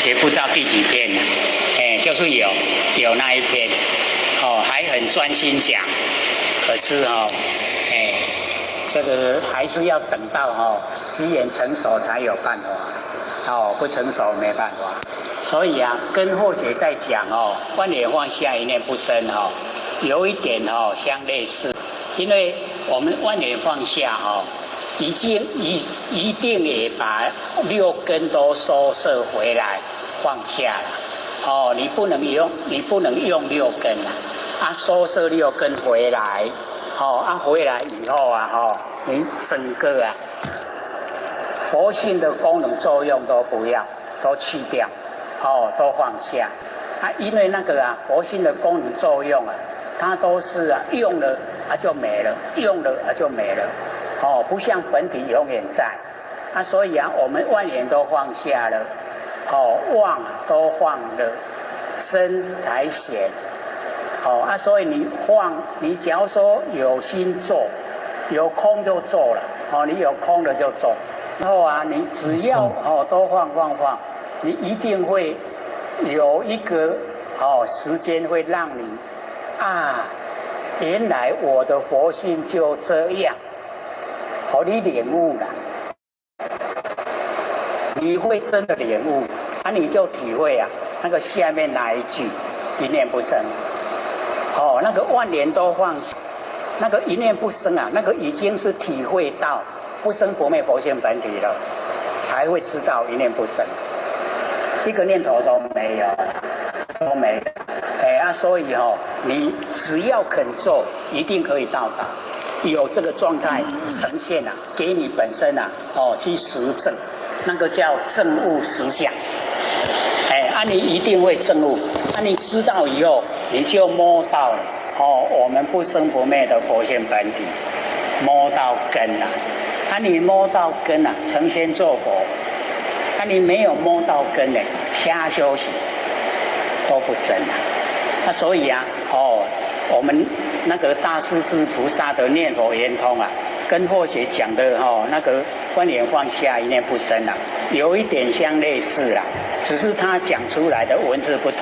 学不知道第几篇了，就是有那一篇，还很专心讲，可是这个还是要等到机缘成熟才有办法，不成熟没办法。所以跟后学在讲万念放下，一念不生有一点相类似，因为我们万念放下一定也把六根都收摄回来放下了你不能用六根收摄六根回来回来以后你整个佛性的功能作用都不要，都去掉都放下因为那个佛性的功能作用它都是用了就没了，用了就没了不像本体永远在所以我们万念都放下了妄都放了，身才显所以你只要说有心做，有空就做了你有空了就做，然后你只要都放，你一定会有一个时间会让你原来我的佛性就这样你领悟了，你会真的领悟你就体会那个下面那一句一念不生那个万念都放下，那个一念不生那个已经是体会到不生不灭佛性本体了，才会知道一念不生，一个念头都没有所以你只要肯做，一定可以到达，有这个状态呈现给你本身去实证，那个叫证悟实相你一定会证悟你知道以后你就摸到了我们不生不灭的佛性本体，摸到根了你摸到根成仙做佛你没有摸到根瞎修行都不真所以我们那个大势至菩萨的念佛圆通跟后学讲的那个万念放下，一念不生有一点相类似只是他讲出来的文字不同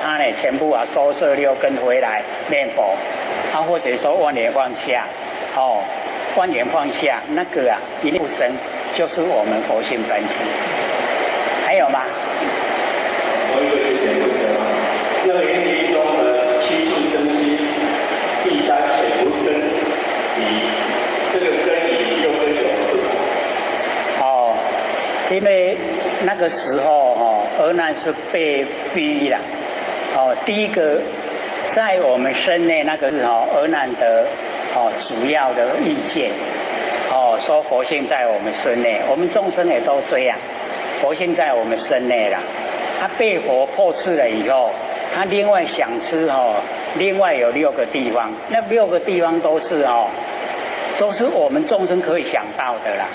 他全部收摄六根回来念佛或者说万念放下万念放下那个一念不生就是我们佛性本体。还有吗？我有一个简问第二原理中的七处根基，第三潜无根理，这个根理又跟有不同因为那个时候阿难是被逼了第一个在我们身内那个是阿难的主要的意见说佛性在我们身内，我们众生也都这样，佛性在我们身内了他被佛破斥了以后，他另外想吃另外有6个地方，那6个地方都是我们众生可以想到的啦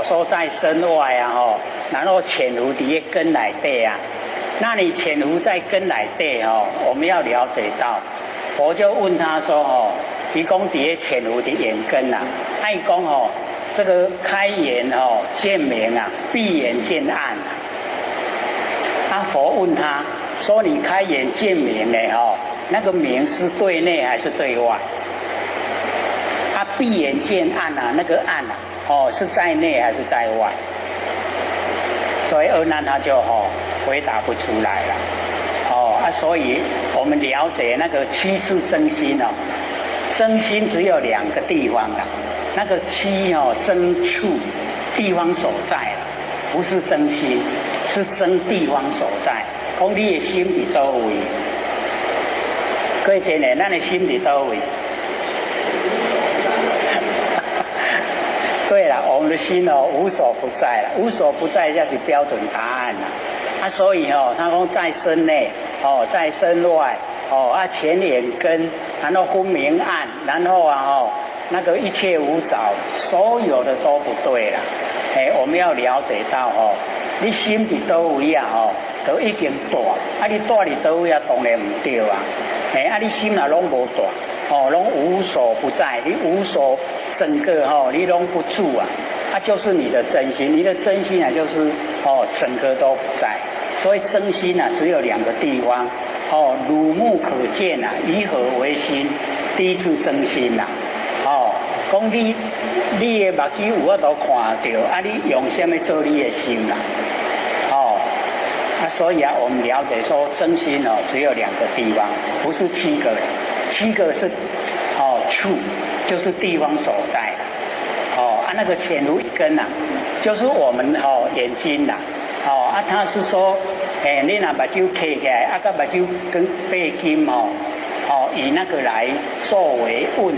说在身外然后潜伏在根内底那你潜伏在根内底我们要了解到，佛就问他说他说在潜伏在眼根他说这个开眼见明闭眼见暗佛问他说你开眼见明那个明是对内还是对外？闭眼见暗那个暗是在内还是在外？所以阿难他就回答不出来了所以我们了解那个七处真心真心只有2个地方那个七真处地方所在不是真心，是真地方所在。讲你的心在哪位？各位姐妹，咱的心在哪位？对了，我们的心无所不在了，无所不在就是标准答案了所以他说在身内在身外前眼根，然后分明暗，然后那个一切无着，所有的都不对了我们要了解到你心在哪位都已经大你大在哪位当然不对你心啊拢无大，拢无所不在，你无所整个你拢不住啊，就是你的真心，你的真心啊就是整个都不在，所以真心啊只有2个地方，乳目可见啊，以何为心？第一次真心呐，讲你的目睭有法度看到，你用什么做你的心啦？所以我们了解说真心只有2个地方，不是7个，7个是处，就是地方所在，那个浅如一根就是我们眼睛啦，他是说，你若目睭开起来，甲目睭跟背筋以那个来作为问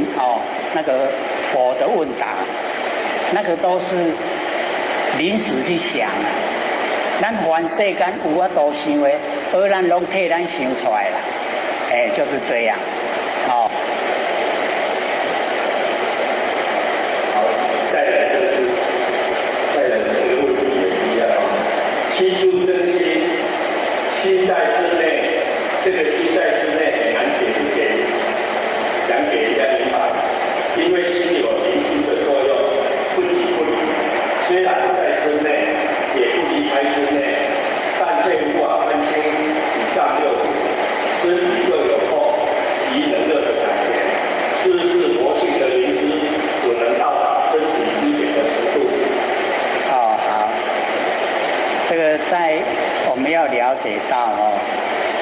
那个佛的问答，那个都是临时去想咱凡世间有法度想的，咱拢替咱想出来了，就是这样，好，再来这个问题也是一样七处真心，心在之内，这个心在之内很难解释讲给人家明白，因为心有凝珠的作用，不即不离，虽然不在之内。也不离开室内，但却无法分清五脏六腑，身体各有痛及冷热的感觉，是佛性的灵知所能到达身体理解的程度。好，这个在我们要了解到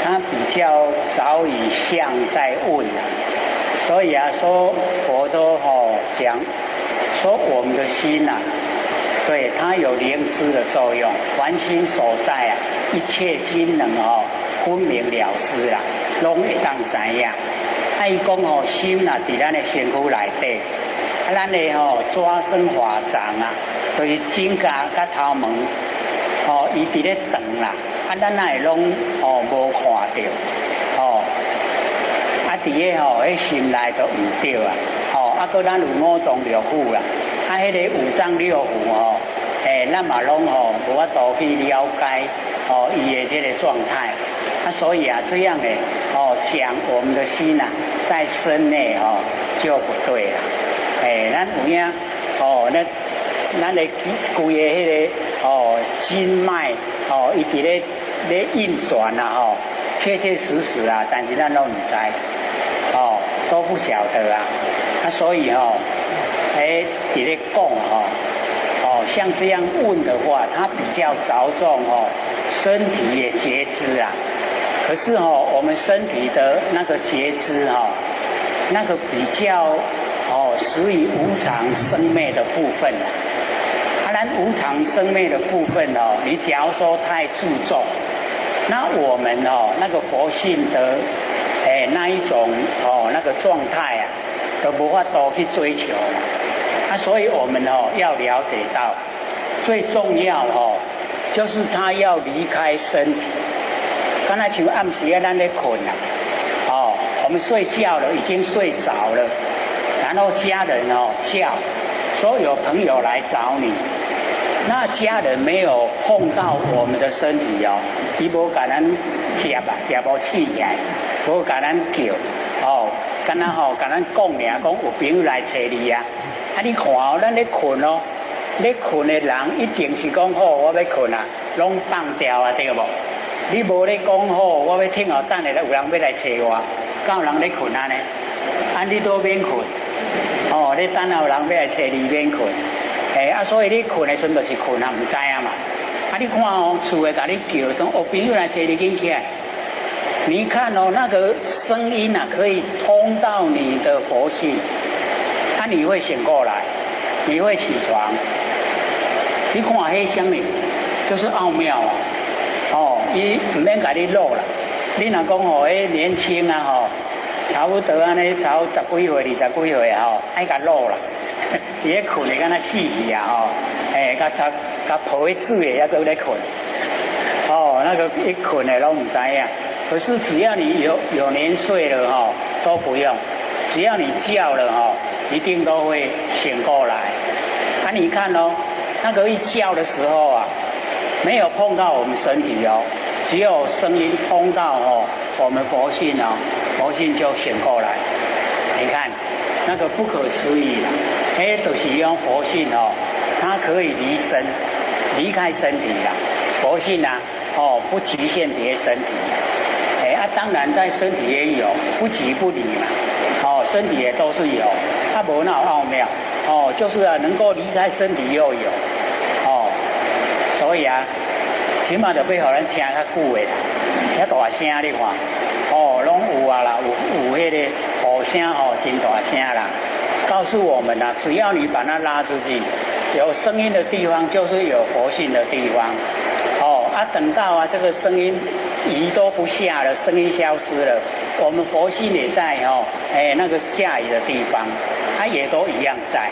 他比较早已像在问所以说佛都讲说我们的心对，它有灵知的作用，凡心所在一切机能分明了之啦，拢会当知影。伊讲心伫咱的身躯内底，咱的抓生法藏就是指甲甲头毛，伊伫咧长啦，咱会拢无看到，伫咧迄心内都唔对搁咱有5脏6腑啦。迄个5脏6腑咱嘛拢无法度去了解伊的这个状态，所以这样的讲我们的心在身内就不对了，咱有影咱的规个迄个经脉伊伫咧运转确确实实但是咱都唔知都不晓得所以伫咧讲像这样问的话，他比较着重身体的觉知可是我们身体的那个觉知那个比较属于无常生灭的部分咱无常生灭的部分你假如说太注重，那我们那个佛性的那一种那个状态都无法度去追求所以我们要了解到，最重要就是他要离开身体。刚才像暗时咱咧困我们睡觉了，已经睡着了，然后家人叫，说有朋友来找你，那家人没有碰到我们的身体伊无甲咱夹无起起来，无甲咱叫敢若甲咱讲尔，讲有朋友来找你你看咱咧困咧困的人一定是讲好，我要困拢放掉对无？你无咧讲好，我要听等下有人要来找我，敢有人咧困呢？你都免困你等下有人要来找你免困，所以你困的时阵就是困唔知嘛。你看厝的甲你叫，讲朋友来找你，紧起来。你看那个声音可以通到你的佛性。你会醒过来，你会起床。你看黑箱里就是奥妙伊唔免甲你录啦。你若讲年轻差不多差10几岁、20几岁爱甲录啦。伊咧困的敢若死去甲抱去水的还搁咧困。那个一困的拢唔知影。可是只要你有年岁了都不用。只要你叫了一定都会醒过来。你看那个一叫的时候没有碰到我们身体只有声音通到我们佛性佛性就醒过来。你看那个不可思议啦，就是用佛性它可以离开身体啦。佛性啊不局限于身体当然在身体也有，不即不离嘛。身体也都是有，它无那奥妙就是能够离开身体又有所以起码就要互咱听较久的啦，遐大声你看拢有啦，有迄个吼声真大声啦，告诉我们只要你把它拉出去，有声音的地方就是有佛性的地方等到这个声音移都不下了，声音消失了，我们佛性也在那个下移的地方，它也都一样在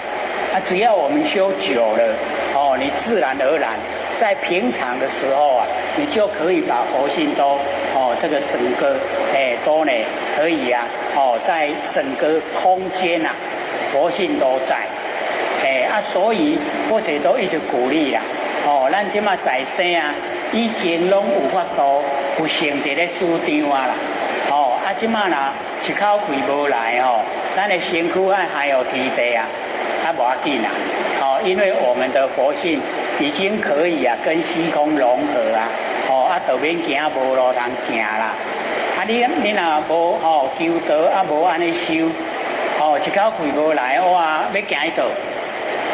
只要我们修久了你自然而然在平常的时候你就可以把佛性都这个整个都呢可以在整个空间佛性都在所以我也都一直鼓励啦咱即马在生已经拢有法度有成伫咧主张啦即马啦一口气无来咱的身躯还有提地无要紧啦因为我们的佛性已经可以跟虚空融合就免行无路通行啦你若无求道无安尼修一口气无来哇要行迄倒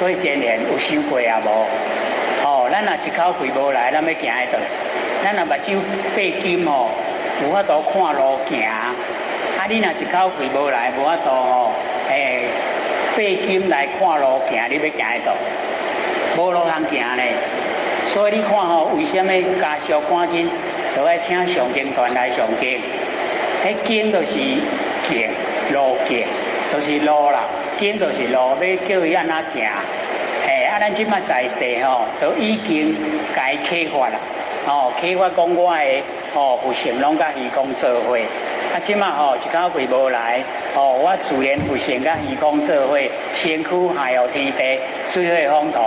过前年有修过无咱若一口气无来咱要行迄倒咱若目睭闭金有法度看路行你若一口气无来无法度闭金来看路行你要行迄倒无路通行呢。所以你看为什么家属赶紧都要请上经团来上经？经就是行，路径就是路啦，经就是路，要叫伊安怎行？咱即马在世都已经该启发啦，启发讲我的有成拢甲虚空做伙，即马一口气无来，我自然有成甲虚空做伙，身躯还有天地，水火风土，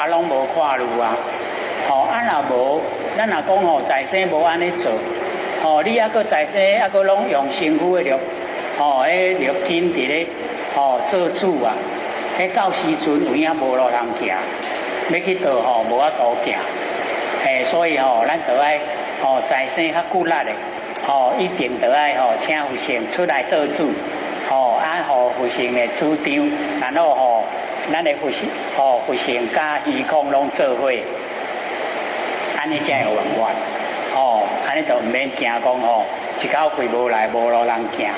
拢无看路若无，咱若讲在生无安尼做，你搁在生搁拢用身躯的力，力筋伫咧做主到时阵有影无路通行，要去倒无法度行，所以咱就要在生较骨力的，一定就要请佛性出来做主，互佛性的主张，然后咱的佛性甲虚空拢做伙，安尼才有圆满，安尼就唔免惊讲一口气无来无路通行，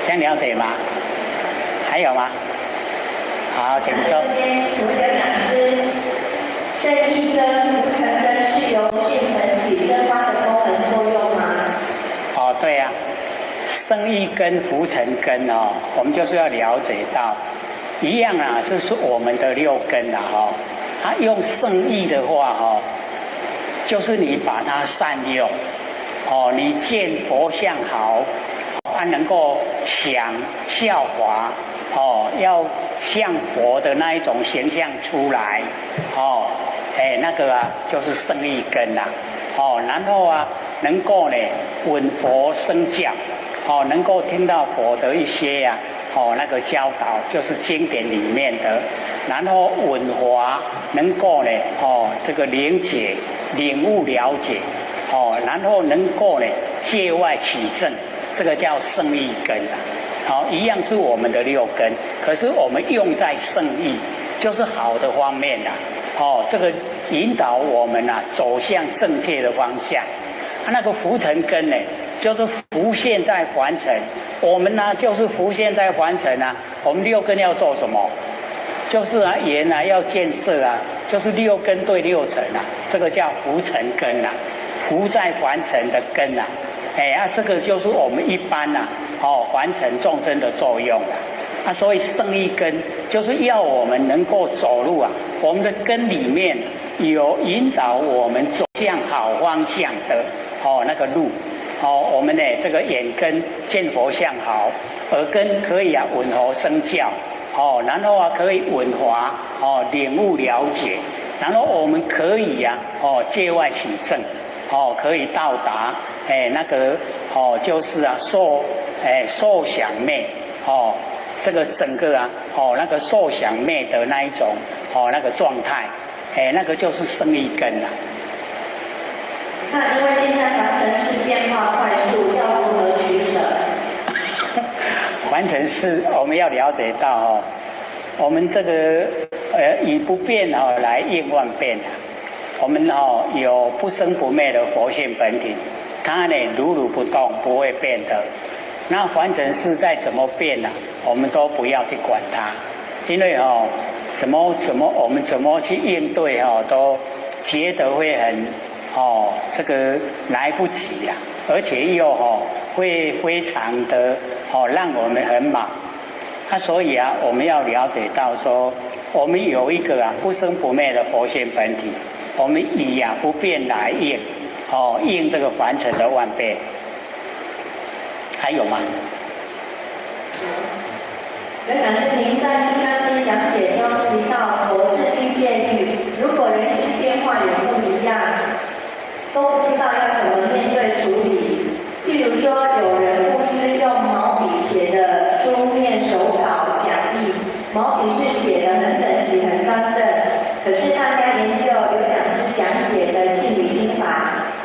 这样了解吗？还有吗？好，请说。请问讲师，圣意跟浮尘根是由现成体生发的功能作用吗？对啊，圣意跟浮尘根我们就是要了解到，一样就是我们的六根它用圣意的话就是你把它善用你见佛像好。能够想效法要像佛的那一种形象出来那个就是圣意根啦然后能够呢闻佛声教能够听到佛的一些那个教导，就是经典里面的，然后闻法能够呢这个理解领悟了解然后能够呢界外起正，这个叫圣意根一样是我们的六根，可是我们用在圣意，就是好的方面这个引导我们走向正确的方向。那个浮尘根呢，就是浮现在凡尘，我们就是浮现在凡尘我们六根要做什么？就是眼要建设就是六根对六尘这个叫浮尘根浮在凡尘的根这个就是我们一般凡尘众生的作用所以圣意根就是要我们能够走路我们的根里面有引导我们走向好方向的那个路我们呢这个眼根见佛像好，耳根可以闻佛声教然后啊可以稳华领悟了解，然后我们可以呀界外取证可以到达那个就是啊受想昧这个整个啊那个受想昧的那一种那个状态那个就是生一根啊。那因为现在凡尘世变化快速，要如何取舍？凡尘世我们要了解到我们这个以不变来应万变我们有不生不灭的佛性本体，它呢如如不动，不会变的。那凡尘世再怎么变我们都不要去管它，因为我们怎么去应对都觉得会很这个来不及而且又会非常的让我们很忙。所以我们要了解到说，我们有一个不生不灭的佛性本体，我们以不变来应应这个凡尘的万变。还有吗？原来是您在《金刚经》讲解中提到佛制定戒律，如果人心变化也不一样，都不知道要怎么面对处理。譬如说，有人不是用毛笔写的书面手稿讲义，毛笔是写的很整齐、很端正，可是大家研究有讲师讲解的心理心法，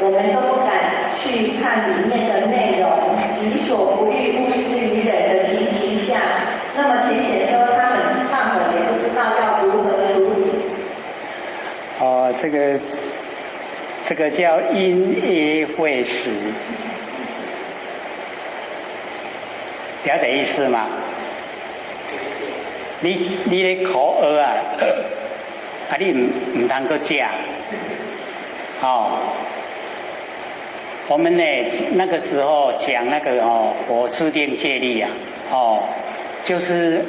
我们都不敢去看里面的内容，己所不欲，勿施于人的情形下，那么浅显说他们忏悔也不知道要如何处理。这个叫因业会时，了解意思吗？你的口学你唔通搁食我们呢那个时候讲那个佛制定戒律就是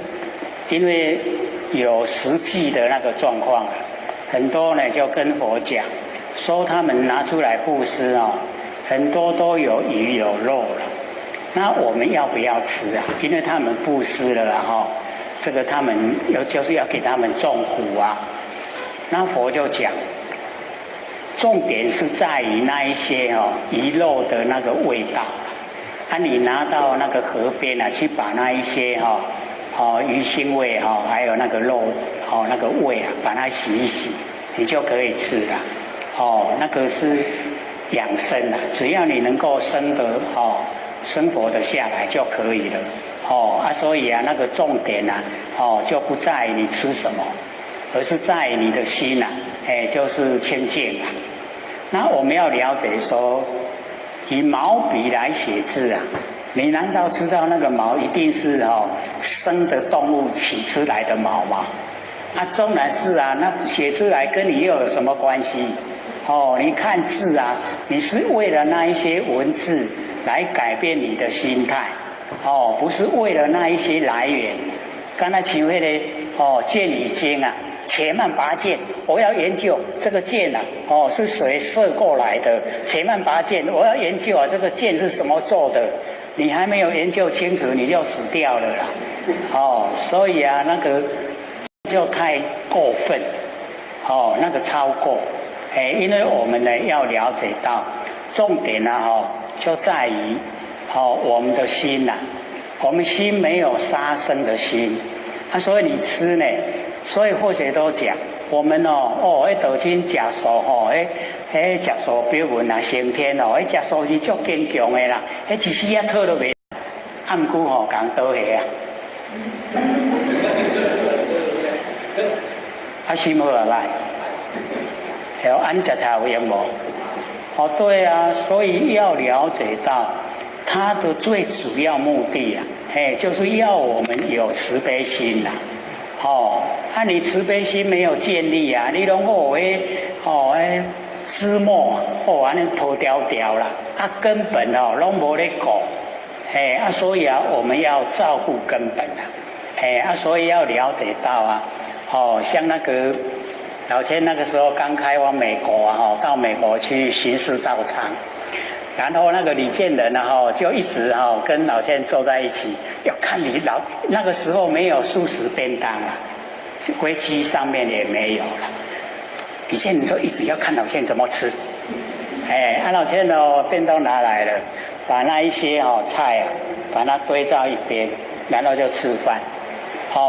因为有实际的那个状况很多呢就跟佛讲说他们拿出来布施很多都有鱼有肉了，那我们要不要吃因为他们布施了这个他们就是要给他们种苦那佛就讲重点是在于那一些鱼肉的那个味道你拿到那个河边去把那一些鱼腥味还有那个肉那个味把它洗一洗，你就可以吃了那个是养生只要你能够生活的下来就可以了所以那个重点就不在于你吃什么，而是在于你的心就是清净那我们要了解说，以毛笔来写字你难道知道那个毛一定是生的动物起出来的毛吗？当然是那写出来跟你又有什么关系？你看字你是为了那一些文字来改变你的心态不是为了那一些来源。刚才请问的剑与经且慢拔剑，我要研究这个剑是谁射过来的，且慢拔剑，我要研究这个剑是什么做的，你还没有研究清楚你就死掉了啦所以那个就太过分那个超过因为我们呢要了解到重点就在于我们的心我们心没有杀生的心所以你吃呢，所以或者都讲我们道亲吃素吃素表文升天吃素是足坚强的啦一时错都袂暗句讲倒下心好来还有安家才有用无对所以要了解到它的最主要目的就是要我们有慈悲心你慈悲心没有建立你拢枝末安尼头条条啦根本拢无咧顾所以我们要照顾根本所以要了解到像那个老千那个时候刚开往美国到美国去巡视道场然后那个李建仁就一直跟老先生坐在一起，要看那个时候没有素食便当了，飞机上面也没有了。李建仁说一直要看老先生怎么吃，老先生便当拿来了，把那一些菜把它堆到一边，然后就吃饭。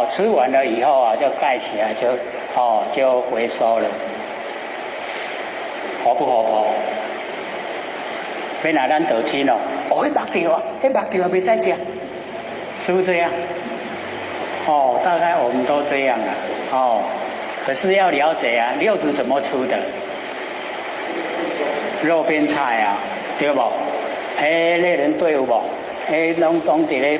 吃完了以后就盖起来，就回收了。活不活泼？要拿咱得亲迄目条也没使吃，是不是这样？大概我们都这样可是要了解六祖怎么出的？肉边菜对不？那人对有无？拢当伫咧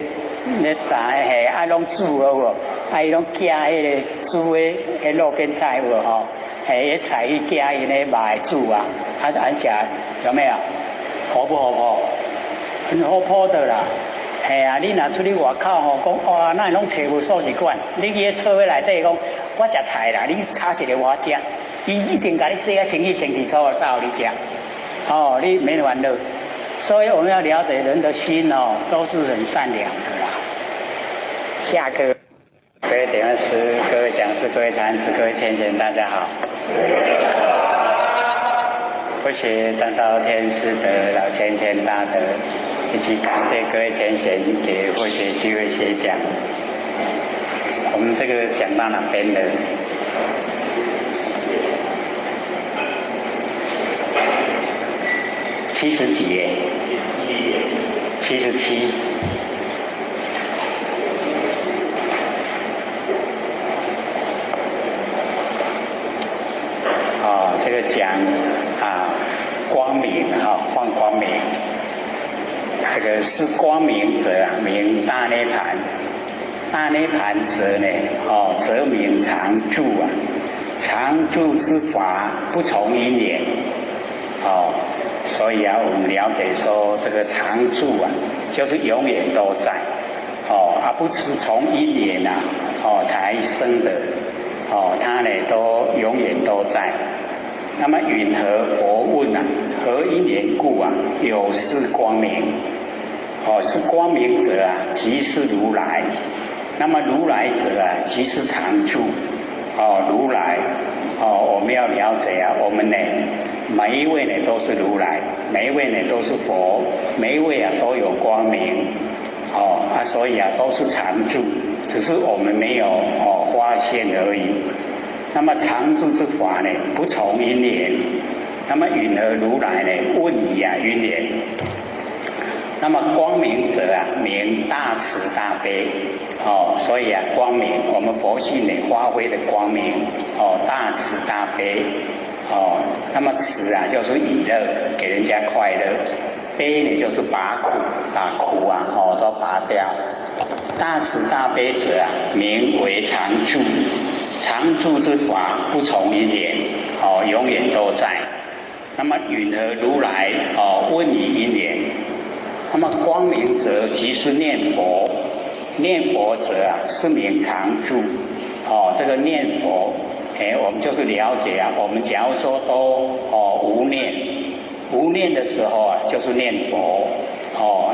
打拢煮有无？伊拢夹迄个煮的肉边菜有无迄菜去夹伊咧买煮安食有没有？活不活泼？很活泼的啦。你若出去外口讲那拢找无素食馆，你去厝内底讲，我食菜啦，你炒一个我食，伊一定甲你洗清气清气楚的炒你食。你没烦恼。所以我们要了解人的心都是很善良的啦。下课，各位点恩师、各位讲师、各位禅师、各位贤贤，大家好。佛学占道天师的老贤贤大德，以及感谢各位贤贤给佛学机会写讲。我们这个讲到哪边了？70几页？77。这个讲光明换光明，这个是光明者名大涅盘，大涅盘者呢则名常住常住之法不从因缘所以我们了解说这个常住就是永远都在而不是从因缘才生的它呢都永远都在。那么允何佛问何因缘故有是光明？是光明者即是如来。那么如来者即是常住。如来我们要了解我们呢每一位呢都是如来，每一位呢都是佛，每一位都有光明所以都是常住，只是我们没有发现而已。那么常住之法呢不从因缘，那么允何如来呢问以因缘？那么光明者名大慈大悲所以光明我们佛性呢发挥的光明大慈大悲那么慈就是以乐给人家快乐，悲呢就是把苦都拔掉。大慈大悲者名为常住，常住之法不从因缘永远都在。那么允何如来问以因缘？那么光明者即是念佛，念佛者是名常住这个念佛我们就是了解我们假如说都无念的时候就是念佛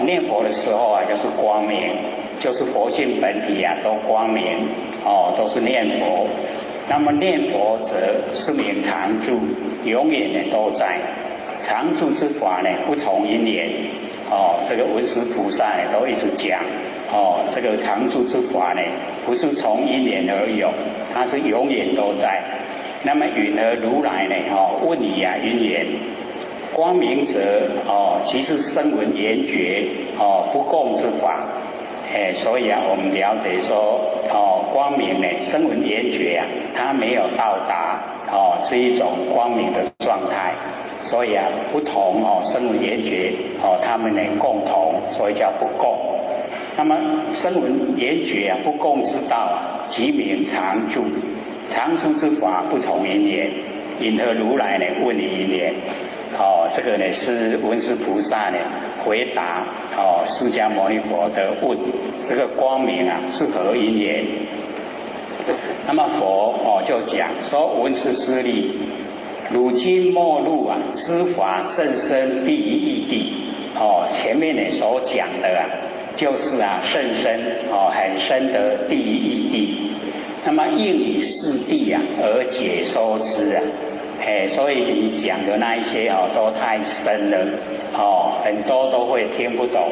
念佛的时候就是光明，就是佛性本体都光明都是念佛。那么念佛者是名常住，永远呢都在。常住之法呢不从因缘这个文殊菩萨呢都一直讲这个常住之法呢不是从因缘而有，它是永远都在。那么允何如来呢问以因缘？光明者即是声闻缘觉不共之法所以我们了解说光明呢声闻缘觉它没有到达是一种光明的状态，所以不同声闻缘觉他们呢共同，所以叫不共。那么声闻缘觉不共之道即名常住，常住之法不从因缘，允何如来呢问以因缘？这个呢是文殊菩萨呢回答释迦牟尼佛的问，这个光明是何因缘？那么佛就讲说，闻是师利，如今末路啊，知法甚深第一义谛。前面呢所讲的啊，就是啊甚深很深的第一义谛。那么应以四谛啊而解说之啊。所以你讲的那一些都太深了，很多都会听不懂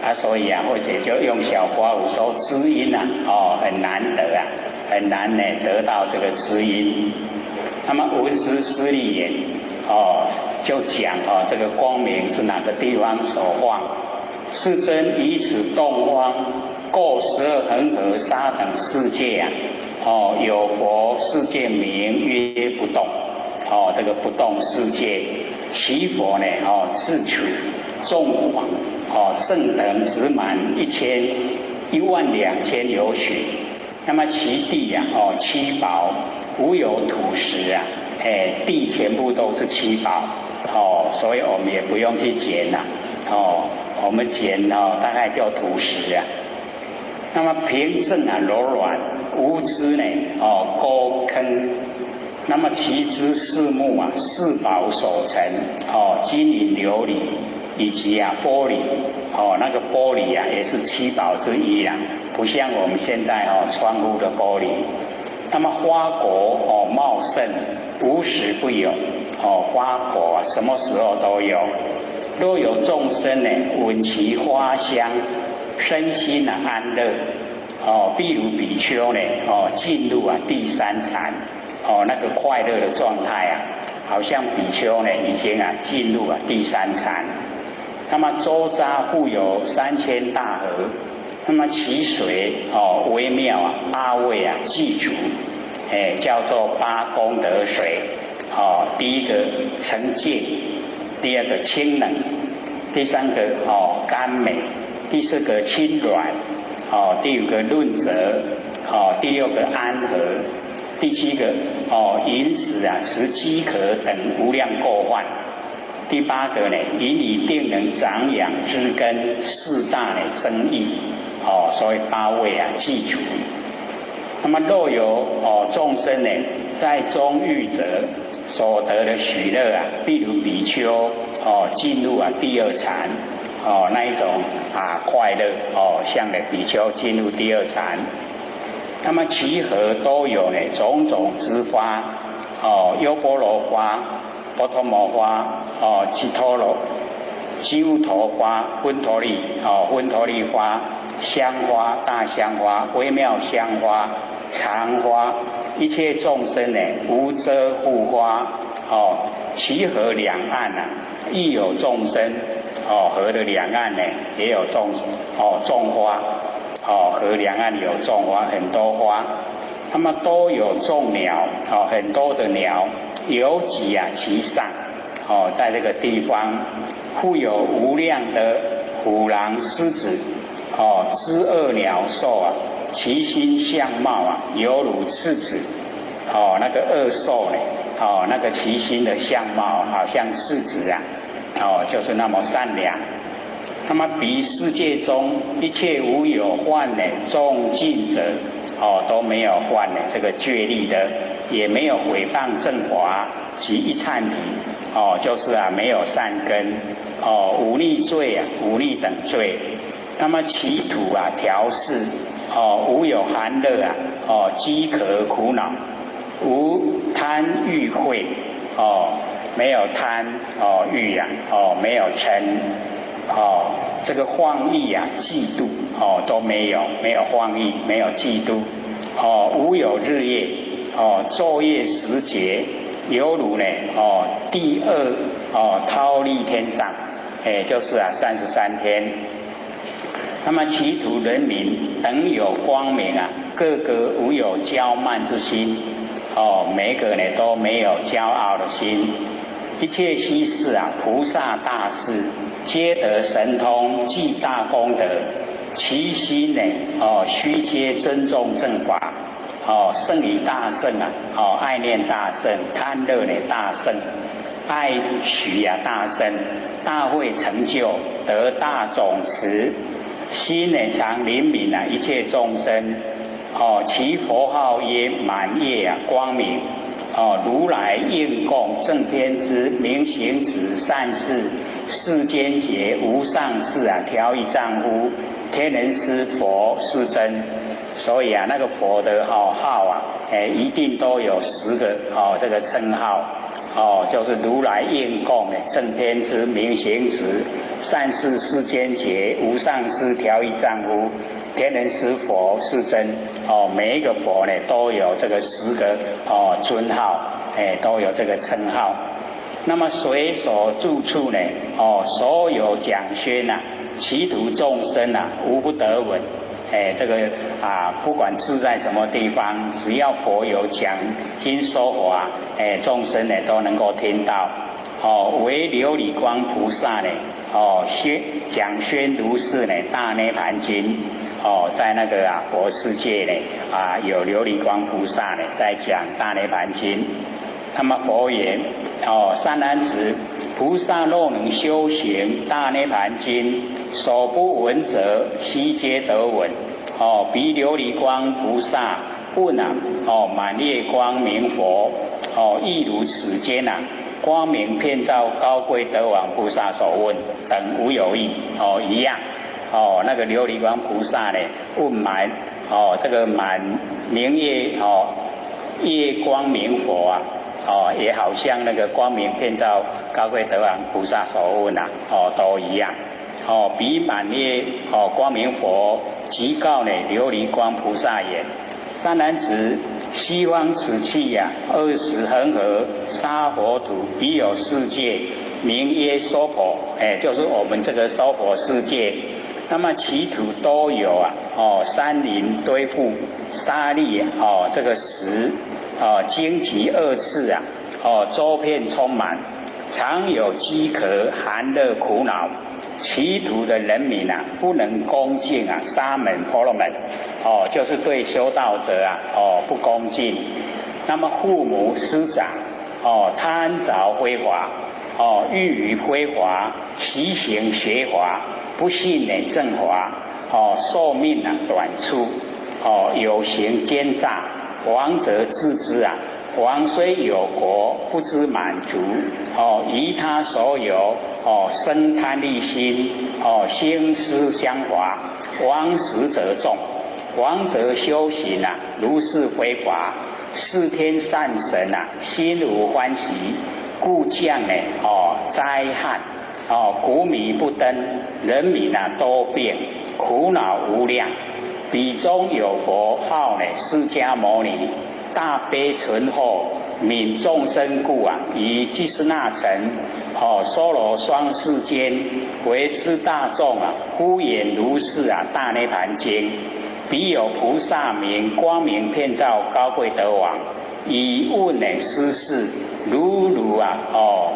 啊，所以啊，或者就用小法语说知音啊，很难得啊，很难呢得到这个知音。那么文殊师利言，就讲这个光明是哪个地方所放？世尊以此洞方，构12恒河沙等世界啊，有佛世界名曰不动。这个不动世界，其佛呢，自取众广，正等直满1万2000有许。那么其地啊，七宝无有土石啊，地全部都是七宝，所以我们也不用去捡呐，我们捡大概叫土石啊。那么平正啊，柔软，无知呢，沟坑。那么其之四目啊，四宝所成，金银琉璃以及啊玻璃，那个玻璃啊也是七宝之一啊，不像我们现在窗户的玻璃。那么花果茂盛，无时不有，花果什么时候都有。若有众生呢，闻其花香，身心安乐，譬如比丘呢，进入第三禅。那个快乐的状态啊，好像比丘呢已经进入第三禅。那么周匝复有3000大河，那么其水微妙啊，8位具足，叫做8功德水。第一个澄净，第二个清冷，第三个甘美，第四个清软，第五个润泽，第六个安和。第7个饮食持饥渴等无量过患。第8个呢，引以定能长养之根4大增益，所以8位具足。那么若有众生呢，在中欲者所得的喜乐啊，譬如比丘进入第2禅，那一种快乐像的比丘进入第2禅。那么其河都有呢种种之花，优波罗花、波托摩花、基乌陀花、温陀利花、香花、大香花、微妙香花、常花，一切众生呢无遮护花，其河两岸亦有众生，河的两岸呢也有种花。河两岸有种花，很多花，那么都有众鸟，很多的鸟，游集其上，在这个地方，复有无量的虎狼狮子，知恶鸟兽其心相貌犹如赤子，那个恶兽呢，那个其心的相貌好像赤子就是那么善良。那么彼世界中一切无有患呢众尽者，都没有患呢这个戒律的，也没有毁谤正法及一忏体，就是没有善根，无逆罪无逆等罪。那么其土调适，无有寒热饥渴苦恼，无贪欲恚，没有贪欲没有嗔。这个妄意嫉妒都没有妄意，没有嫉妒，无有日夜，昼夜时节，犹如呢第2忉利天上，就是33天。那么其土人民等有光明个个无有骄慢之心，每个呢都没有骄傲的心。一切悉是菩萨大士，皆得神通，具大功德。其心呢，须皆尊重正法，圣于大圣爱念大圣，贪乐大圣，爱许大圣，大会成就，得大种持，心常怜悯一切众生。其佛号曰满业光明，如来应供正偏之明行止善事世间劫无上士调御丈夫天人师佛是真。所以那个佛的号一定都有10个这个称号就是如来应供正偏之明行止善事世间劫无上士调御丈夫天人师佛是真。每一个佛呢都有这个10个尊号，都有这个称号。那么随所住处呢所有讲宣其途众生无不得闻。这个不管住在什么地方，只要佛有讲经说法，众生呢都能够听到。唯琉璃光菩萨呢，讲宣如是呢大涅盘经。在那个佛世界呢有琉璃光菩萨呢在讲大涅盘经。那么佛言善男子，菩萨若能修行大涅盘经，所不闻者悉皆得闻。彼琉璃光菩萨问满月光明佛亦如此间光明遍照高贵德王菩萨所问等无有异一样。那个琉璃光菩萨呢问这个满明月月光明佛也好像那个光明遍照高贵德王菩萨所问都一样。彼满月光明佛即告呢琉璃光菩萨言：善男子，西方此气20恒河沙佛土，彼有世界，名曰娑婆。就是我们这个娑婆世界。那么其土都有山林堆覆，沙砾这个石荆棘2次周遍充满，常有饥渴寒热苦恼。其土的人民不能恭敬沙门婆罗门就是对修道者不恭敬。那么父母师长贪着辉华欲于辉华，习行学华，不信正华寿命短促有行奸诈，王则自知王虽有国，不知满足依他所有生贪利心心思相华，王实则众，王则修行如是非法，四天善神心无欢喜，故降灾害谷米不登，人民多病，苦恼无量。彼中有佛号释迦牟尼，大悲纯厚，悯众生故于毗湿那城娑罗双世间，为之大众敷衍如是大涅盘经。彼有菩萨名光明遍照高贵德王，以问施事，如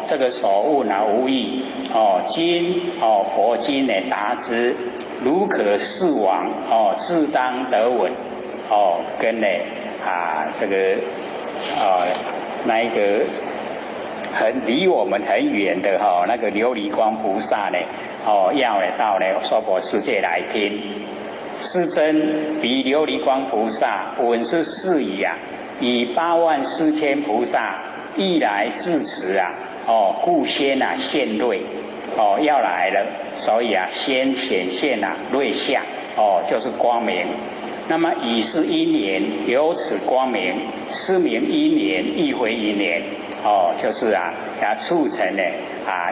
这个所问无异今佛经答之，如可是往自当得闻跟这个那一个离我们很远的那个琉璃光菩萨要到娑婆世界来听。世尊，彼琉璃光菩萨闻是事宜以84000菩萨亦来至此故先现瑞要来了，所以先显现瑞相就是光明。那么以是因缘，由此光明，是名因缘，亦非因缘就是促成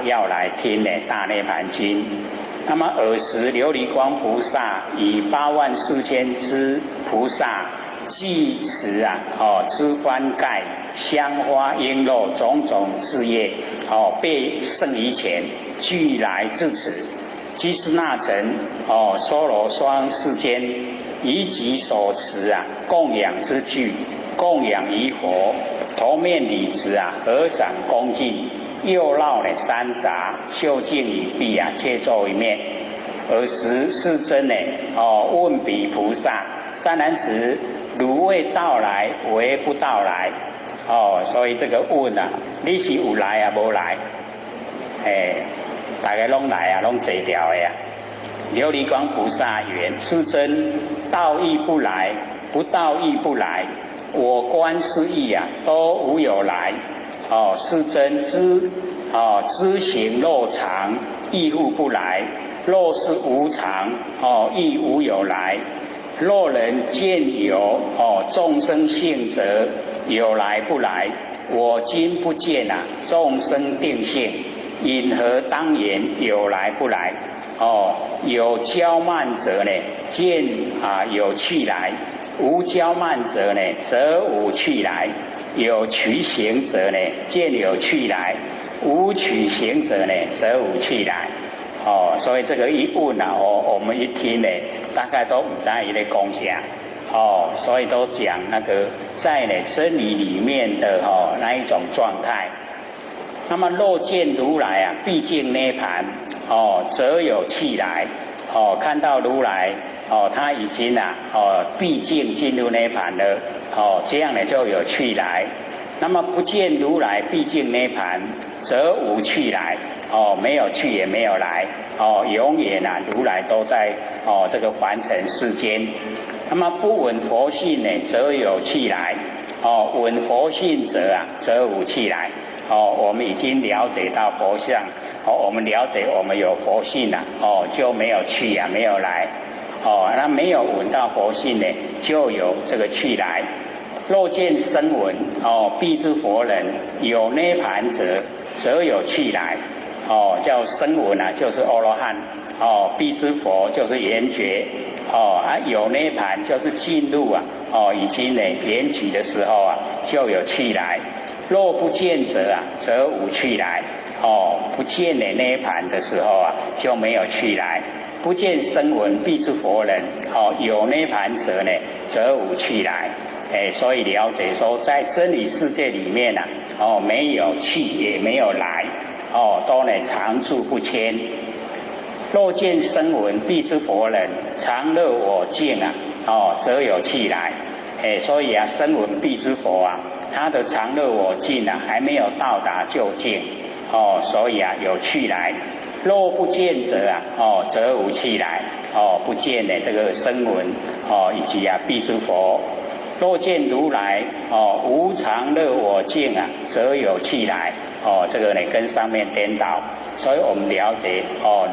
要来听大涅盘经。那么尔时琉璃光菩萨以84000之菩萨，济持之幡盖香花璎珞种种事业被圣于前，俱来至此。毗湿那城娑罗双世间，以己所持供养之具，供养于佛，头面礼直合掌恭敬，右绕三匝，袖净以臂皆作一面。尔时世尊问彼菩萨：善男子，汝未到来，为不到来？所以这个问你是有来无来？大家拢来拢坐掉的琉璃光菩萨言：世尊，到亦不来，不到亦不来。我观世意啊，都无有来。是真知行若常，亦复不来。若是无常，亦无有来。若人见有，众生性则有来不来。我今不见啊，众生定性，因何当言有来不来？有骄慢者呢，见有去来；无骄慢者呢，则无去来。有取行者呢，见有去来；无取行者呢，则无去来。所以这个一问啊，我们一听呢，大概都不知道他在讲啥。所以都讲那个在真理里面的那一种状态。那么若见如来啊，毕竟涅盘，则有去来。看到如来，他已经毕竟进入涅盘了，这样呢就有去来。那么不见如来毕竟涅盘，则无去来。没有去也没有来，永远如来都在这个凡尘世间。那么不闻佛性呢，则有去来；闻佛性者则无去来。我们已经了解到佛相，我们了解我们有佛性就没有去没有来。那没有闻到佛性呢，就有这个去来。若见声闻，必知佛人有涅盘者，则有去来。叫声闻就是阿罗汉，必知佛就是圆觉，有涅盘就是进入已经圆寂的时候就有去来。若不见者则无去来。不见涅盘的时候就没有去来。不见声闻，必知佛人，有涅盘者呢，则无去来。所以了解说，在真理世界里面没有去也没有来。都常住不迁。若见声闻，必知佛人，常乐我净则有去来。所以声闻必知佛他的常乐我净还没有到达究竟，所以有去来。若不见者则无去来。不见这个声闻以及必知佛。若见如来无常乐我净则有去来。这个跟上面颠倒，所以我们了解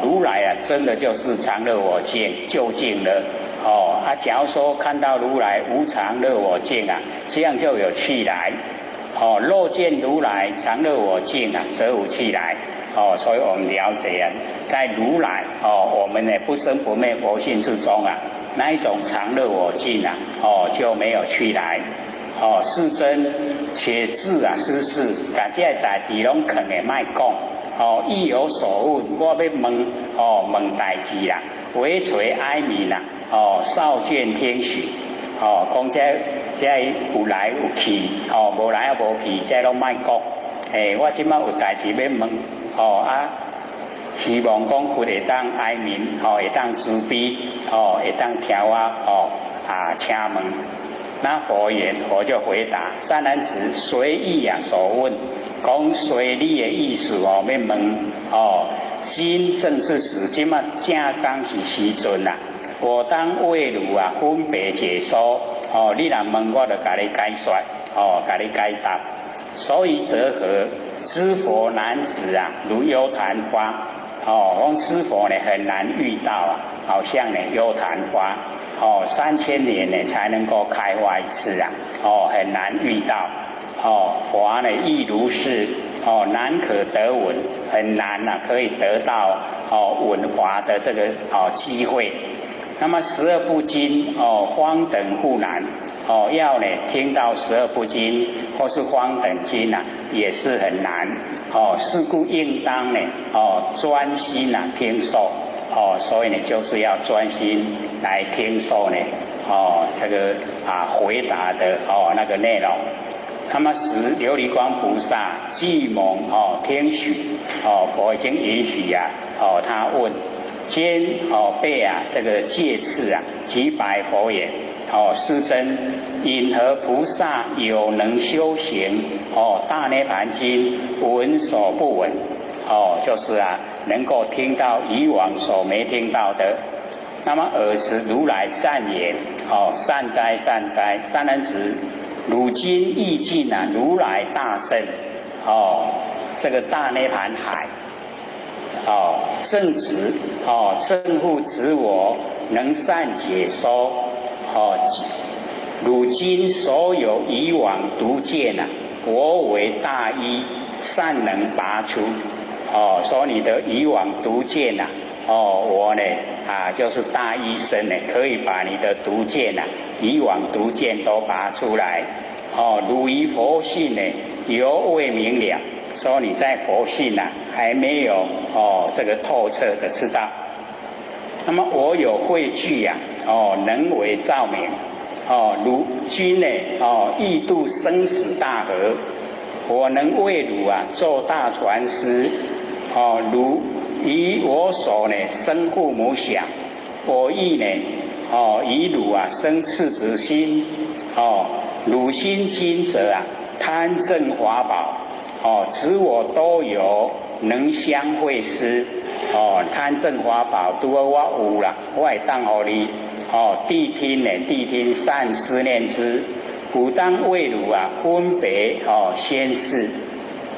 如来真的就是常乐我净究竟了。假如说看到如来无常乐我净这样就有去来。若见如来常乐我净则无去来。所以我们了解在如来我们不生不灭佛性之中那一种常乐我净就没有去来。是真且自失事，把这个代志拢肯会卖讲。意有所问，我要问代志唯垂哀悯少见天许。讲这有来有去，无来无去，这拢卖讲。我今麦有代志要问，希望讲佛会当哀悯，会当慈悲，会当听我请问。那佛言，佛就回答：善男子，随意所问，讲随你的意思要问。今正是时，今嘛正当是时阵我当为汝分别解说。你若问我就甲你解说，甲你解答。所以则何？知佛男子如幽昙花。讲知佛很难遇到好像幽昙花。3000年才能够开花一次很难遇到。法亦如是，难可得闻，很难可以得到闻法的这个机会。那么12部经方等复难，要听到12部经或是方等经也是很难。是故应当专心听受。所以就是要专心来听受这个回答的那个内容。那么使琉璃光菩萨既蒙天许，佛已经允许他问，兼被这个戒赐即白佛言：世尊，因何菩萨有能修行大涅盘经闻所不闻？就是能够听到以往所没听到的。那么尔时如来赞言：善哉善哉，善男子，如今意境啊，如来大圣这个大涅盘海正直正护直我，能善解说如今所有以往毒箭啊，我为大医，善能拔除说你的以往毒箭啊，我呢就是大医生呢，可以把你的毒箭啊，以往毒箭都拔出来如于佛性呢，犹未明了，说你在佛性啊还没有这个透彻的知道。那么我有慧具啊能为照明如今呢欲度生死大河，我能为汝啊做大传师如以我所呢生父母想，我亦呢以汝啊生赤子心汝心今者啊贪正华宝此我都有，能相会师贪正华宝拄我有啦，我会当互你谛听呢，谛听善思念之，吾当为汝啊分别先世。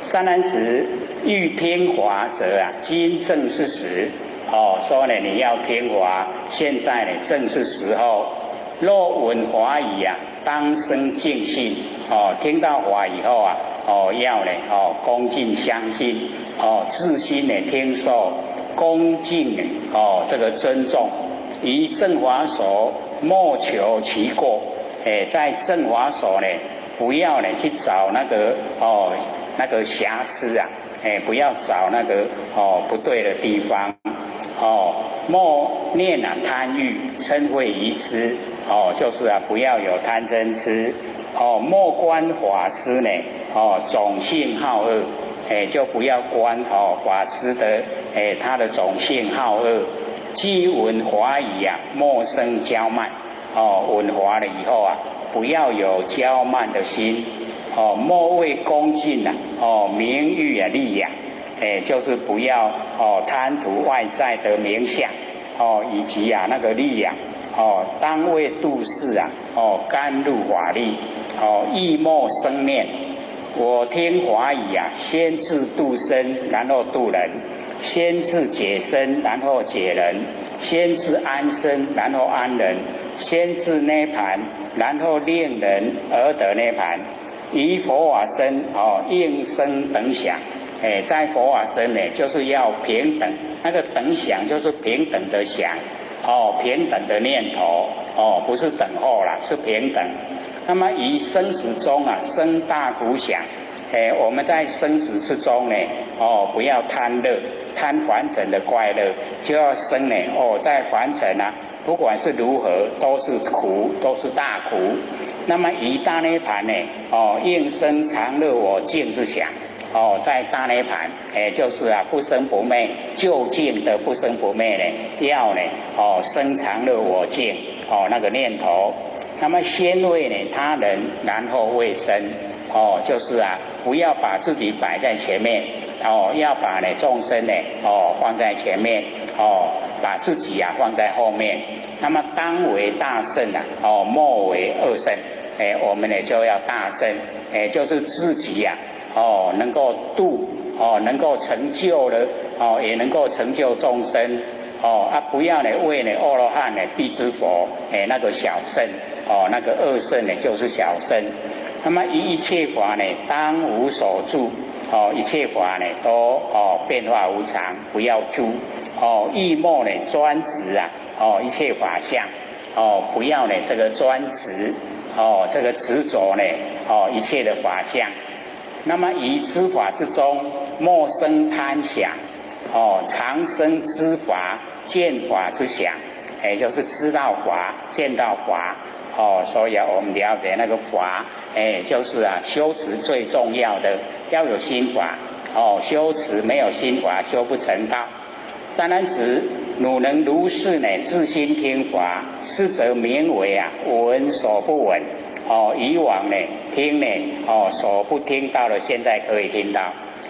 善男子，欲听法者啊，今正是时说呢你要听法，现在呢正是时候。若闻法语啊，当生敬信听到法以后啊要呢恭敬相信自心呢听受，恭敬呢这个尊重，于正法所莫求其过在正法所呢不要呢去找那个瑕疵啊不要找那个不对的地方莫念贪欲嗔恚愚痴就是不要有贪嗔痴莫观法师呢种性好恶就不要观法师的他的种性好恶。既闻法语啊，莫生骄慢闻法了以后啊，不要有骄慢的心莫为恭敬名誉利养就是不要贪图外在的名相以及那个利养当为度世啊甘入法力亦莫生念。我听法语啊，先自度身，然后度人；先自解身，然后解人；先自安身，然后安人；先自涅盘，然后令人而得涅盘。以佛法身应生等想在佛法身呢，就是要平等，那个等想就是平等的想平等的念头不是等候啦，是平等。那么以生死中啊生大苦想我们在生死之中呢不要贪乐，贪凡尘的快乐，就要生呢在凡尘啊不管是如何都是苦，都是大苦。那么以大涅盘呢应生常乐我净之想在大涅盘就是不生不灭，究竟的不生不灭呢要呢生常乐我净那个念头。那么先为呢他人，然后为身就是不要把自己摆在前面要把呢众生呢放在前面把自己放在后面。那么当为大圣莫为二圣我们呢就要大圣就是自己能够度能够成就了也能够成就众生不要呢为呢阿罗汉呢必知佛那个小圣那个二圣呢就是小圣。那么一切法呢当无所住一切法呢都变化无常，不要住亦莫呢专执一切法相不要呢这个专执这个执着呢一切的法相。那么以知法之中莫生贪想常生知法见法之想就是知道法见到法所以我们了解那个法就是修持最重要的要有心法修持没有心法修不成道。善男子，汝能如是呢自心听法，是则名为闻所不闻以往呢听呢所不听到的，现在可以听到。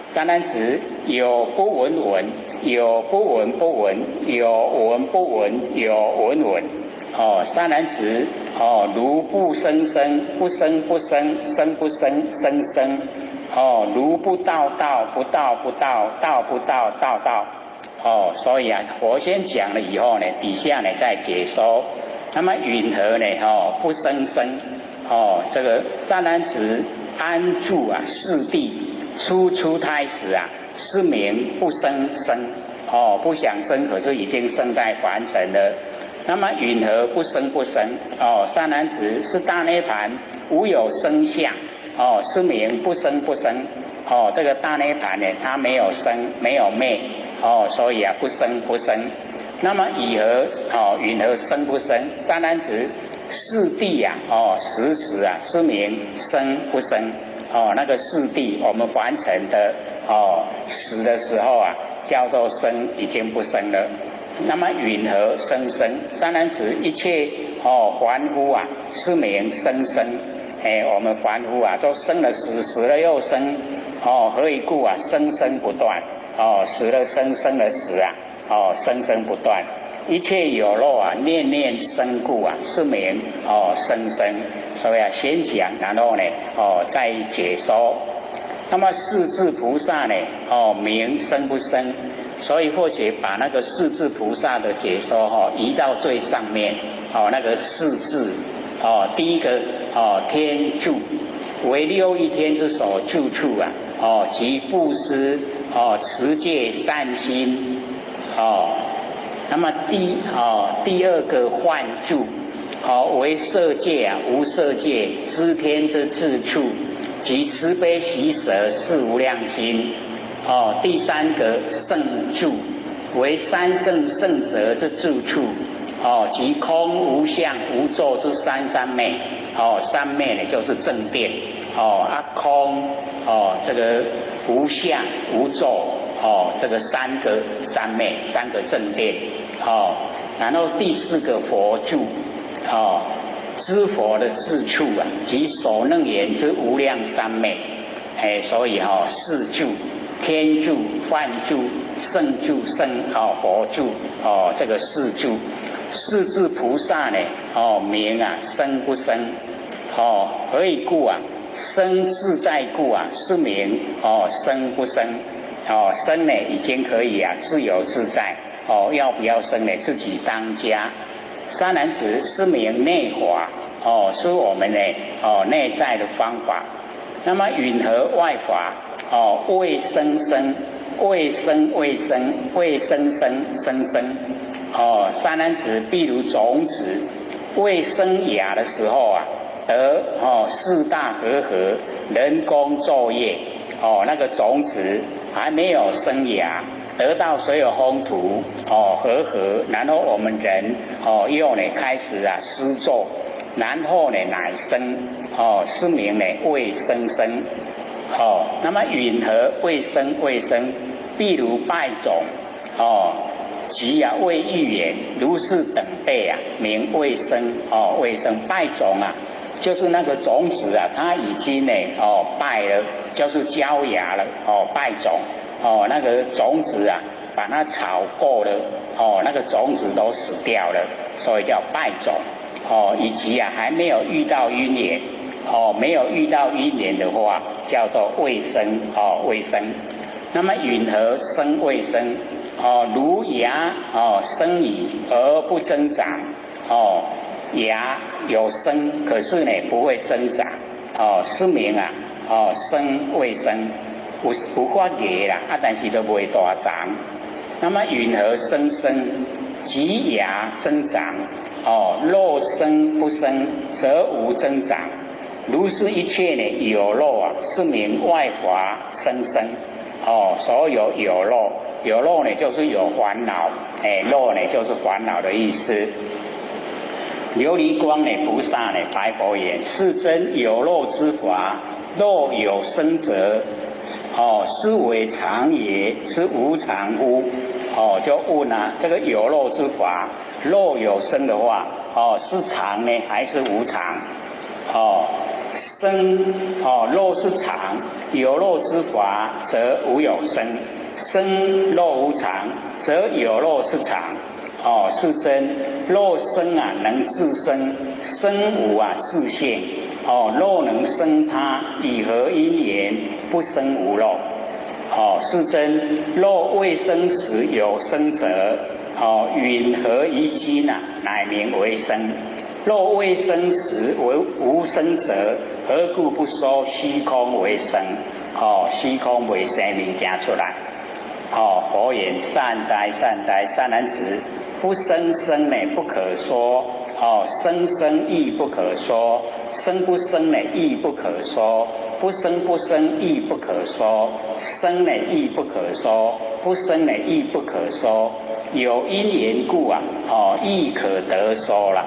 善男子，有不闻闻，有不闻不闻，有闻不闻，有闻闻善男子哦，如不生生，不生不生，生不生，生生。哦，如不道道，不道不道，道不道道道。哦，所以啊，佛先讲了以后呢，底下呢再解说。那么允和呢，哦，不生生。哦，这个善男子安住啊，四谛初胎时啊，是名不生生。哦，不想生，可是已经生在凡尘了。那么允和不生不生？哦，善男子是大涅盘无有生相。哦，是名不生不生。哦，这个大涅盘呢，它没有生，没有灭。哦，所以啊，不生不生。那么以何允和生不生？善男子四谛啊，时啊，是名生不生。哦，那个四谛，我们凡尘的死的时候啊，叫做生，已经不生了。那么允和生生？善男子一切凡夫啊，是名生生。我们凡夫啊，都生了死，死了又生。何以故啊？生生不断。死了生，生了死啊。生生不断，一切有漏啊，念念生故啊，是名生生。所以啊，先讲，然后呢，再解说。那么四智菩萨呢，名生不生？所以或许把那个四智菩萨的解说移到最上面。那个四智，第一个天住，为六义天之所住处啊，即布施，持戒善心。那么第二个幻住，为色界啊，无色界知天之自处，即慈悲喜舍是无量心。第三个圣住，为三圣圣者之住处，即空无相无作之三昧。三昧呢就是正定。空这个无相无作。这个三个三昧，三个正定。然后第四个佛住，知佛的自处啊，即所能言之无量三昧。所以四住，天住、幻住、圣住、佛住。这个四住，四智菩萨呢，名啊生不生？何以故啊？生自在故啊，是名生不生？生呢已经可以啊自由自在。要不要生呢？自己当家。善男子是名内法。是我们呢内在的方法。那么允和外法，未生生，未生未生，未生生生生。善男子譬如种子未生芽的时候啊，得四大和合，人工作业。那个种子还没有生芽，得到所有风土和合，然后我们人又呢开始啊施作，然后呢乃生。是名呢未生生。那么允和未生未生，譬如败种，即啊未预言，如是等辈啊，名未生。未生败种啊，就是那个种子啊，它已经呢败了，就是焦芽了。败种。那个种子啊，把它炒过了，那个种子都死掉了，所以叫败种。以及啊还没有遇到因缘，没有遇到因缘的话，叫做未生。未生。那么允和生未生？如芽生矣而不增长。芽有生，可是呢不会增长。是名啊生未生。有发芽啦，但是都不会大长。那么允和生生？即芽增长。若生不生，则无增长。如是一切呢有漏啊，是名外法生生。所有有漏，有漏呢就是有烦恼。漏呢就是烦恼的意思。琉璃光呢菩萨呢白佛言：世尊，有漏之法，若有生者，是为常也，是无常乎？就问啊，这个有漏之法，若有生的话，是常呢还是无常？生若是常，有漏之法，则无有生；生若无常，则有漏是常。哦，世尊，若生啊能自生，生无啊自现。哦，若能生他，以何因缘不生无漏？哦，世尊，若未生时有生者，哦，允何于今啊，乃名为生？若未生时为无生者，何故不说虚空为生？哦，虚空为生命讲出来。哦，佛言：善哉，善哉，善男子，不生生呢不可说，哦，生生亦不可说，生不生呢亦不可说，不生不生亦不可说，生呢亦不可说，不生呢亦不可说。有因缘故啊，哦，亦可得说了。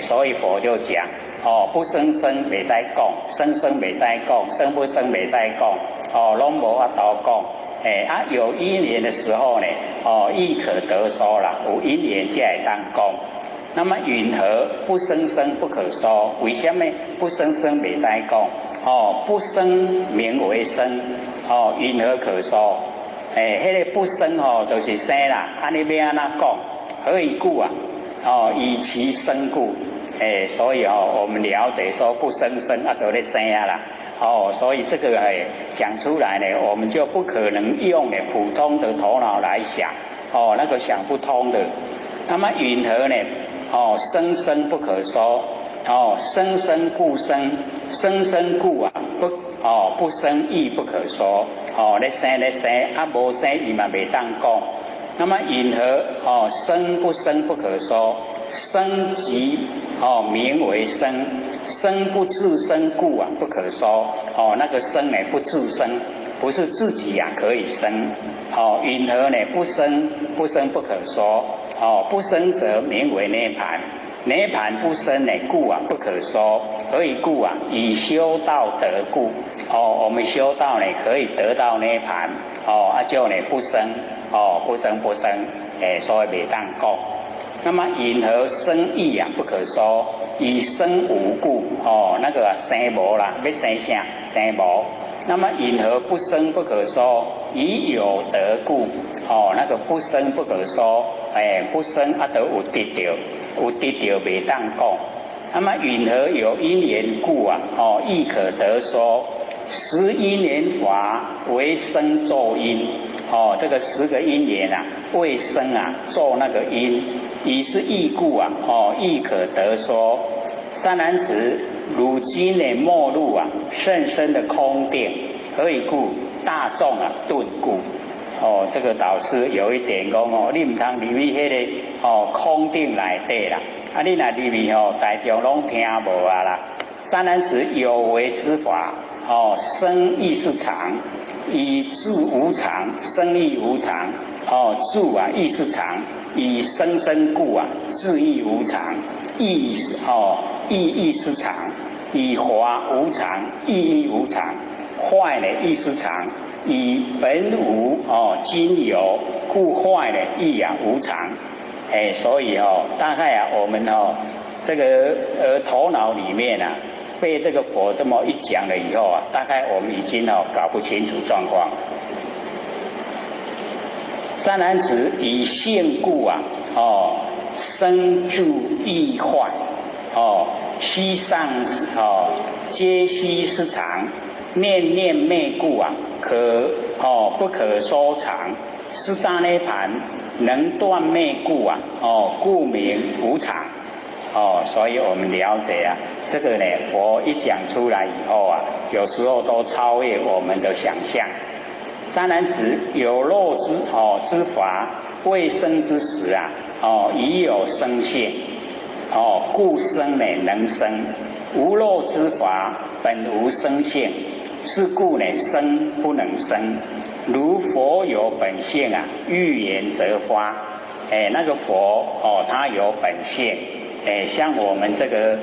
所以佛就讲，哦，不生生袂使讲，生生袂使讲，生不生袂使讲，哦，拢无法度讲。有因缘的时候呢，哦，亦可得说了，有因缘才会当讲。那么允何不生生不可说？为什么不生生袂使讲？哦，不生名为生，哦，允何可说？迄个不生哦，就是生啦，安尼要安怎讲？何以故啊？哦，以其生故。所以哦，我们了解说不生生啊，都咧生啊啦。哦，所以这个讲出来呢，我们就不可能用普通的头脑来想，哦，那个想不通的。那么允何呢？哦，生生不可说，哦，生生故生，生生故啊不生亦不可说，哦，咧生咧生，啊无生伊嘛袂当讲。那么允何？哦，生不生不可说，生即名为生，生不自生故啊不可说。哦，那个生呢不自生，不是自己呀可以生。哦，允何呢？不生不生不可说。哦，不生则名为涅槃，涅槃不生呢故啊不可说。何以故啊？以修道得故。哦，我们修道呢可以得到涅槃。哦，就呢不生。哦，不生不生，所以袂当讲。那么允何生亦啊不可说？以生无故。哦，那个生无啦，要生啥？生无。那么允何不生不可说？以有得故。哦，那个不生不可说，不生啊都有得到，有得到袂当讲。那么允何有因缘故啊？哦，亦可得说。十因缘法为生作因。哦，这个10个因缘啊，为生啊做那个因，以是义故啊，哦，亦可得说。善男子，汝今呢末路啊，甚深的空定，何以故？大众啊顿故。哦，这个导师有一点讲哦，你唔通入去迄个空定内底啦，啊，你若入去大众拢听无啊啦。善男子，有为之法，哦，生亦是常。以住无常，生亦无常。哦，住啊亦是常，以生生故啊，自亦无常。意亦是常，以华无常，意亦无常。坏呢亦是常，以本无今有，故坏呢亦啊无常。所以大概啊，我们这个头脑里面啊。被这个佛这么一讲了以后啊，大概我们已经搞不清楚状况。善男子，以性故啊，生住异坏，虚上皆悉是常，念念灭故啊，不可收藏。是大涅盘能断灭故啊，故名无常。所以我们了解啊，这个呢，佛一讲出来以后啊，有时候都超越我们的想象。善男子，有漏之法，未生之时啊，已有生现，故生呢能生；无漏之法，本无生现，是故呢生不能生。如佛有本性啊，欲言则发。那个佛他有本性。像我们这个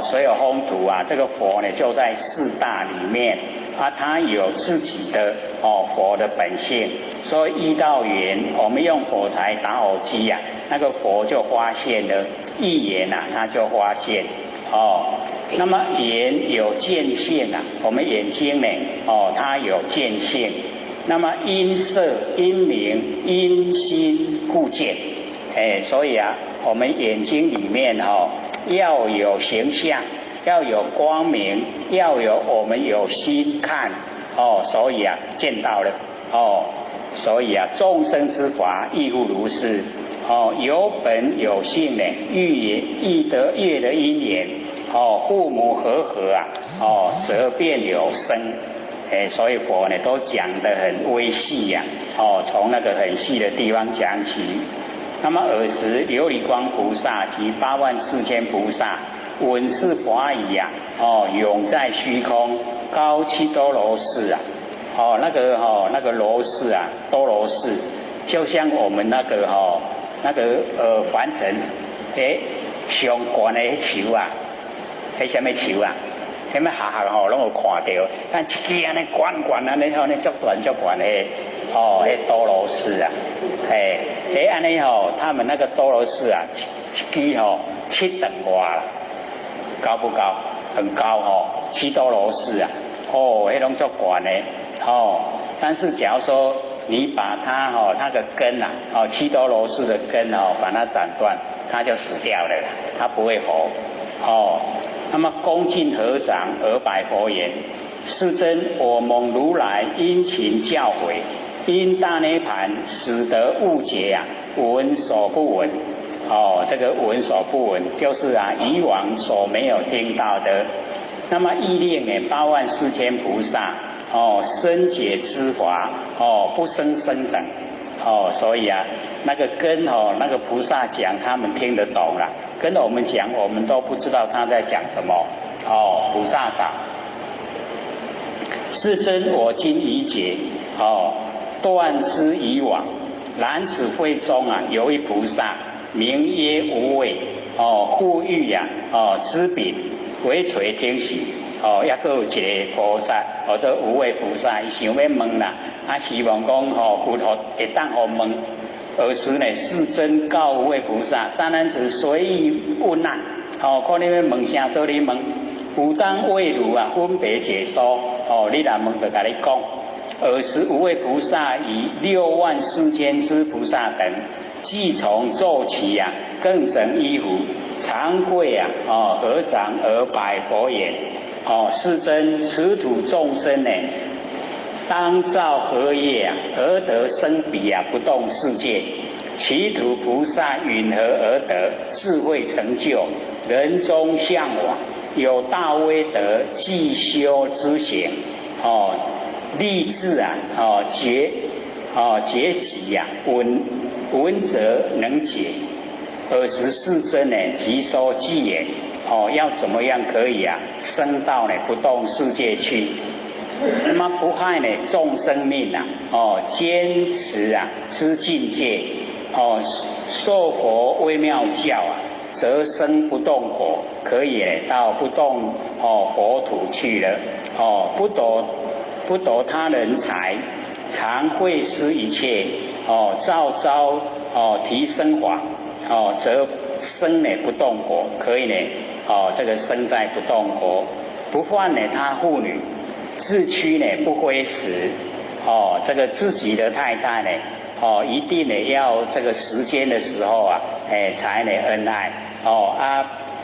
所有风土啊，这个佛呢就在4大里面啊，他有自己的佛的本性，所以遇到缘，我们用火柴打火机啊，那个佛就发现了，一缘啊，他就发现那么眼有见性啊，我们眼睛呢它有见性，那么因色因明因心故见。所以啊，我们眼睛里面要有形象，要有光明，要有我们有心看所以啊见到了所以啊众生之法亦复如是有本有性呢，欲得业的因缘父母和啊则便有生。所以佛呢都讲得很微细呀从那个很细的地方讲起。那么尔时琉璃光菩萨及84000菩萨闻是法语啊永在虚空高七多罗寺啊那个罗寺啊多罗寺就像我们那个凡尘上悬的球啊什么球啊什么下拢有看到，但一支安尼悬安尼足悬的迄多罗寺啊，安尼他们那个多罗寺啊，一支7等外，高不高？很高7多罗寺啊，迄拢足悬的但是假如说你把它那个根啊7多罗寺的根把它斩断，它就死掉了，它不会活那么恭敬合掌而白佛言：世尊，我蒙如来殷勤教诲，因大涅盘使得误解闻所不闻。这个闻所不闻就是以往所没有听到的。那么亦令84000菩萨深解之法不生等。所以那个跟那个菩萨讲，他们听得懂了。跟我们讲，我们都不知道他在讲什么。菩萨法，世尊，我今已解，断之以往。然此会中有一菩萨，名曰无畏，护欲之柄，为垂听喜。也还有一个菩萨，做无畏菩萨，伊想要问啦，希望讲佛会当互问。尔时呢，世尊告无畏菩萨：善男子，随意问看你要问啥，做你问。有当为如分别解说。你若问就甲你讲。尔时无畏菩萨以64000之菩萨等，即从坐起更整衣服，长跪合掌而白佛言：世尊，此土众生呢，当造何业而得生彼不动世界？其土菩萨允何而得智慧成就，人中向往，有大威德，既修之行立志结己闻则能解。尔时世尊呢，即说偈言：要怎么样可以升到不动世界去？那么不害众生命坚持之境界受佛微妙教则生不动果，可以到不动佛土去了不夺他人财，常会施一切照提升法则生不动果，可以这个生在不动国，不犯他妇女，自屈不挥食这个自己的太太一定要这个时间的时候才恩爱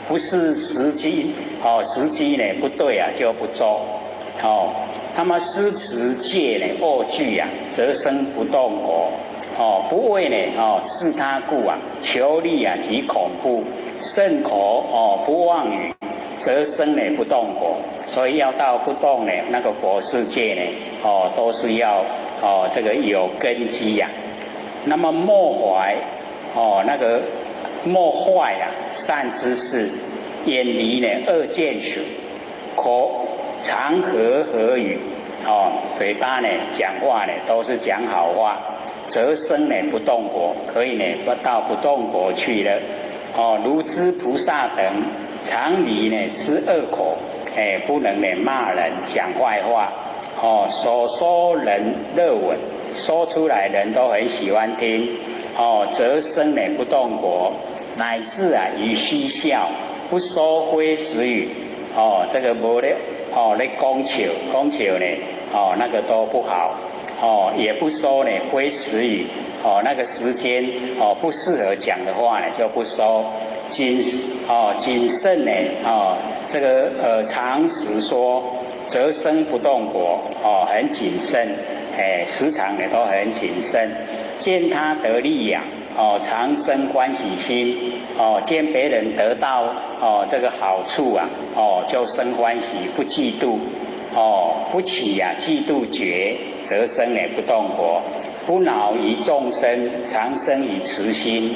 不是时机不对就不周那么施持戒恶具则生不动果不为自他故求利及恐怖，慎口不妄语，则生不动果。所以要到不动那个佛世界都是要这个有根基那么莫怀莫坏善知识，远离恶见识，口常和语嘴巴讲话都是讲好话，则生不动果，可以到不动果去了如知菩萨等常离吃恶口不能骂人讲坏话所说人乐闻，说出来人都很喜欢听则生不动果，乃至以虚笑，不说非实语这个无咧咧讲笑那个都不好也不说呢非时语，那个时间不适合讲的话呢就不说。谨慎呢这个常时说，则生不动国，很谨慎，时常呢都很谨慎。见他得利养，常生欢喜心，见别人得到这个好处啊，就生欢喜，不嫉妒。不起嫉妒觉，则生呢不动国。不恼于众生，常生以慈心。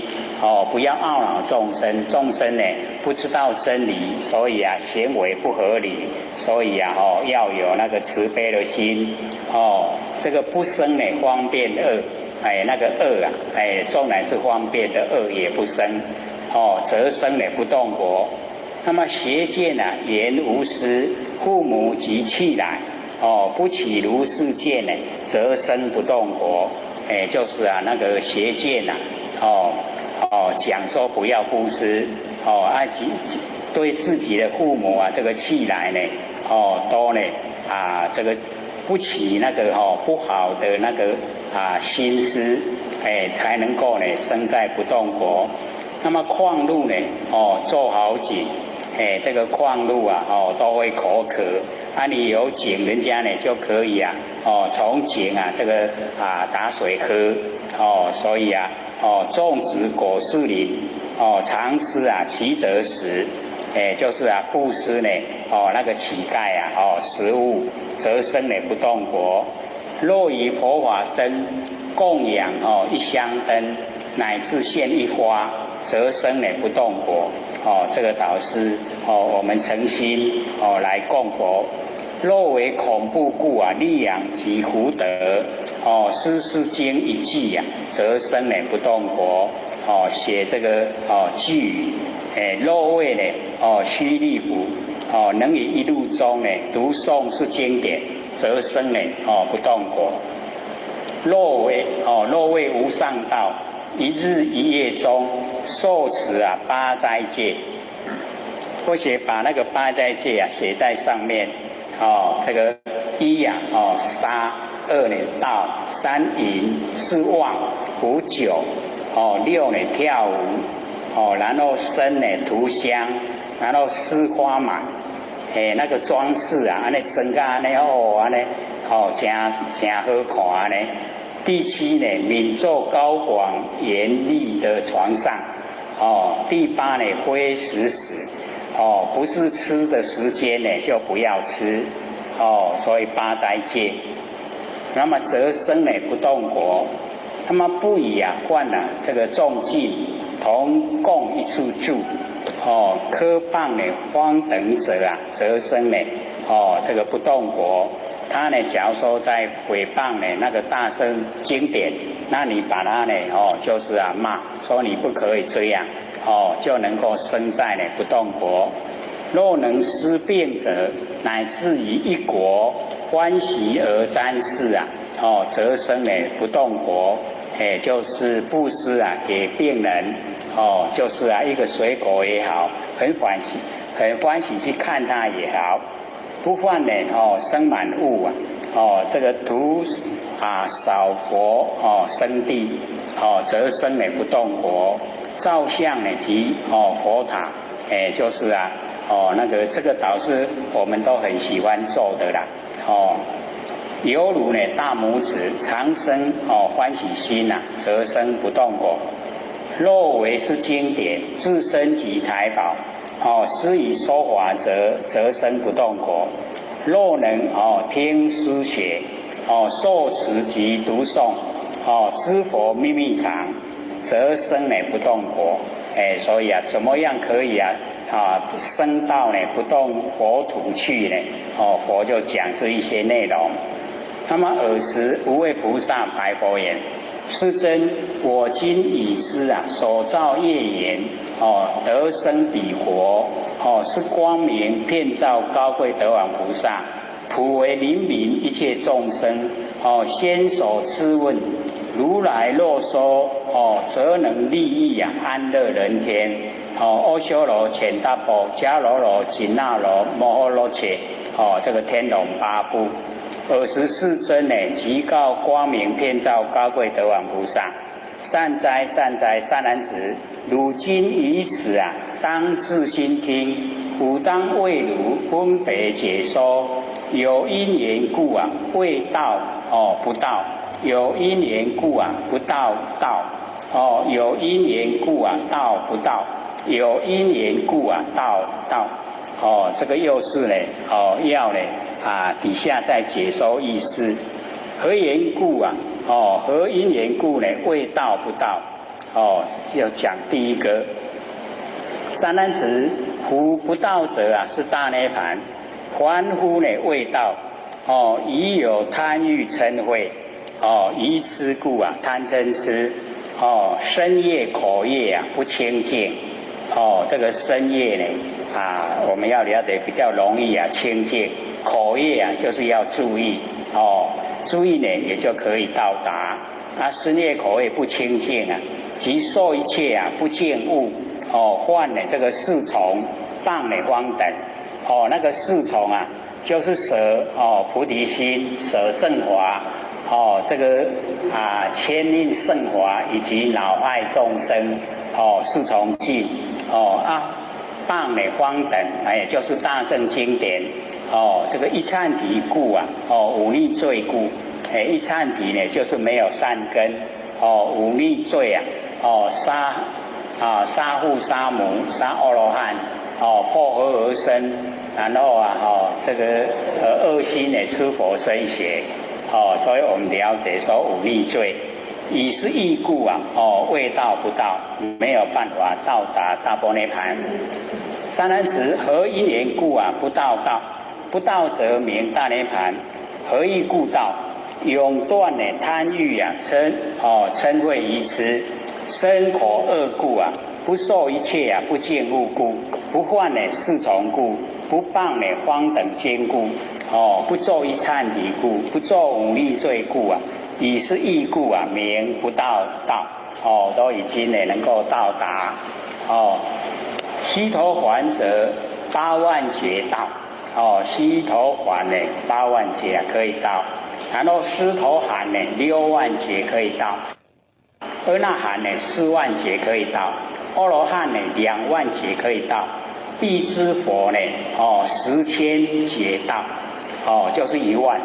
不要懊恼众生，众生呢不知道真理，所以行为不合理，所以要有那个慈悲的心。这个不生呢方便恶，那个恶纵然是方便的恶也不生，则生呢不动国。那么邪见言无私，父母及气来，不起如是见呢，则生不动国。就是那个邪见讲说不要布施，对自己的父母这个气来呢，都呢这个不起那个不好的那个心思，才能够呢生在不动国。那么矿路呢，做好井。这个矿路都会口渴，你有井，人家呢就可以从井这个打水喝，所以种植果树林，常施其则食，就是布施呢，那个乞丐食物，则生呢不动国。若以佛法身供养一香灯，乃至献一花，则生呢不动国。这个导师我们诚心来供佛。若为恐怖故利养及福德，施经一句则生呢不动国。写这个句语，若为呢须利福，能以一路中呢读诵是经典，则生呢不动国。若为无上道，一日一夜中受持八斋戒，或许把那个八斋戒写在上面。这个一杀，二呢道，三淫，四妄，五酒，六呢跳舞，然后身呢涂香，然后施花满，那个装饰安尼整个安尼安尼，真好看呢。第七呢，敏坐高广严厉的床上，第八呢，非食时，不是吃的时间呢，就不要吃，所以八斋戒。那么则生呢不动国，那么不以患这个众境同共一处住，科谤呢方等者则生呢这个不动国。他呢，假如说在诽谤呢那个大圣经典，那你把他呢就是骂，说你不可以这样，就能够生在呢不动国。若能施病者，乃至于一国欢喜而瞻视则生呢不动国。就是布施给病人，就是一个水果也好，很欢喜去看它也好。不犯呢生满物这个图少佛生地，则生呢不动国。造像呢及佛塔，就是那个这个倒是我们都很喜欢做的啦。犹如呢大拇指常生欢喜心则生不动国。若为是经典，自身及财宝，施以说法者，则生不动国。若能听思学，受持及读诵，知佛秘密常，则生呢不动国。所以怎么样可以升到呢不动国土去呢？佛就讲这一些内容。那么尔时无畏菩萨白佛言：世尊，我今已知所造业缘，得生彼国，是光明遍照高贵德王菩萨，普为怜悯一切众生，先手痴问，如来若说，则能利益安乐人天。阿修罗、乾达婆、迦罗罗、紧那罗、摩诃罗伽，这个天龙八部。24尊呢，极高光明遍照高贵德王菩萨，善哉善哉，善男子，汝今于此啊，当自心听，吾当为汝分别解说。有因缘故啊，未到不到；有因缘故啊，不到道；有因缘故啊，道不到；有因缘故啊，道道。这个又是呢，要呢底下再解说意思。何缘故啊？何因缘故呢？未到不到。要讲第一个。善男子，夫不道者啊，是大涅盘。凡夫呢未到，已有贪欲嗔恚，愚痴故啊，贪嗔痴，身业口业啊不清净，这个身业呢我们要了解比较容易啊清净，口业啊就是要注意，注意呢也就可以到达。身业口业不清净啊，即受一切啊不净物，犯了这个四重，谤了方等。那个四重啊，就是舍菩提心，舍正法，这个牵引圣华以及恼害众生，四重尽，谤了方等，就是大圣经典，这个一忏提故啊，忤逆罪故，一忏提呢就是没有善根，忤逆罪啊，杀父杀母杀阿罗汉。破和而生，然后这个恶心呢吃佛生血，所以我们了解说忤逆罪，以是义故啊，未到不到，没有办法到达大般涅盘。善男子，何因缘故啊？不到道，不到则名大涅盘。何以故道？永断呢贪欲啊，嗔恚愚痴，身口恶故啊。不受一切啊不净物故，不犯呢四重故，不谤呢方等经故，不做一忏提故，不做忤逆罪故啊，以是义故啊，名不到道，都已经呢能够到达。须陀洹者8万劫道，须陀洹呢8万劫可以到，然后斯陀含呢6万劫可以到。阿那含呢4万劫可以到，阿罗汉呢2万劫可以到，必之佛呢10千劫到，就是1万，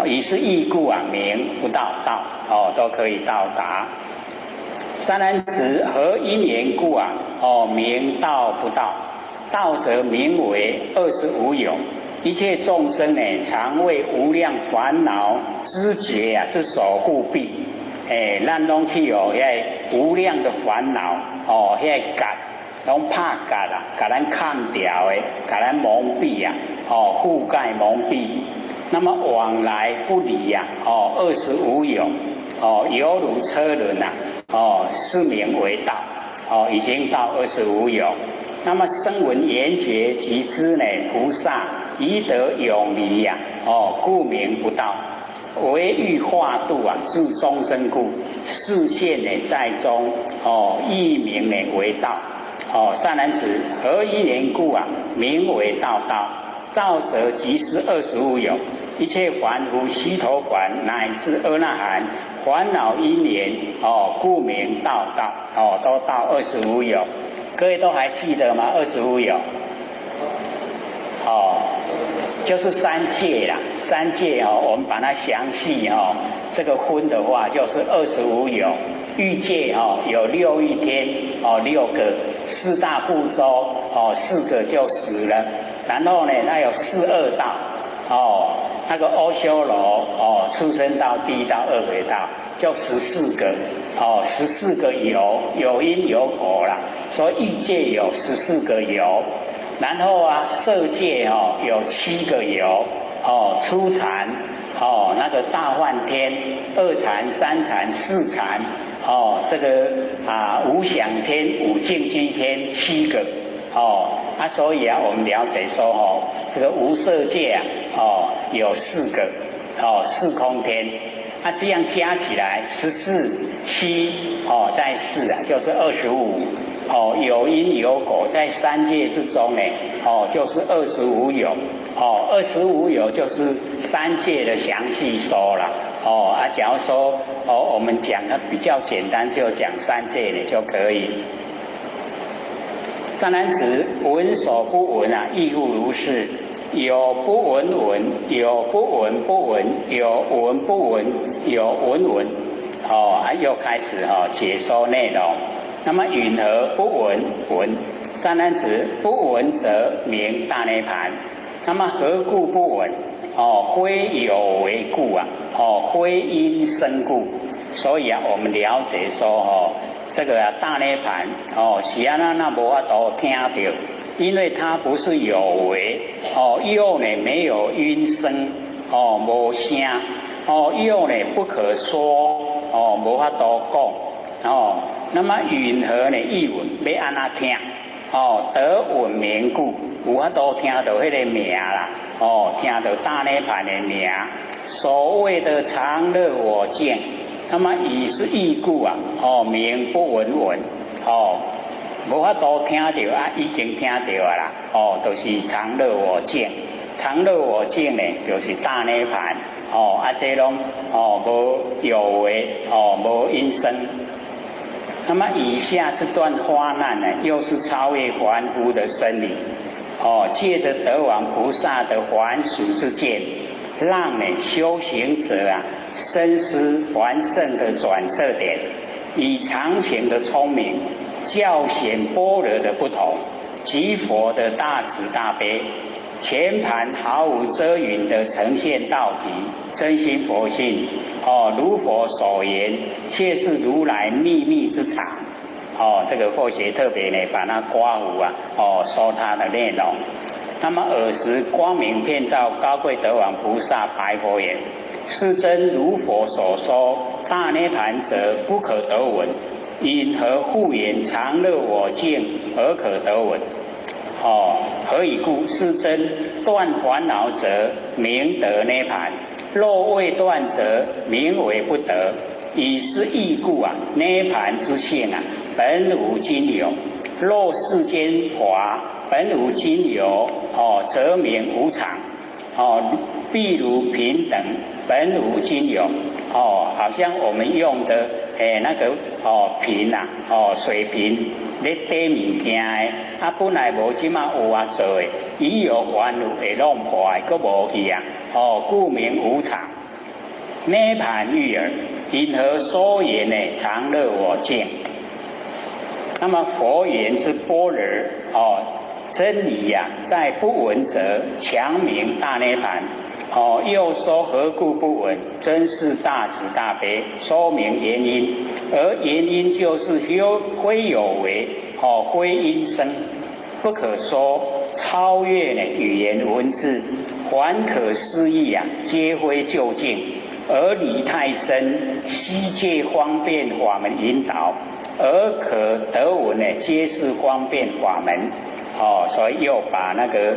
以是义故啊，名不到道，都可以到达。善男子，何因缘故啊？名道不到，道则名为25有。一切众生呢，常为无量烦恼知觉啊，之所护蔽。咱拢去遐无量的烦恼，遐结拢怕结啦，甲咱砍掉的，甲咱蒙蔽啊，覆盖蒙蔽。那么往来不离啊，25有，犹如车轮啊，是名为道，已经到25有。那么声闻缘觉及之呢，菩萨宜得永离呀，故名不道。为欲化度啊，助众生故，示现呢在中，亦名呢为道。善男子，何因缘故啊？名为道。道则即是25有，一切凡夫须陀洹乃至阿那含，烦恼因缘，故名道，都到25有。各位都还记得吗？25有，就是3界啦，3界我们把它详细这个分的话，就是25有。欲界有6欲天6个，4大部洲4个就死了。然后呢，它有4恶道那个阿修罗畜生道、地狱道、恶鬼道，就14个14个有因有果啦。所以欲界有14个有。然后色界有7个有，初禅那个大梵天、2禅、3禅、4禅，这个无想天、无净居天7个，所以我们了解说这个无色界有4个，四空天，这样加起来14、7再4就是25。有因有果，在3界之中呢，就是25有。25有就是3界的详细说了。假如说我们讲的比较简单，就讲3界的就可以。善男子，闻所不闻啊，亦复如是。有不闻闻，有不闻不闻，有闻不闻，有闻闻。又开始解说内容。那么云何不闻闻？善男子，不闻则名大涅盘。那么何故不闻？非有为故啊，非因生故。所以啊，我们了解说这个大涅盘是那无法度听到，因为它不是有为又呢没有音声无声又呢不可说无法度讲那么云何呢？译文要安怎听得闻名故，有法度听到迄个名啦听到大涅盘的名，所谓的常乐我净。那么以是义故啊，名不闻闻，无法度听到啊，已经听到啦，就是常乐我净，常乐我净呢，就是大涅盘，这拢无有为，无因生。那么以下这段发难呢，又是超越凡夫的生理，借着得王菩萨的还俗之见，让呢修行者啊深思还胜的转折点，以常情的聪明，较显般若的不同，及佛的大慈大悲，全盘毫无遮云的呈现道体，真心佛性如佛所言，却是如来秘密之藏。这个佛学特别呢把它刮胡啊说它的内容。那么尔时光明遍照高贵德王菩萨白佛言：世尊如佛所说，大涅盘者不可得闻，因何复言常乐我净而可得闻？何以故？世尊断烦恼者名得涅盘，若未断者名为不得。以是义故啊，涅盘之性啊，本无今有。若世间法本无今有则名无常。譬如平等本无今有好像我们用的那个瓶啊水瓶咧底物件的本来无即马有做的，已有烦恼会弄破的，佫无去啊故名无常。涅盘欲耳，因何说言呢？常乐我净。那么佛言之般若真理呀，在不闻者强名大涅盘又说何故不闻？真是大慈大悲，说明原因，而原因就是非有为非因生，不可说，超越呢语言文字，凡可思议啊，皆非究竟，而理太深，悉借方便法门引导，而可得闻呢，皆是方便法门。所以又把那个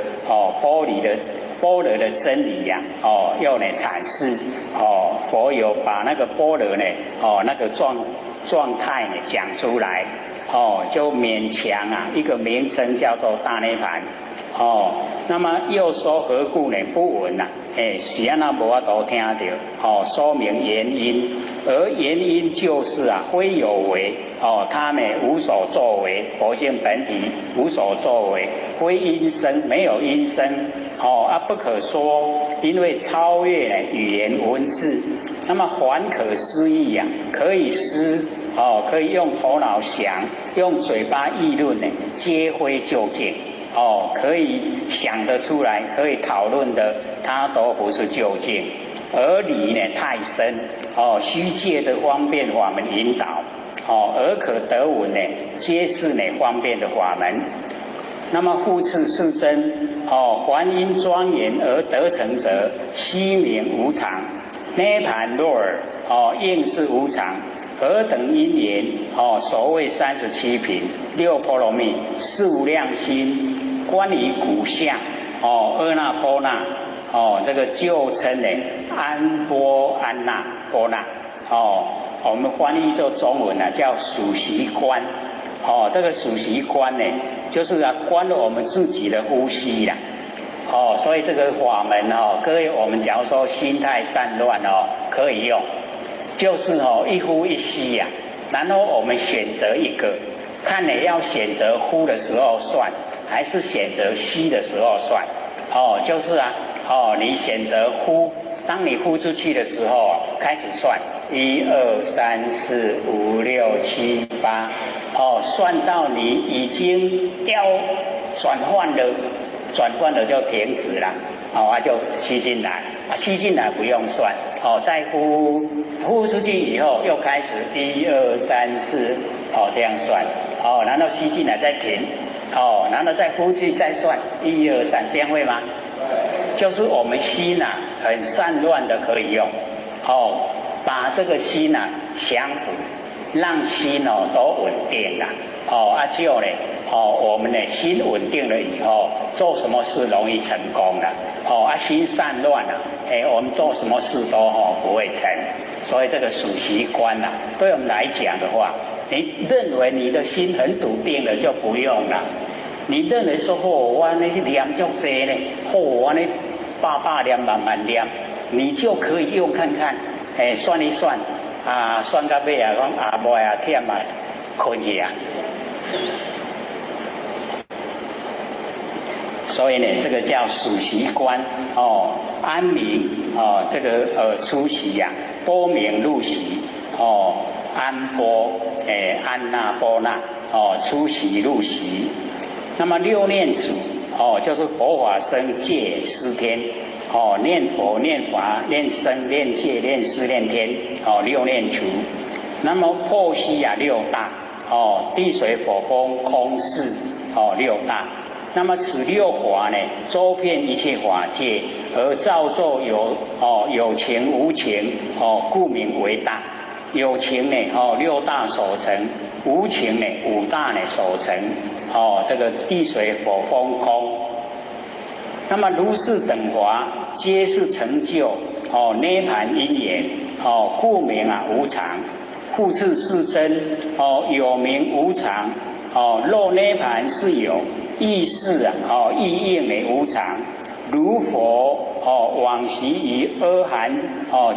般若的真理呀又呢阐释佛有把那个般若呢那个状态呢讲出来就勉强啊一个名称叫做大涅盘那么又说何故呢不闻啊是安那无法度听到说明原因，而原因就是啊非有为他们无所作为，佛性本体无所作为，非因生，没有因生不可说，因为超越了语言文字，那么凡可思议啊，可以思可以用头脑想，用嘴巴议论呢，皆非究竟可以想得出来，可以讨论的，它都不是究竟，而理呢太深虚借的方便法门引导而可得闻呢，皆是呢方便的法门。那么复次世尊凡因庄严而得成者，悉名无常。涅盘若尔应是无常，何等因缘所谓37品6波罗蜜4无量心，观于骨相阿那波那这个旧称呢安波安那波那我们翻译做中文啊叫数息观这个数息观呢就是观了我们自己的呼吸啦所以这个法门各位我们假如说心态散乱可以用，就是一呼一吸呀，然后我们选择一个，看你要选择呼的时候算，还是选择吸的时候算，就是你选择呼，当你呼出去的时候开始算1、2、3、4、5、6、7、8，算到你已经要转换了就停止了，就吸进来，吸进来不用算，再呼出去以后又开始1、2、3、4，这样算，然后吸进来再停，然后再呼气再算1、2、3，这样会吗？就是我们心很散乱的可以用，把这个心降服，让心都稳定了，之后呢，我们的心稳定了以后，做什么事容易成功了，心散乱了，我们做什么事都不会成，所以这个属习观对我们来讲的话，你认为你的心很笃定了就不用了。你认为说我那些念足多呢，我那800念慢慢念，你就可以用看看，算一算，算到尾讲无忝困去所以呢，这个叫属习观安明这个出习波明入习安波安那波那出习入习。那么6念处就是佛法僧戒施天念佛念法念僧念戒念施念天6念处。那么破悉6大地水火风空识6大。那么此6法呢，周遍一切法界，而造作有情无情故名为大。有情呢6大所成，无情呢5大呢所成这个地水火风空。那么如是等法皆是成就涅盘因缘故名无常。复次是真有名无常若涅盘是有，亦是亦应为无常。如佛往昔于阿含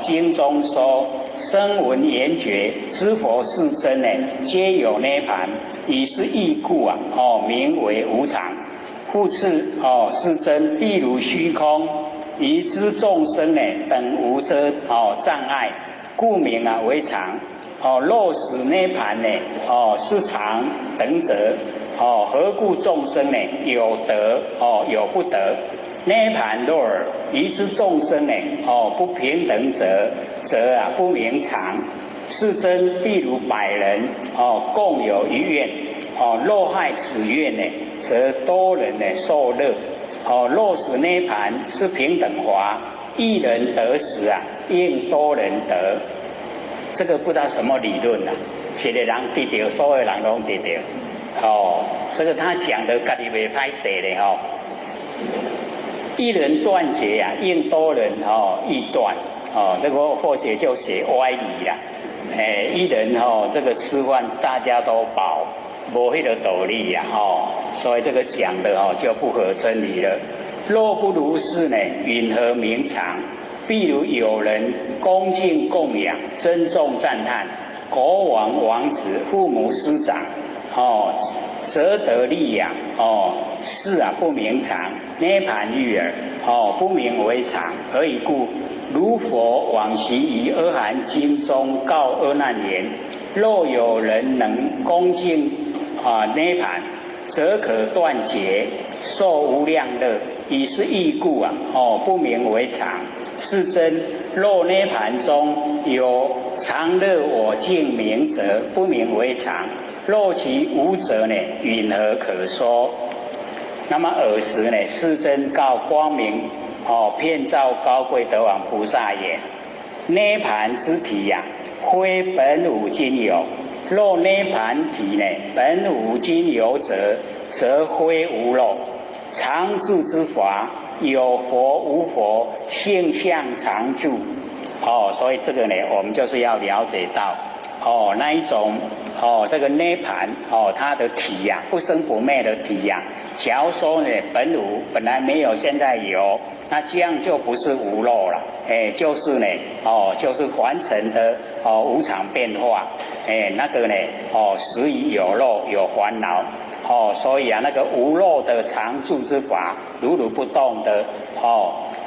经中说，声闻缘觉知佛是真皆有涅盘，以是义故名为无常。复次是真譬如虚空，于知众生等无遮障碍，故名为常。若使涅盘是常等者何故众生有得有不得？涅盘若尔于之众生不平等者，则不名常。是真譬如100人共有一愿若害此愿则多人受乐。若使涅盘是平等法，一人得时应多人得。这个不知道什么理论一个人得到，所有人都得到这个他讲的自己袂歹势的一人断绝应多人易断这个或许就写歪理啦。一人这个吃饭大家都饱，没那个道理所以这个讲的就不合真理了。若不如是允何名常？譬如有人恭敬供养，珍重赞叹国王王子父母师长则得利养是不名常。涅盘欲耳不名为常。何以故？如佛往昔于阿含经中告阿难言：若有人能恭敬涅盘，则可断绝，受无量乐。以是义故不名为常。是真，若涅盘中有常乐我净名者，不名为常。若其无者允何可说？那么尔时世真告光明遍照高贵德王菩萨言：涅盘之体非本无今有。若涅盘体本无今有者，则非无漏。常住之法，有佛无佛，性相常住所以这个我们就是要了解到那一种这个涅盘它的体呀，不生不灭的体呀。假如说呢本无本来没有，现在有，那这样就不是无漏了，就是呢就是凡尘的无常变化，那个呢实于有漏有烦恼。所以啊，那个无漏的常住之法，如如不动的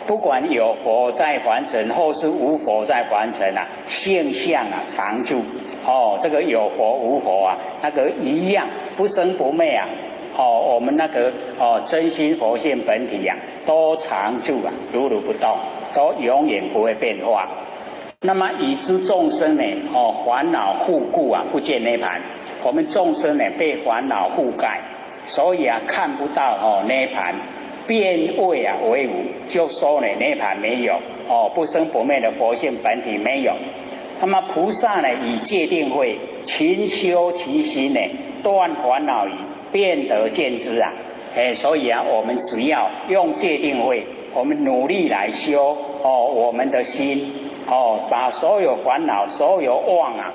不管有佛在凡尘，或是无佛在凡尘啊，现象啊常住。这个有佛无佛啊，那个一样不生不灭啊。我们那个真心佛性本体啊，都常住啊，如如不动，都永远不会变化。那么已知众生呢，烦恼护故啊，不见涅盘。我们众生呢被烦恼覆盖，所以啊看不到涅盘，变位啊为无，就说呢涅盘没有，不生不灭的佛性本体没有。那么菩萨呢以戒定慧勤修其心呢，断烦恼已，便得见之啊。所以啊我们只要用戒定慧，我们努力来修我们的心，把所有烦恼所有妄啊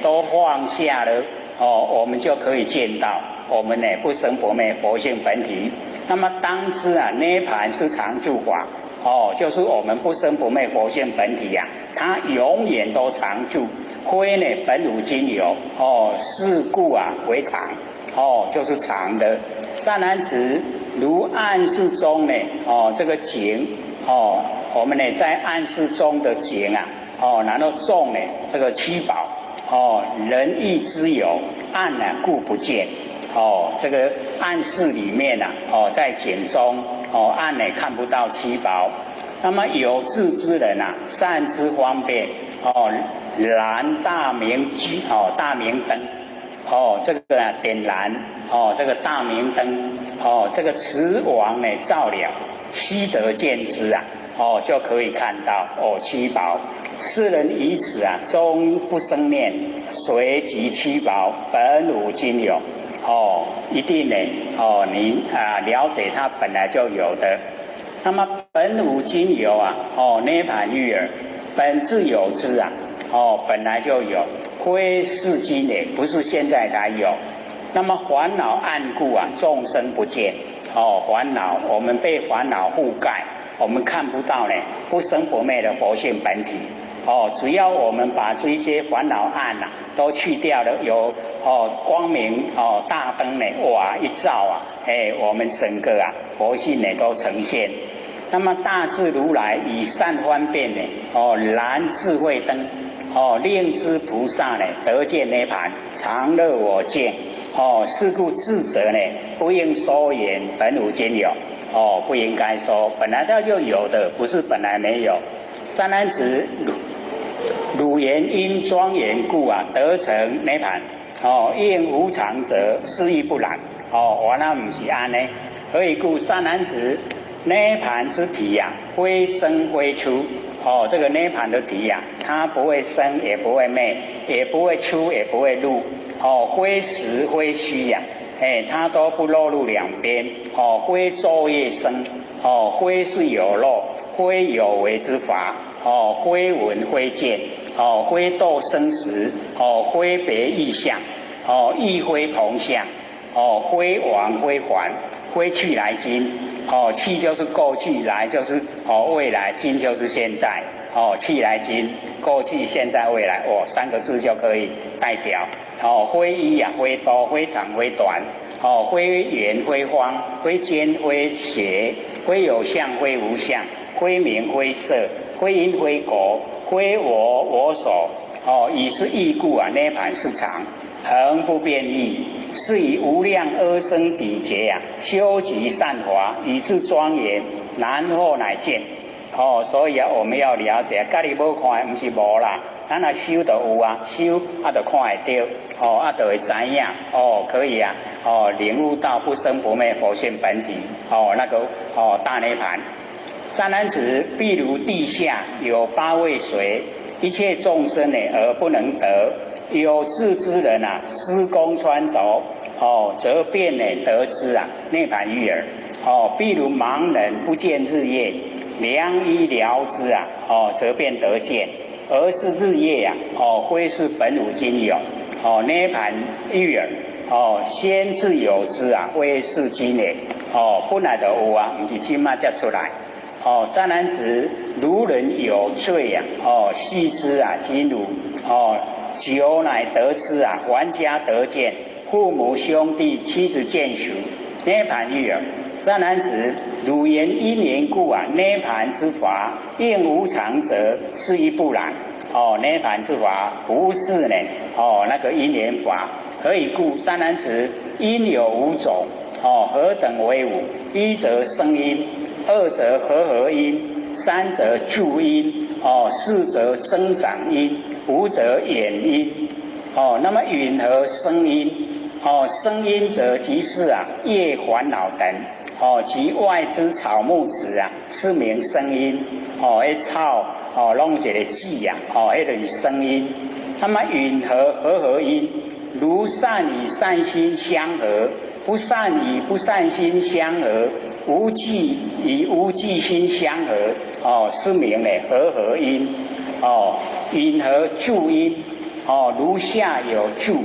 都放下了，我们就可以见到我们呢不生不灭佛性本体。那么当知啊涅盘是常住法，就是我们不生不灭佛性本体呀，它永远都常住，非呢本无今有，是故啊为常，就是常的。善男子，如暗室中呢，这个井，我们呢在暗室中的井啊，然后种呢这个七宝，人亦之有，暗呢故不见。这个暗室里面啊，在井中，暗呢看不到七宝。那么有志之人啊，善知方便，燃大明居，大明灯，这个点燃，这个大明灯，这个持王呢照了，悉得见之啊，就可以看到七宝。世人以此啊，终不生念，随即七宝本无今有。一定呢，你了解它本来就有的。那么本无今有啊，涅盘欲耳，本自有之啊，本来就有，非是今也，不是现在才有。那么烦恼暗故啊，众生不见。烦恼，我们被烦恼覆盖，我们看不到呢，不生不灭的佛性本体。只要我们把这些烦恼暗啊都去掉了，有光明大灯呢，哇一照啊，我们整个啊佛性呢都呈现。那么大智如来以善方便呢，燃智慧灯，令知菩萨呢得见涅盘，常乐我见。是故智者呢，不应说言本无今有。不应该说本来它就有的，不是本来没有。善男子，汝言因庄严故啊，得成涅盘。应无常者，是亦不然。我那不是安呢？何以故？善男子，涅盘之体呀，非生非出。这个涅盘的体呀，它不会生，也不会灭，也不会出，也不会入。非实非虚呀，它都不落入两边。非昼夜生，非是有漏，非有为之法。非闻非见，非斗生死，非别异相，亦非同相，非往非还，非去来今。去就是过去，来就是未来，今就是现在。去来今，过去现在未来，三个字就可以代表。非一啊，非多，非长非短，非圆非方，非尖非斜，非有相非无相，非名非色，非因非果，非我所。以是义故啊，涅盘是常，恒不变异。是以无量阿僧祇劫啊，修集善法，以至庄严，然后乃见。所以啊，我们要了解，家己无看的不是无啦，咱若修就有啊，修就看会到，就会知影，可以啊，领悟到不生不灭佛性本体，那个大涅盘。善男子，譬如地下有八位水，一切众生呢而不能得。有志之人啊，施功穿凿，则便呢得之啊，涅盘欲耳。譬如盲人不见日夜，良医疗之啊，则便得见。而是日夜啊，非是本无今有，涅盘欲耳，先自有之啊，非是今也，本来就有啊，不是今嘛才出来。善男子，如人有罪啊，系之啊，今如，久乃得之啊，还家得见，父母兄弟妻子见属，涅盘欲耳。善男子，汝言因缘故啊，涅盘之法应无常者，是亦不然。涅盘之法不是呢，那个因缘法。何以故？善男子，因有五种，何等为五？一则生因，二则和因，三则助因，四则增长因，五则演因。那么云何生因？生因者即是啊业烦恼等。及外之草木子啊，是名生因。迄草弄一个籽啊，迄就是生因。那么云何和因？如善与善心相合，不善与不善心相合，无记与无记心相合，是名呢和因。云何助因？如下有助，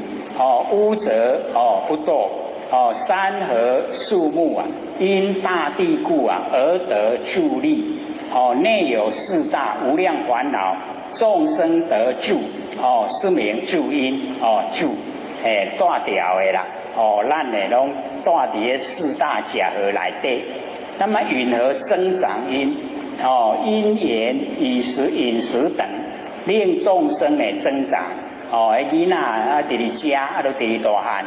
污则不堕。山河树木啊，因大地故啊，而得助力。内有四大无量烦恼，众生得助，是名助因。助，大条的啦。咱呢拢带伫四大假合内底。那么云何增长因？因缘饮食等，令众生呢增长。囡仔啊，伫咧食啊，都伫咧大汉。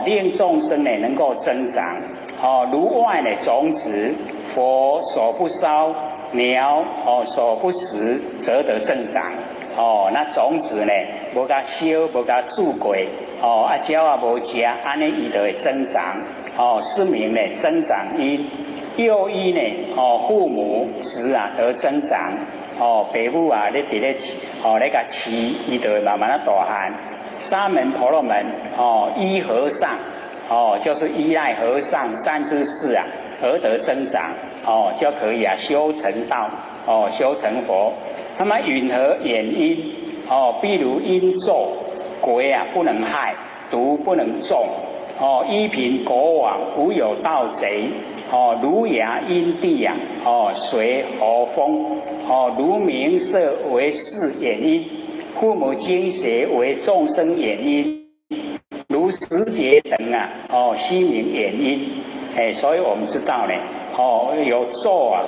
令众生呢能够增长，如外呢种子，佛所不烧，鸟所不食，则得增长。那种子呢，无甲烧，无甲煮过，鸟啊无食，安尼伊就会增长。是名呢增长因。又一呢，父母子啊得增长。爸母啊，咧伫咧咧甲饲，伊就会慢慢啊大汉。沙门婆罗门，依和尚，就是依赖和尚三知识啊，而得增长，就可以啊修成道，修成佛。那么允何演因？譬如因咒，鬼啊不能害，毒不能中。依凭国王无有盗贼，如牙因地啊，随和风，如名色为事演因。父母精邪为众生演因，如时节等啊，悉名演因。所以我们知道呢，有咒啊，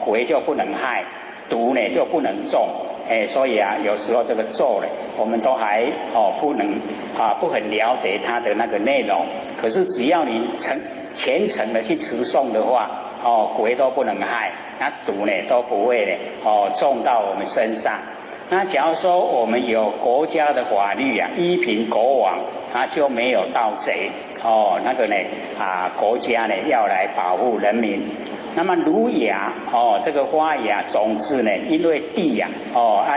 鬼就不能害，毒呢就不能中。所以啊，有时候这个咒呢，我们都还不能不很了解它的那个内容。可是只要你虔诚的去持诵的话，鬼都不能害，那毒呢都不会呢中到我们身上。那假如说我们有国家的法律啊，依凭国王，他就没有盗贼。那个呢国家呢要来保护人民。那么如芽这个花芽种子呢，因为地啊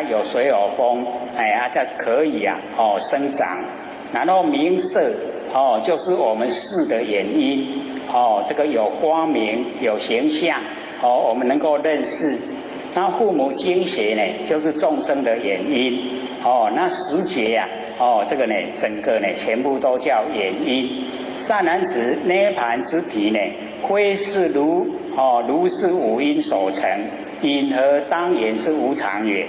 有水有风，才可以啊生长。然后名色就是我们视的眼因，这个有光明有形象，我们能够认识。那父母精邪呢，就是众生的眼因。那时节啊，这个呢，整个呢，全部都叫眼因。善男子，涅盘之体呢，非是如是五因所成，因何当言是无常也？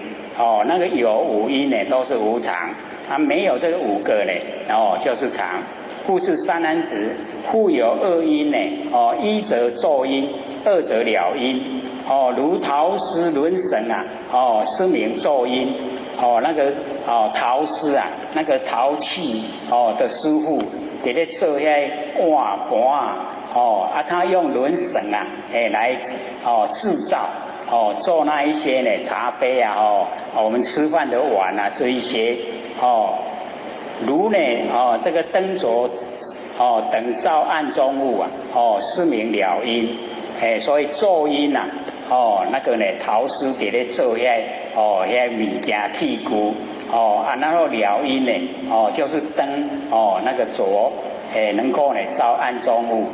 那个有五因呢，都是无常，没有这个五个呢，就是常。故是善男子，复有二因呢，一则咒因，二则了因。如陶师轮绳啊，是名咒因。那个陶师啊，那个陶器的师傅，在咧做遐碗盘他用轮绳啊，来制造做那一些呢茶杯啊，我们吃饭的碗啊，这一些如呢这个灯烛等照暗中物啊，是名了因。所以咒因啊，那个呢陶师在咧做遐物件器具，然后了因呢，就是灯那个烛，能够呢照暗中物，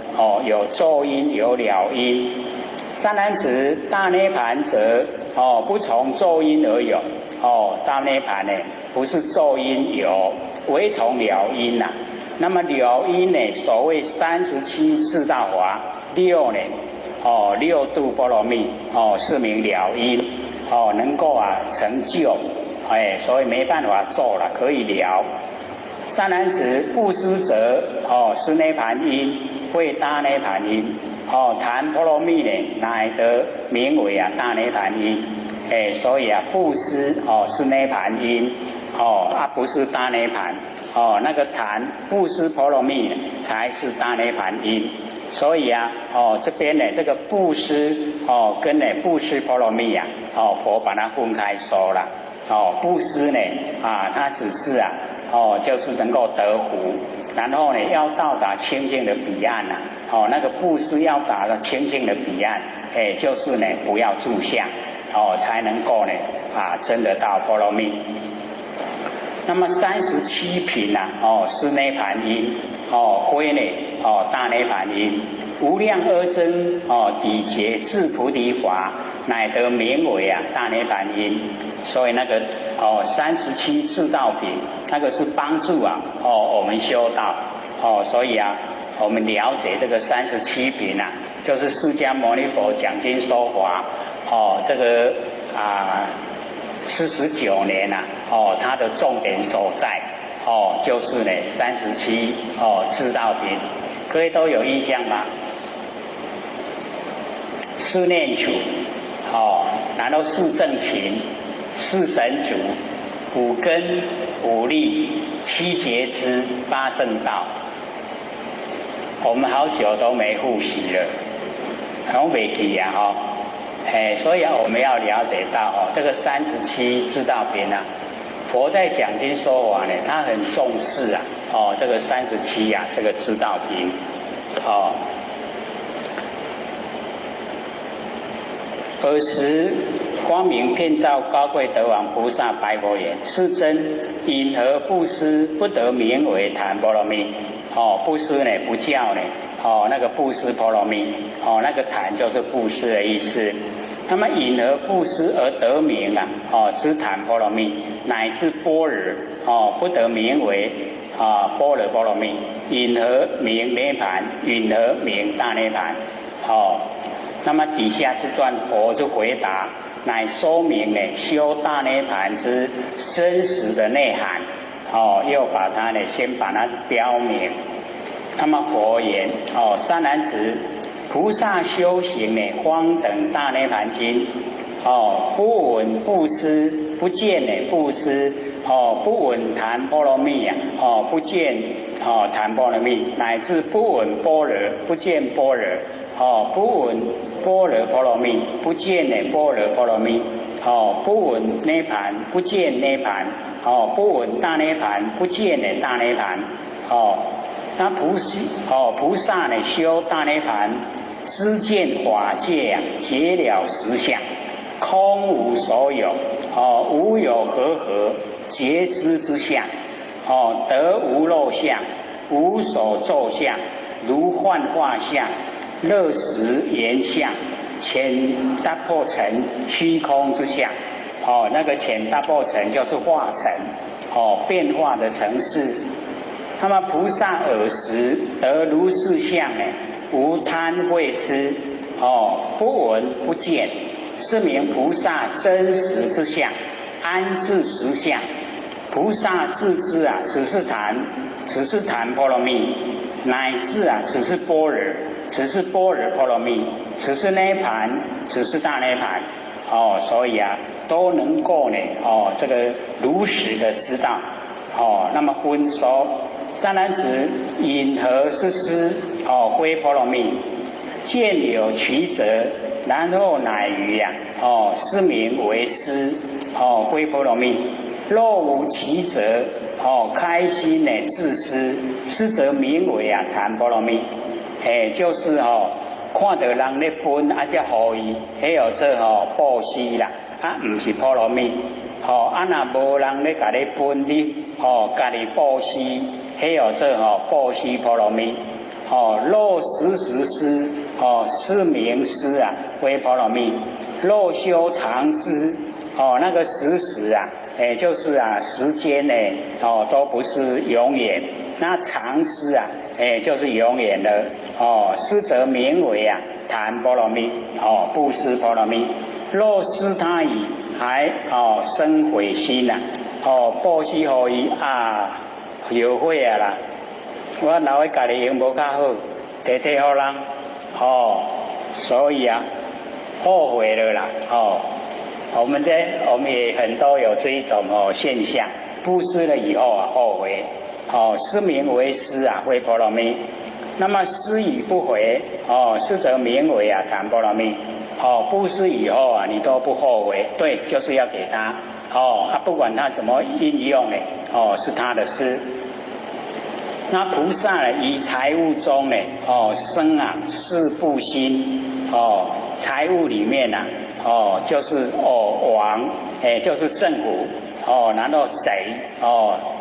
有咒因有了因。善男子，大涅盘者，不从咒因而有，大涅盘呢，不是咒音有，唯从了因呐。那么了因呢，所谓37次大华6呢，6度波罗蜜，是名了因，能够成就，所以没办法做了，可以了。善男子，布施者，是涅盘因，为大涅盘因，谈波罗蜜呢，乃得名为大涅盘因，所以布施是涅盘因，不是大涅盘，那个谈布施波罗蜜才是大涅盘因，所以这边呢这个布施跟布施波罗蜜佛把它分开说了，布施呢它只是就是能够得福，然后呢要到达清净的彼岸那个布施要达到清净的彼岸，就是呢不要住相，才能够呢真的到波罗蜜。那么37品是涅盘因，非呢大涅盘因，无量阿僧底劫至菩提法，乃得名为大涅盘因。所以那个37次道品，那个是帮助我们修道，所以我们了解这个37品就是释迦牟尼佛讲经说法，这个49年它的重点所在，就是呢37次道品，各位都有印象吗？四念处，然后四正勤、四神足、五根、五力、七觉支、八正道。我们好久都没复习了，很没记所以我们要了解到这个37次道品佛在讲经说法呢，他很重视这个37这个次道品尔时光明遍照高贵德王菩萨白佛言：世尊，因何布施不得名为谈波罗蜜？布施呢不叫呢那个布施波罗蜜，那个谈就是布施的意思。那么因何布施而得名知谈波罗蜜，乃至般若不得名为般若波罗蜜？因何名涅盘？因何名大涅盘？那么底下这段佛就回答，乃说明呢修大涅盘之真实的内涵，又把它呢先把它标明。那么佛言：善男子，菩萨修行呢方等大涅盘经，不闻布施，不见布施，不闻谈波罗蜜不见谈波罗蜜，乃至不闻般若，不见般若。不闻般若波罗蜜，不见般若波罗蜜，不闻涅盘，不见涅盘，不闻大涅盘，不见大涅盘，那菩萨呢修大涅盘，知见法界结了实相，空无所有，无有和觉知之相，得无漏相，无所作相，如幻化相。乐实言相，浅大破尘虚空之相，那个浅大破尘就是化尘，变化的尘世。那么菩萨尔时得如是相呢，无贪恚痴，不闻不见，是名菩萨真实之相，安置实相。菩萨自知此是谈波罗蜜，乃至此是般若。此是般若波罗蜜，此是涅盘，此是大涅盘，所以都能够呢，这个如实的知道，那么分说，善男子，因何是施？非波罗蜜，见有曲折，然后乃于是名为施，非波罗蜜。若无曲折，开心呢自施，施则名为谈波罗蜜。就是看到人咧分才互伊，迄叫做布施啦，唔是波罗蜜。若无人咧甲你分你，家己布施，迄叫做布施波罗蜜。若时施，是名施非波罗蜜。若修常施，那个时啊，就是啊时间呢，都不是永远。那常施啊，就是永远的。施则名为啊檀波罗蜜，布施波罗蜜。若施他已，还生悔心呐，布施予伊啊，后悔啊啦。我老家己用无较好，摕互人，所以啊，后悔了啦，我们也很多有这一种现象，布施了以后啊后悔，施名为施啊，为波罗蜜。那么施以不回，施则名为啊檀波罗蜜。布施以后啊，你都不后悔，对，就是要给他，不管他怎么应用呢，是他的事。那菩萨呢，以财物中呢，生啊四部心，财物里面呐，就是王，就是政府，然后贼，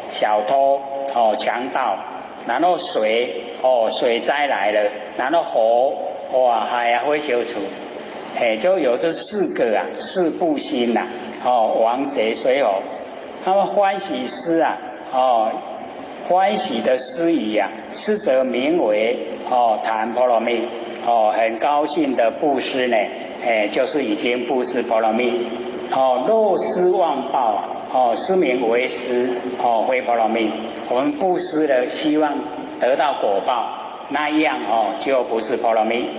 小偷，强盗，然后水，水灾来了，然后火，哇，海啊会消除，就有这四个啊，四部心呐，王贼水火，他们欢喜施啊，欢喜的施予啊，施则名为檀波罗蜜，很高兴的布施呢，就是已经布施波罗蜜。若施忘报啊，施名为施，非波罗蜜。我们布施了，希望得到果报，那样就不是波罗蜜。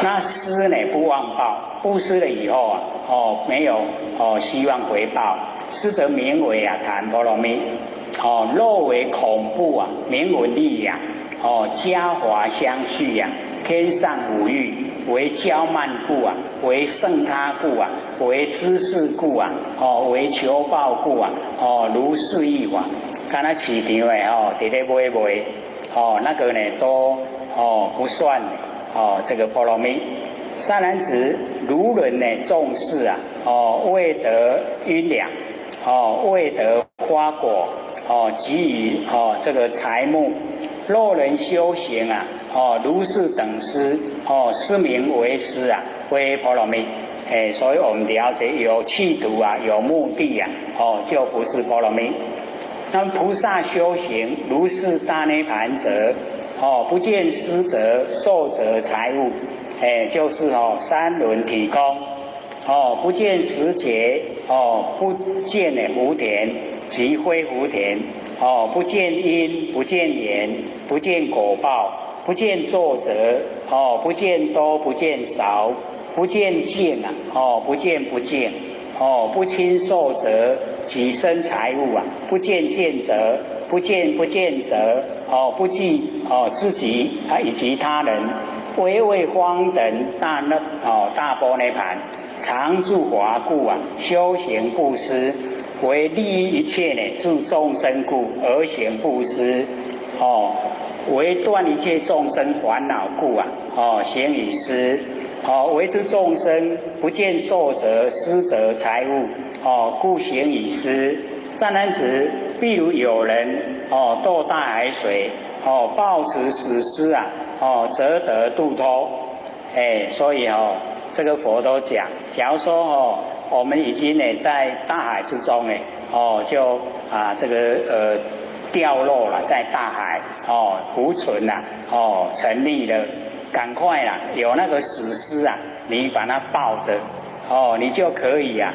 那施呢不忘报，布施了以后啊，没有希望回报，施则名为啊檀波罗蜜。若为恐怖啊，名闻利养，嘉华相续啊，天上五欲，为骄慢故啊，为胜他故啊，为知识故啊，为求报故啊，如是意法。看那市场的伫咧买卖，那个呢都不算这个波罗蜜。善男子，如人呢重视啊，未得阴粮，未得花果，给予这个财木。若人修行啊，如是等施，施名为施啊，非波罗蜜。所以我们了解有企图啊，有目的啊，就不是波罗蜜。那么菩萨修行如是大涅盘者，不见施者，受者财物，就是三轮体空，不见时节，不见福田，即非福田，不见因，不见缘，不见果报，不见作者，不见多，不见少，不见净啊，不见不净，不亲受者，己生财物啊，不见见者，不见不见者，不计自己以及他人，唯为方等大波涅盘，常住华故啊，修行布施，为利益一切呢，助众生故而行布施，为断一切众生烦恼故啊，行以施。为之众生不见受者，施者财物，故行以施。善男子，譬如有人堕大海水，抱持死施啊，则得度脱。所以这个佛都讲，假如说我们已经呢在大海之中呢，就这个掉落了，在大海浮存了，成立了。赶快啦，有那个死尸啊，你把它抱着，你就可以啊，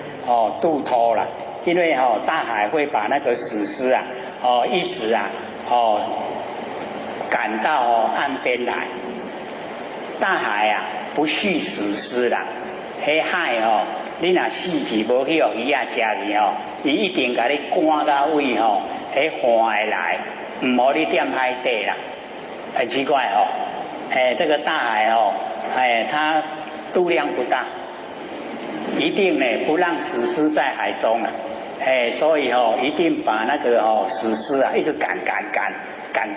度脱了。因为大海会把那个死尸啊，一直啊，赶到岸边来。大海啊，不蓄死尸啦。迄海你若死去无去伊啊食去伊一定甲你赶到位迄岸会来，唔好你踮海底啦。很奇怪这个大海它度量不大，一定呢不让死尸在海中了，所以一定把那个死尸啊一直赶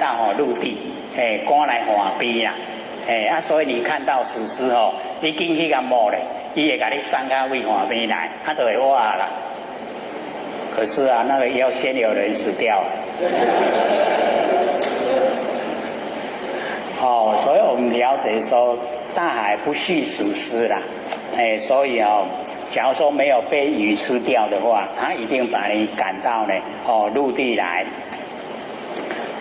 到陆地，赶来岸边啦，所以你看到死尸已经去个摸咧，伊会甲你送到位岸边来，就会活啦。可是啊，那个要先有人死掉了。所以我们了解说，大海不蓄死尸啦，所以假如说没有被鱼吃掉的话，它一定把你赶到呢陆地来。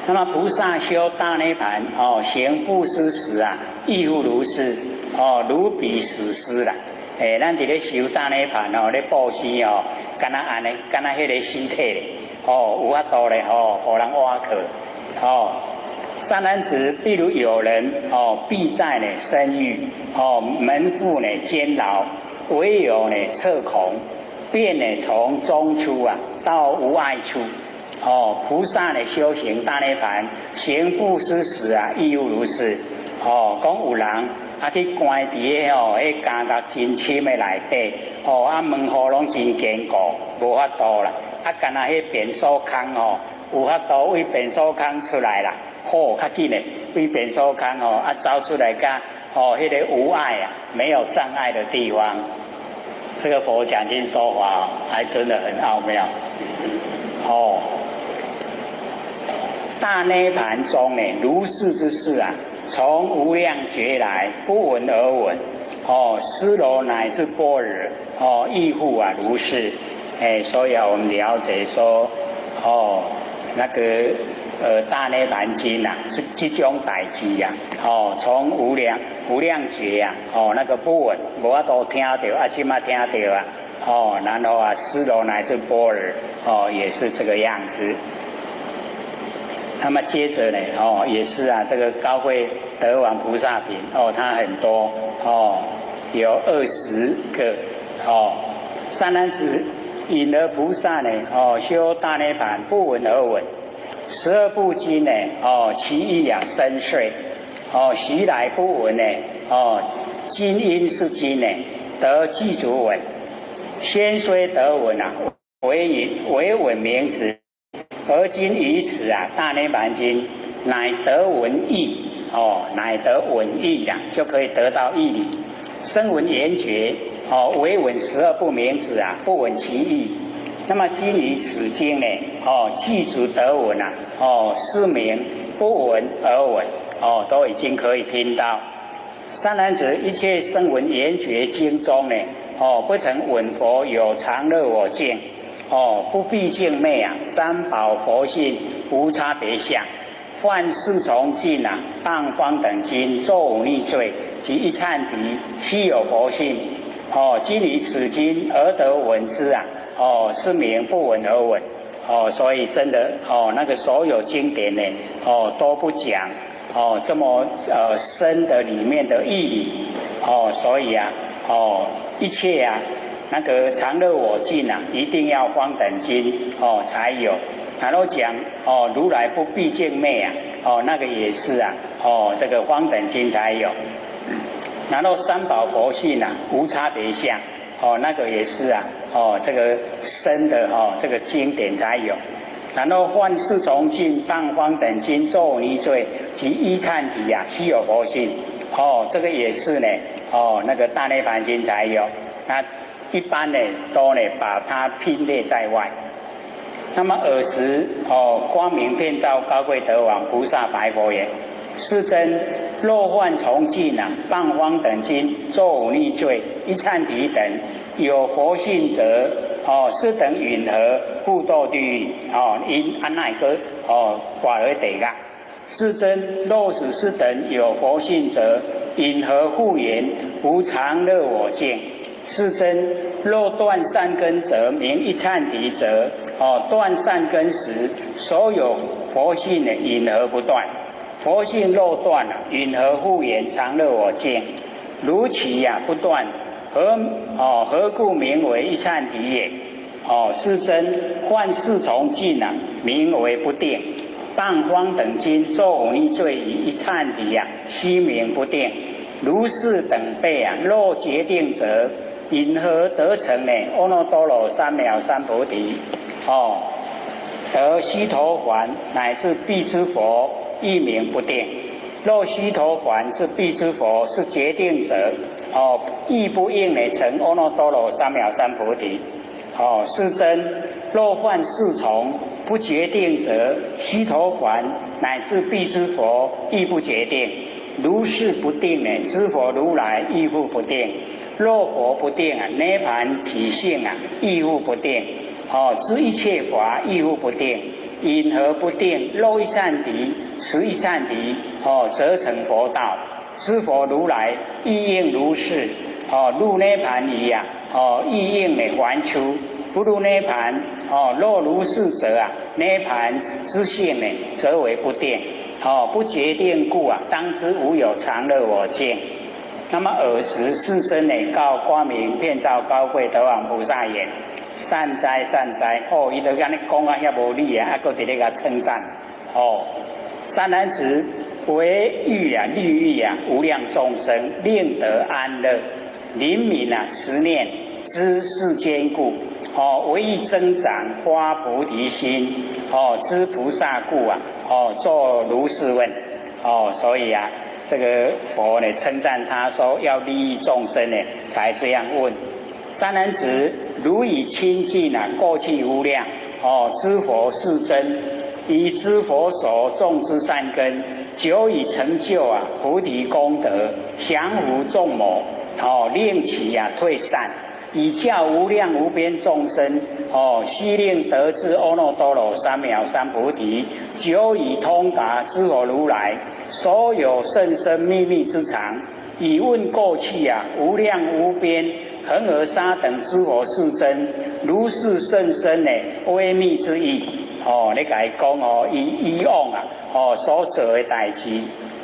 那么菩萨修大涅盘行布施时啊，亦复如是如彼死尸啦。咱伫咧修大涅盘咧布施敢若安尼，敢若迄个尸体咧有法度咧互人挖去善男子，譬如有人必在呢生育门户呢监牢，唯有呢侧孔，便呢从中出啊，到无碍处。菩萨呢修行大涅盘，行布施时啊，亦复如是。讲有人去关伫迄监狱真深的内底，门户拢真坚固，无法度啦。敢若迄便所空有法度为便所空出来啦。较紧的，为便所空走出来甲迄个无碍啊，没有障碍的地方。这个佛讲经说法还真的很奥妙。大涅盘中呢，如是之事啊，从无量劫来不闻而闻。斯罗乃至般若亦复啊如是。所以我们了解说那个大涅盘经啊，是这种代志啊。从无量劫啊，那个不闻，无法度听到，即马听到啊。然后啊，斯罗乃至般若也是这个样子。那么接着呢，也是啊，这个高慧德王菩萨品它很多有20个善男子，引而菩萨呢修大涅盘，不闻而闻。12部经呢其义啊深邃习来不闻呢今因是经呢得具足闻，先虽得闻啊，为闻名词。而今于此啊，大涅盘经乃得闻义乃得闻义啦，就可以得到义理。声闻缘觉唯闻12部名词啊，不闻其义。那么今于此经呢具足得闻啊是名不闻而闻都已经可以听到。善男子，一切声闻缘觉经中呢不曾闻佛有常乐我净不必净昧啊，三宝佛性无差别相，幻四重尽啊，荡方等经作五逆罪及一忏提悉有佛性今于此经而得闻之啊是名不闻而闻所以真的那个所有经典呢都不讲这么深的里面的义理所以啊一切啊那个常乐我净啊，一定要方等经才有。然后讲如来不必净昧啊那个也是啊这个方等经才有。然后三宝佛性啊无差别相那个也是啊这个深的这个经典才有。然后幻四重尽荡方等经作五逆罪及一忏提啊悉有佛性这个也是呢那个大涅盘经才有。那一般呢都呢把它拼列在外。那么尔时光明遍照高贵德王菩萨白佛言：世尊，若幻重尽啊，谤方等经作五逆罪一忏提等有佛性者是等允何故堕地狱因安奈歌寡而得噶。世尊，若使是等有佛性者，因何复言无常乐我净？世尊，若断善根者，名一忏提者断善根时，所有佛性呢，因何不断？佛性若断了，因何复言常乐我净？如其不断，何故名为一忏提也？世尊，幻四重尽啊，名为不定。谤方等经作五逆罪以一忏提悉名不定。如是等辈若决定者，因何得成呢？阿耨多罗三藐三菩提得须陀洹乃至辟支佛亦名不定。若须陀洹至辟支佛是决定者亦不应呢成阿耨多罗三藐三菩提。世尊，若幻四重不决定者，须陀洹乃至辟支佛亦不决定。如是不定呢，知佛如来亦复不定。若佛不定啊，涅盘体性啊，亦复不定。知一切法亦复不定，因何不定？若一善体，持一善体，则成佛道。知佛如来亦应如是。入涅盘矣啊，亦应还出。不入涅盘，若如是者啊，涅盘之性呢，则为不定。不决定故啊，当知无有常乐我净。那么尔时世尊呢，告光明遍照高贵德王菩萨言：善哉善哉！伊就安尼讲啊，遐无理啊，还佫伫咧甲称赞。善男子，为欲啊，利欲啊，无量众生令得安乐，灵敏啊，持念知世间故。为欲增长发菩提心。知菩萨故啊，作如是问。所以啊。这个佛呢称赞他说要利益众生呢，才这样问。善男子，如以清净啊，过去无量知佛是真，以知佛所种之善根，久已成就啊菩提功德，降伏众魔，令其啊退散。以教无量无边众生，悉令得至阿耨多罗三藐三菩提，久已通达知佛如来所有甚深秘密之常，以问过去啊无量无边恒河沙等知佛是真，如是甚深呢微密之意。你甲伊讲以往啊所做的代志，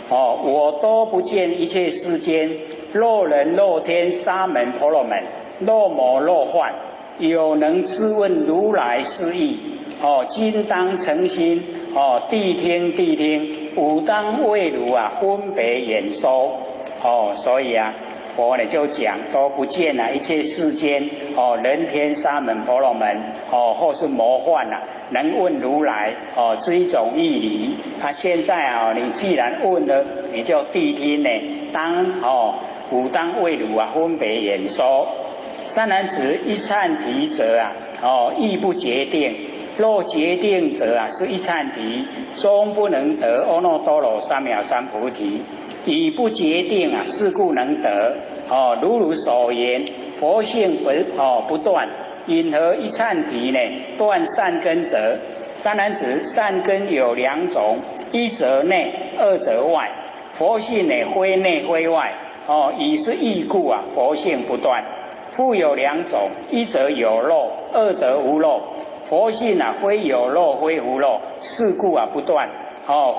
我都不见一切世间若人若天沙门婆罗门。若魔若幻，有能知问如来是义。今当诚心，谛听，吾当为汝啊分别演说。所以啊，佛呢就讲都不见一切世间人天沙门婆罗门或是魔幻能问如来这一种义理。现在你既然问了，你就谛听呢，吾当为汝啊分别演说。善男子，一忏提者啊，亦不决定。若决定者啊，是一忏提，终不能得阿耨多罗三藐三菩提。以不决定啊，是故能得。如所言，佛性不断，因何一忏提呢？断善根者，善男子，善根有两种，一则内，二则外。佛性呢，非内非外。以是义故啊，佛性不断。复有两种，一则有漏，二则无漏。佛性啊，非有漏，非无漏，是故啊不断。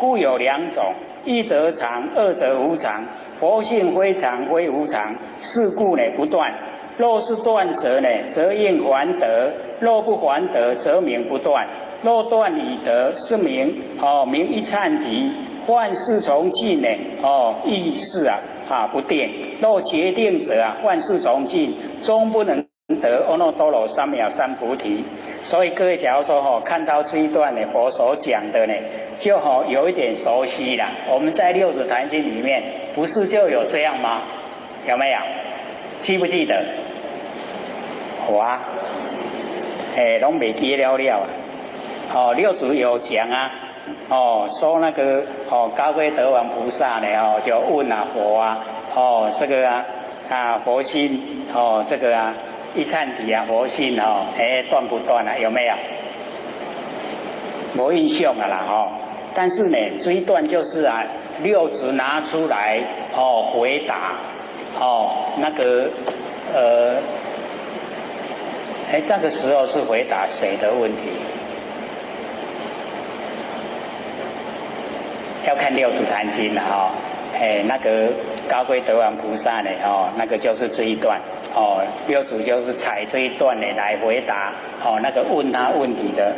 复有两种，一则常，二则无常。佛性非常，非无常，是故呢不断。若是断者呢，则应还得；若不还得，则名不断。若断已得，是名一忏提。幻事从尽呢，意是不定。若决定者啊，幻事从尽，终不能得阿耨多罗三藐三菩提。所以各位假如说看到这一段呢，佛所讲的呢，就有一点熟悉了。我们在六祖坛经里面不是就有这样吗？有没有？记不记得？拢没记了六祖有讲啊。说那个高贵德王菩萨呢就问佛这个佛性这个一忏提佛性断不断有没有？没印象了啦但是呢这一段就是六祖拿出来回答那个这个时候是回答谁的问题？要看六祖坛经了那个高贵德王菩萨呢那个就是这一段六祖就是采这一段呢来回答那个问他问题的。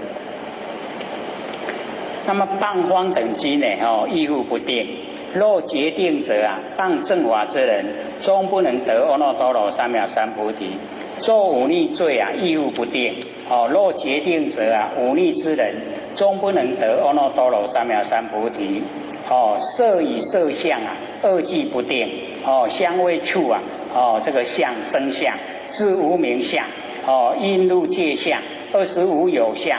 那么谤方等经呢亦复不定。若决定者谤正法之人，终不能得阿耨多罗三藐三菩提。作忤逆罪亦复不定。若决定者忤逆之人，终不能得阿耨多罗三藐三菩提。色与色相二即不定。相为处这个相生相，自无名相。因入界相，二十无有相。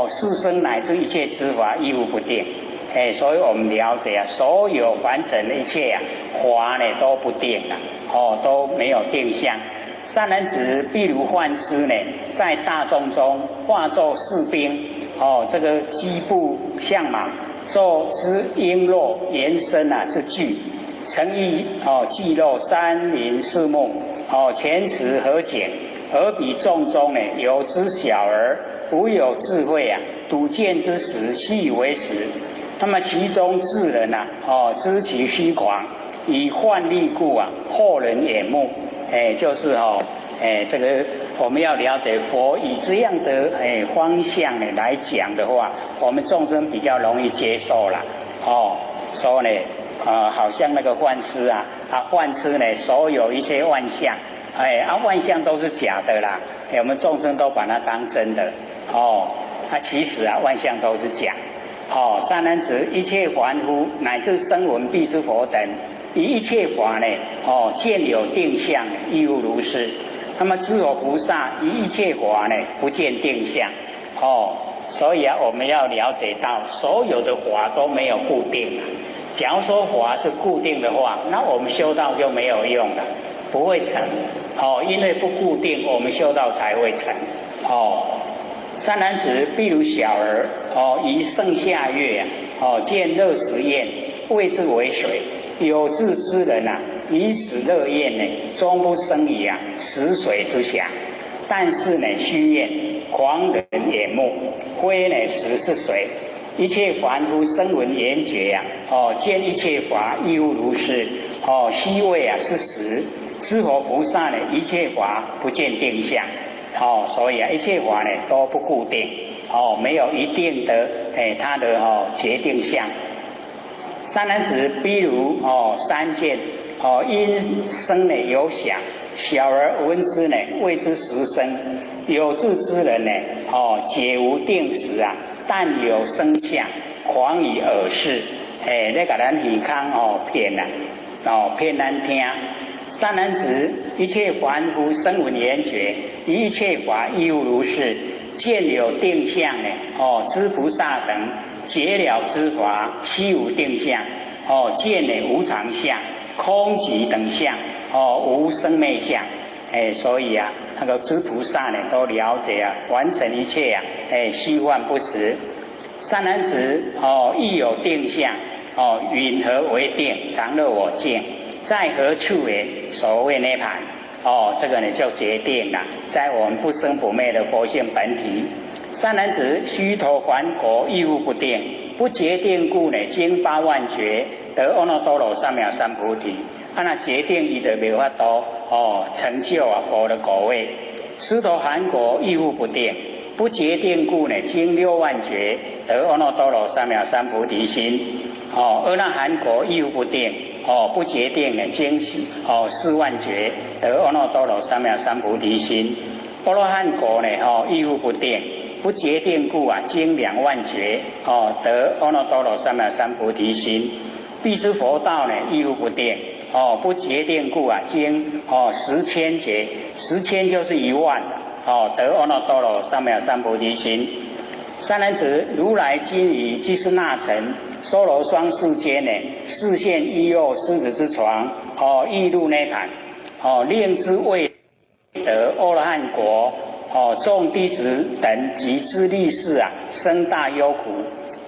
四生乃至一切之法亦复不定。所以我们了解啊，所有凡尘的一切啊，法呢都不定啊，都没有定向。善男子，譬如幻师呢，在大众中化作士兵，这个机步相马，作之璎珞延伸啊之具，诚意既露山林四目，前持合景，而比众中呢，有之小儿，无有智慧啊，睹见之时，悉以为实。那么其中智人啊，知其虚狂，以幻力故啊，惑人眼目。就是这个我们要了解佛以这样的方向呢来讲的话，我们众生比较容易接受啦。说呢，好像那个幻师啊，幻师呢，所有一切万象，万象都是假的啦，我们众生都把它当真的。其实啊，万象都是假。善男子，一切凡夫乃至声闻辟支佛等，以一切法呢，见有定相，亦如是。那么知佛菩萨以一切法呢，不见定相。所以啊，我们要了解到，所有的法都没有固定。假如说法是固定的话，那我们修道就没有用了，不会成。因为不固定，我们修道才会成。善男子，譬如小儿，以盛夏月见热食焰，谓之为水。有志之人啊，以此热焰呢，终不生于食水之想。但是呢，虚焰狂人眼目，非呢实是水。一切凡夫声闻缘觉见一切法亦如是。虚谓是实。知佛菩萨呢，一切法不见定相。所以一切法呢都不固定，没有一定的它的决定相。善男子，譬如三界因声呢有响，小儿闻之呢，谓之实声。有志之人呢，解无定时啊，但有声相，狂以耳视。那个咱耳康骗啊，骗咱听。善男子，一切凡夫声闻缘觉，一切法亦如是。见有定相呢，知菩萨等解了之法，悉无定相。见呢无常相、空寂等相，无生灭相。所以啊，那个知菩萨呢都了解完成一切虚幻不实。善男子，亦有定相，云何为定？常乐我见，在何处也？所谓涅槃。这个呢就决定了，在我们不生不灭的佛性本体。善男子，虚陀还国亦复不定，不决定故呢，经八万劫得阿耨多罗三藐三菩提。那决定伊就没法度成就佛的果位。虚陀还国亦复不定，不决定故呢，经六万劫得阿耨多罗三藐三菩提心。阿那含国亦复不定。不决定呢，经4万劫得阿耨多罗三藐三菩提心。阿罗汉国呢，亦复不定，不决定故经2万劫得阿耨多罗三藐三菩提心。辟支佛道呢，亦复不定，不决定故经10,000劫，10,000就是1万，得阿耨多罗三藐三菩提心。善男子，如来今于即是那城娑罗双世间呢，示现衣肉狮子之床，欲入涅槃，令之未得阿罗汉国，众弟子等及之力士生大忧苦。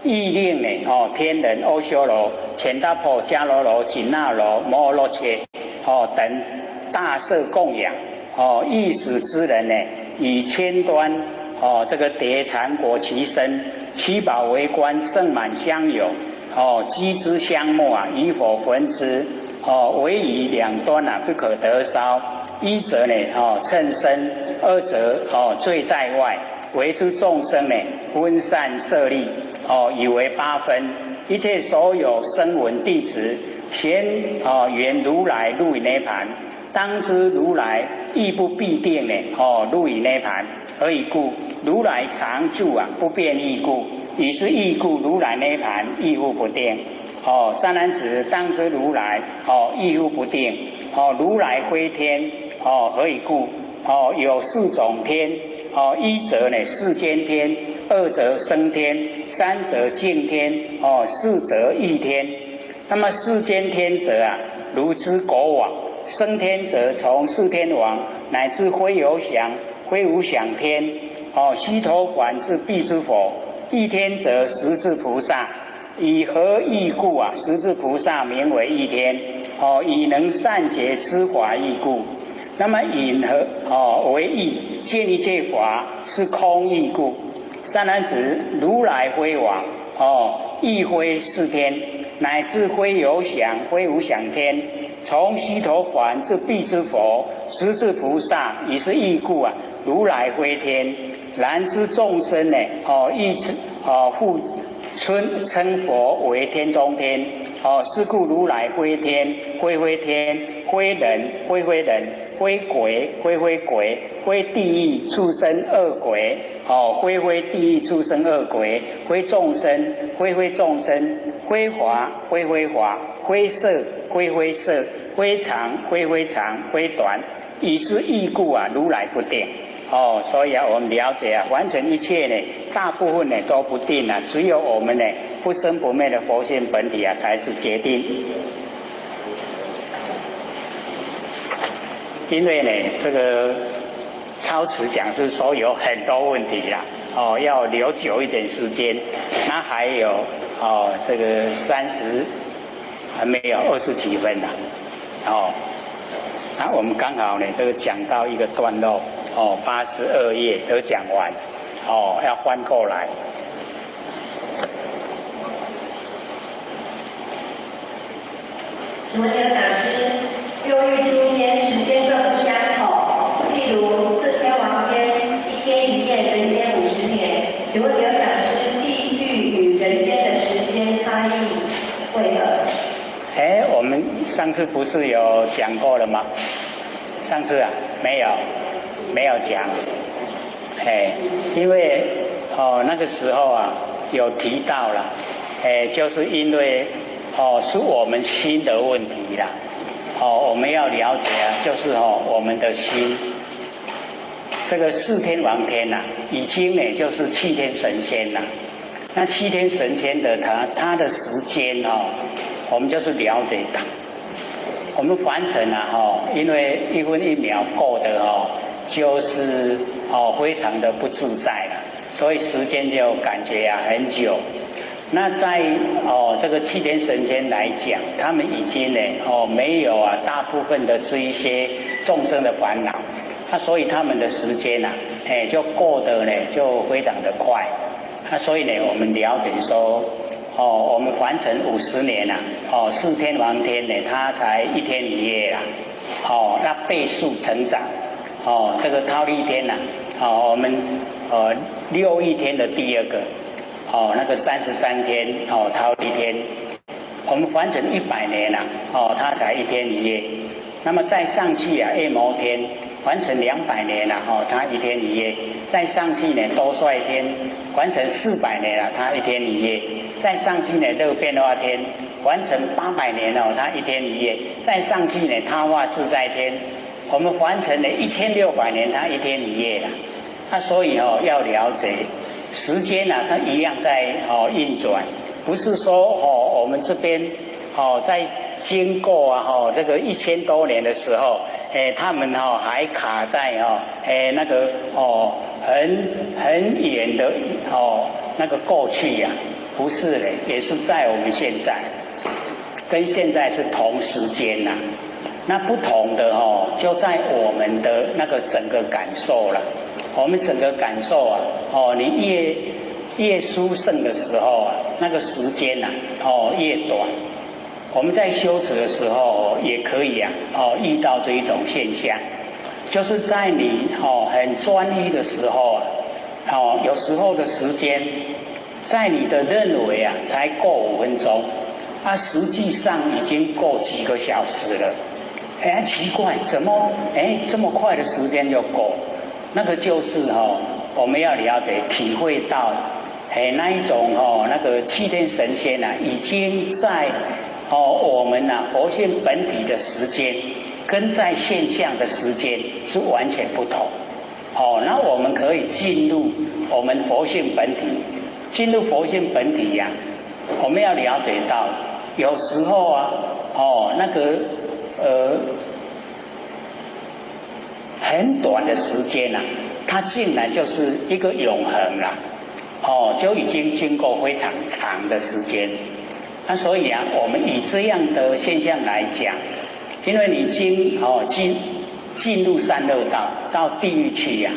亦令呢，天人、阿修罗、乾达婆、迦罗罗、紧那罗、摩罗切，等大摄供养。欲使之人呢，以千端这个叠禅果其身，七宝为冠，盛满香油，积之香末以火焚之，唯以2端不可得烧。一则呢，称身；二则罪在外。为之众生呢，分散舍利，以为8分。一切所有声闻弟子，咸缘如来入于涅槃。当知如来亦不必定呢，入于涅槃。何以故？如来常住不变异故。以是异故，如来涅槃亦复不定。善男子，当知如来亦复不定。如来非天，何以故？有4种天，一则呢世间天，二则生天，三则净天，四则异天。那么世间天者啊，如之国往；生天者从四天王乃至非有想、非无想天，须陀洹至辟支佛。异天者十智菩萨。以何异故啊？十智菩萨名为异天，以能善解知法义故。那么引何为义？见一切法是空义故。善男子，如来非王，亦非是天，乃至非有想、非无想天，从须陀洹至辟支佛，十智菩萨已是义故啊。如来非天，然之众生呢，亦复称佛为天中天，是故如来非天，非天，非人，非人，非鬼，非鬼，非地狱畜生恶鬼，非地狱畜生恶鬼，非众生，非众生，非华，非华，非色，非色，非长，非长，非短，以是义故啊，如来不定。所以啊，我们了解啊，完全一切呢，大部分呢都不定啊，只有我们呢不生不灭的佛性本体啊，才是决定。因为呢，这个超持讲师说有很多问题啦，要留久一点时间。那还有这个30还没有20几分啦，那我们刚好呢，这个讲到一个段落，82页都讲完，要翻过来。请问刘讲师，又欲诸天时间各不相同，例如四天王天1天1夜，人间50年。请问刘讲师，地狱与人间的时间差异为何？我们上次不是有讲过了吗？上次啊，没有讲。因为那个时候啊，有提到了，就是因为是我们心的问题啦。我们要了解啊，就是我们的心，这个4天王天呐，已经呢就是7天神仙啦。那7天神仙的他的时间我们就是了解它。我们凡尘啊，因为1分1秒过的就是非常的不自在了，所以时间就感觉啊很久。那在这个7天神仙来讲，他们已经呢没有啊大部分的这一些众生的烦恼，所以他们的时间啊，就过得呢就非常的快。所以呢，我们了解说。我们凡尘50年啦，4天王天呢，它才1天1夜啦，那倍数成长，这个忉利天呐，我们6亿天的第2个，那个33天忉利天，我们凡尘100年啦，它才1天1夜，那么再上去啊，夜摩天。完成200年了它1天1夜；再上去呢，多帅天完成400年了，它1天1夜；再上去呢，乐变化天完成800年了，它1天1夜；再上去呢，他化自在天，我们完成了1600年，它1天1夜了。所以要了解时间啊，它一样在运转，不是说我们这边在经过啊这个1000多年的时候。他们还卡在那个很远的那个过去呀，不是的，也是在我们现在，跟现在是同时间呐。那不同的就在我们的那个整个感受了。我们整个感受啊，你越殊胜的时候啊，那个时间呐越短。我们在修持的时候也可以啊，遇到这一种现象，就是在你很专一的时候啊，有时候的时间，在你的认为啊才过5分钟，实际上已经过几个小时了。奇怪，怎么这么快的时间就过？那个就是我们要了解体会到，那一种那个7天神仙啊，已经在。我们佛性本体的时间跟在现象的时间是完全不同。那我们可以进入我们佛性本体，进入佛性本体呀，我们要了解到，有时候啊，那个很短的时间啊，它竟然就是一个永恒了，就已经经过非常长的时间。那所以啊，我们以这样的现象来讲，因为你进入三恶道到地狱去呀，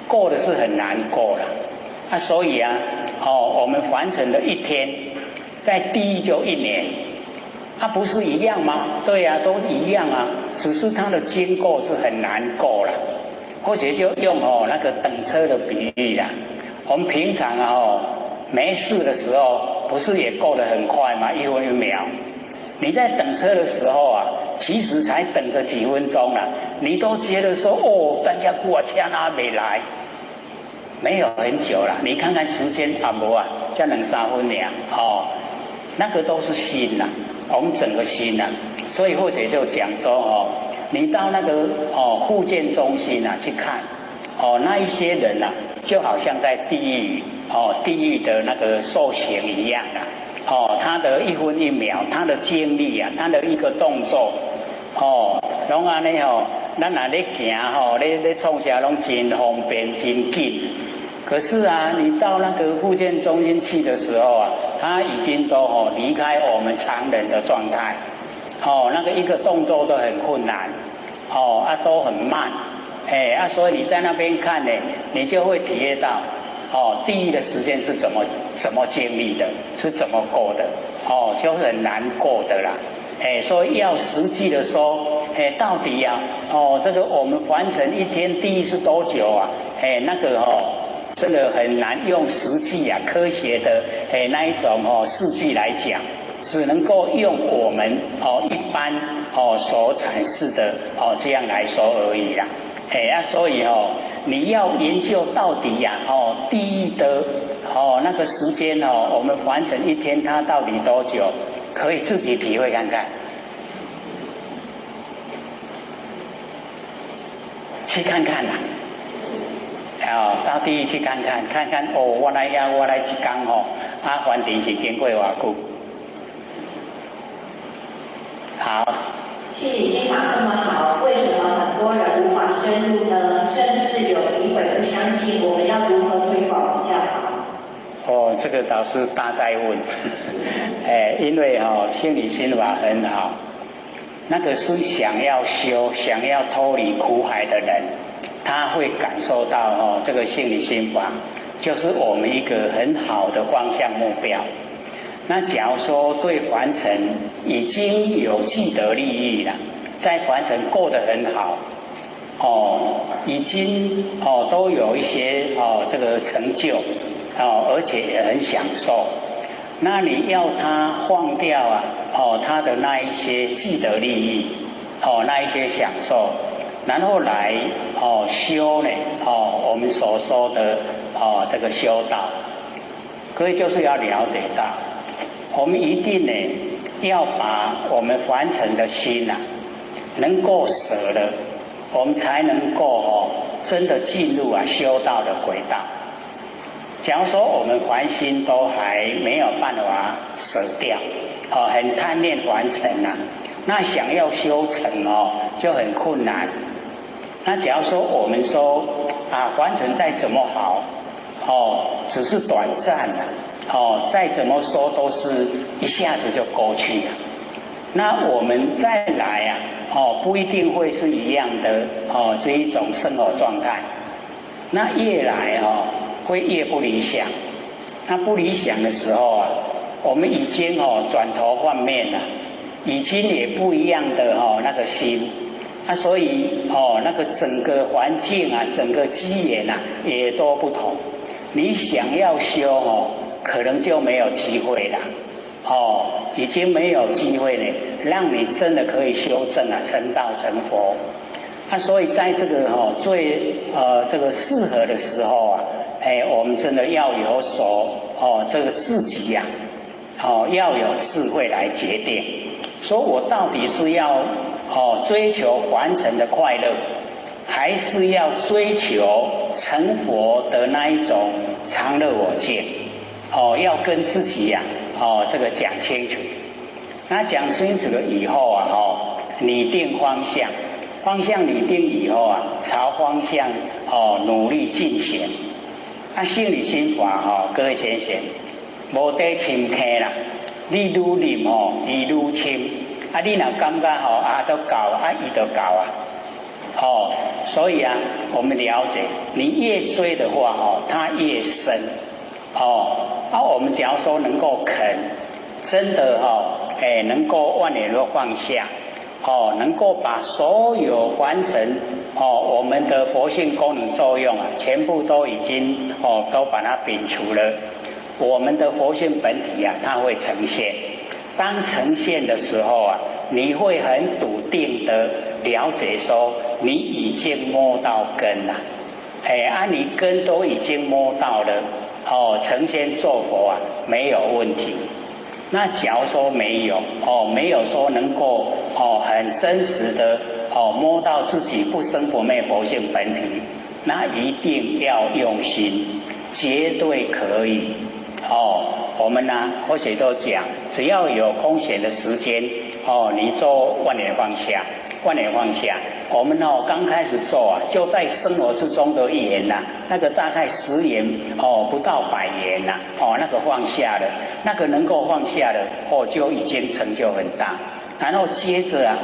过的是很难过了。那所以啊，我们凡尘的一天，在地狱就1年，它不是一样吗？对呀，都一样啊，只是它的经过是很难过了。或者就用那个等车的比喻啦，我们平常啊没事的时候，不是也过得很快吗？1分1秒。你在等车的时候啊，其实才等个几分钟啦，你都觉得说大家过车啊没来，没有很久了。你看看时间啊，无啊，才2、3分秒那个都是心啦，我们整个心啦。所以或者就讲说你到那个复健中心啊去看那一些人啊，就好像在地狱地狱的那个受刑一样啦。他的1分1秒，他的精力啊，他的一个动作拢安尼咱若咧行咧创啥拢真方便真紧。可是啊，你到那个复健中心去的时候啊，他已经都离开我们常人的状态，那个一个动作都很困难，都很慢，所以你在那边看呢，你就会体验到，地狱的时间是怎么经历的，是怎么过的，就很难过的啦，所以要实际的说，到底呀，这个我们凡尘一天地狱是多久啊？那个真的很难用实际啊科学的那一种数据来讲，只能够用我们一般所阐释的这样来说而已啦。所以你要研究到底呀地狱的那个时间我们凡尘一天它到底多久，可以自己体会看看，去看看啦。到地狱去看看，我来一天阿梵提是经过偌久？好。心理心法这么好，为什么很多人无法深入呢？甚至有诋毁不相信，我们要如何推广比较好？这个倒是大在问。因为心理心法很好，那个是想要修、想要脱离苦海的人，他会感受到这个心理心法就是我们一个很好的方向目标。那假如说对凡尘已经有既得利益了，在凡尘过得很好，已经都有一些这个成就，而且也很享受。那你要他放掉啊，他的那一些既得利益，那一些享受，然后来修呢，我们所说的这个修道，各位就是要了解到。我们一定呢，要把我们凡尘的心能够舍了，我们才能够真的进入修道的轨道。假如说我们凡心都还没有办法舍掉，很贪恋凡尘那想要修成就很困难。那假如说我们说凡尘再怎么好，只是短暂再怎么说都是一下子就过去了。那我们再来不一定会是一样的这一种生活状态。那越来会越不理想。那不理想的时候我们已经转头换面了，已经也不一样的那个心。所以那个整个环境整个机缘也都不同。你想要修可能就没有机会了，已经没有机会呢，让你真的可以修正成道成佛。所以在这个最这个适合的时候我们真的要有所这个自己要有智慧来决定，说我到底是要追求凡尘的快乐，还是要追求成佛的那一种常乐我见，要跟自己呀，这个讲清楚。那讲清楚了以后啊，拟定方向，方向拟定以后啊，朝方向努力进行。心理心法各位先生，无得深刻啦，你愈念伊愈深。你若感觉都够伊就够啊。所以啊，我们了解，你越追的话它越深。我们假如说能够肯，真的能够万年都放下，能够把所有完成我们的佛性功能作用啊，全部都已经都把它摒除了。我们的佛性本体啊，它会呈现。当呈现的时候啊，你会很笃定的了解说，你已经摸到根了。你根都已经摸到了，成仙做佛啊，没有问题。那假如说没有，没有说能够很真实的摸到自己不生不灭佛性本体，那一定要用心，绝对可以。我们呢，或许都讲，只要有空闲的时间，你做万年放下，万年放下。我们刚开始做啊，就在生活之中的1元呐，那个大概10元不到100元呐，那个放下了，那个能够放下了，就已经成就很大。然后接着啊，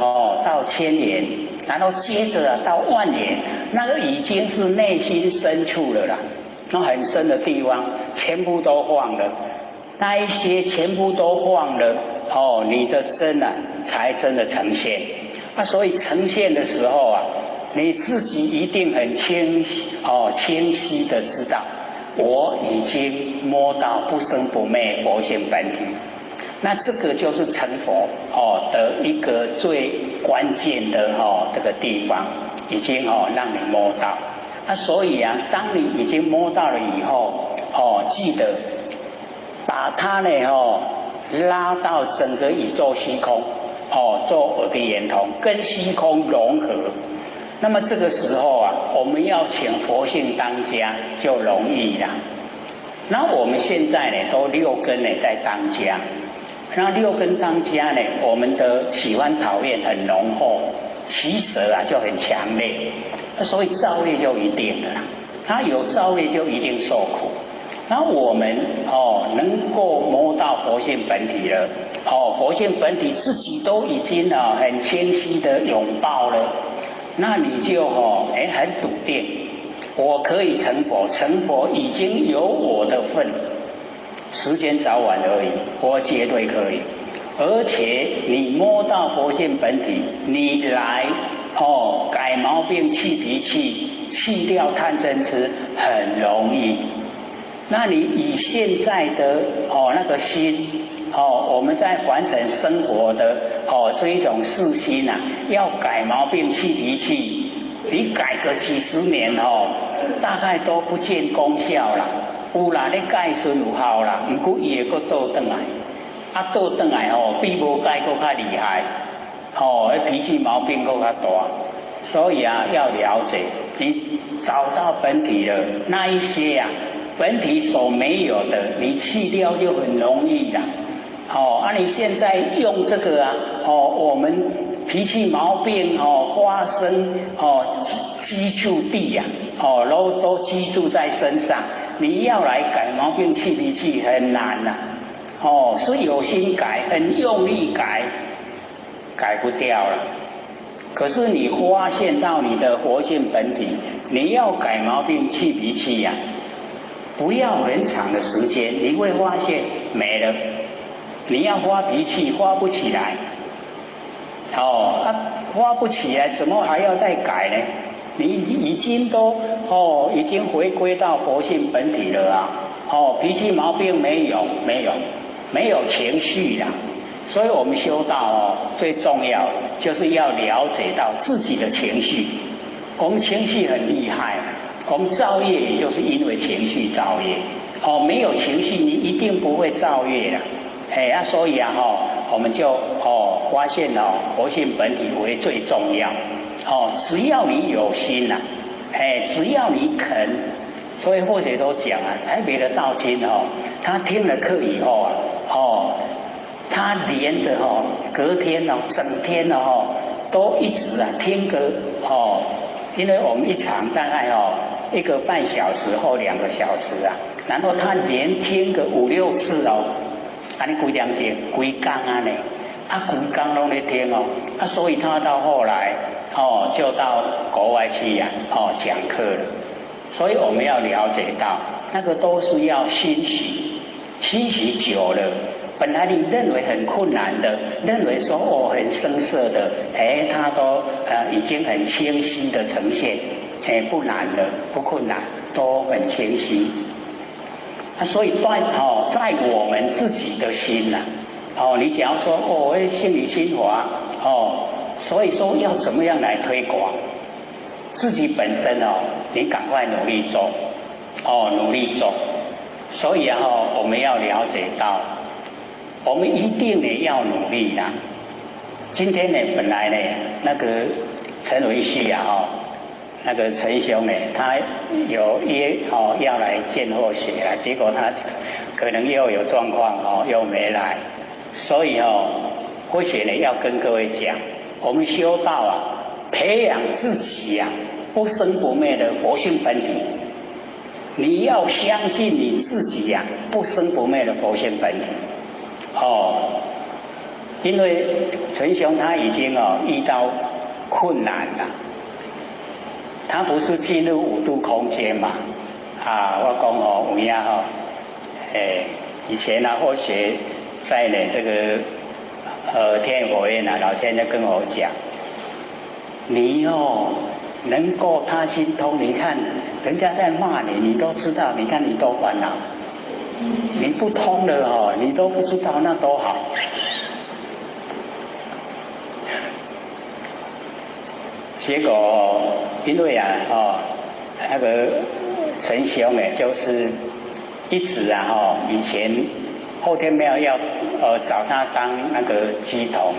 到1000元，然后接着啊到10000元，那个已经是内心深处了啦。那很深的地方全部都放了，那一些全部都放了，你的真啊才真的呈现。所以呈现的时候啊，你自己一定很清晰的知道，我已经摸到不生不灭佛性本体。那这个就是成佛的一个最关键的这个地方，已经让你摸到。所以啊，当你已经摸到了以后，记得把它呢拉到整个宇宙虚空，做耳鼻眼通，跟虚空融合。那么这个时候啊，我们要请佛性当家就容易了。那我们现在呢，都6根呢在当家。那6根当家呢，我们的喜欢讨厌很浓厚，起舍啊就很强烈。所以造业就一定了，他有造业就一定受苦。那我们能够摸到佛性本体了，佛性本体自己都已经很清晰的拥抱了，那你就很笃定，我可以成佛，成佛已经有我的份，时间早晚而已，我绝对可以。而且你摸到佛性本体，你来改毛病、去脾气、去掉贪嗔痴很容易。那你以现在的那个心我们在完成生活的这一种事心啊，要改毛病、去脾气，你改个几十年大概都不见功效啦。有啦，你改时有效啦，不过伊会搁倒转来，倒转来比无改搁较厉害。脾气毛病够较大，所以啊，要了解，你找到本体了，那一些啊，本体所没有的，你去掉就很容易啦。你现在用这个啊，我们脾气毛病发生积住地呀，都积住在身上，你要来改毛病、去脾气很难呐。是有心改，很用力改。改不掉了，可是你发现到你的活性本体，你要改毛病、去脾气呀，不要很长的时间，你会发现没了。你要发脾气，发不起来，发不起来，怎么还要再改呢？你已经都已经回归到佛性本体了啊！脾气毛病没有情绪啦。所以我们修道最重要就是要了解到自己的情绪。我们情绪很厉害，我们造业也就是因为情绪造业。没有情绪你一定不会造业啦。所以啊我们就发现佛性本体为最重要。只要你有心只要你肯，所以或者都讲啊，台北的道经哦，他听了课以后啊，他连着隔天整天都一直听个因为我们一场大概1个半小时或2个小时啊，然后他连听个5、6次你几点钟？规工呢？规工拢在听所以他到后来就到国外去讲课了。所以我们要了解到，那个都是要欣喜，欣喜久了。本来你认为很困难的，认为说很生涩的，它都已经很清晰的呈现，不难的，不困难，都很清晰。所以在我们自己的心你只要说心里心华所以说要怎么样来推广自己本身你赶快努力做努力做。所以我们要了解到。我们一定呢要努力啦。今天呢，本来呢，那个陈维旭那个陈兄呢，他有约要来见或学啦，结果他可能又有状况又没来，所以或许呢要跟各位讲，我们修道培养自己不生不灭的佛性本体。你要相信你自己不生不灭的佛性本体。因为陈雄他已经遇到困难了，他不是进入5度空间嘛？我讲有影以前或许在这个天火院老先生跟我讲，你能够他心通，你看人家在骂你，你都知道，你看你多烦恼。你不通了你都不知道那多好。结果因为那个陈兄呢，就是一直以前后天没有要找他当那个乩童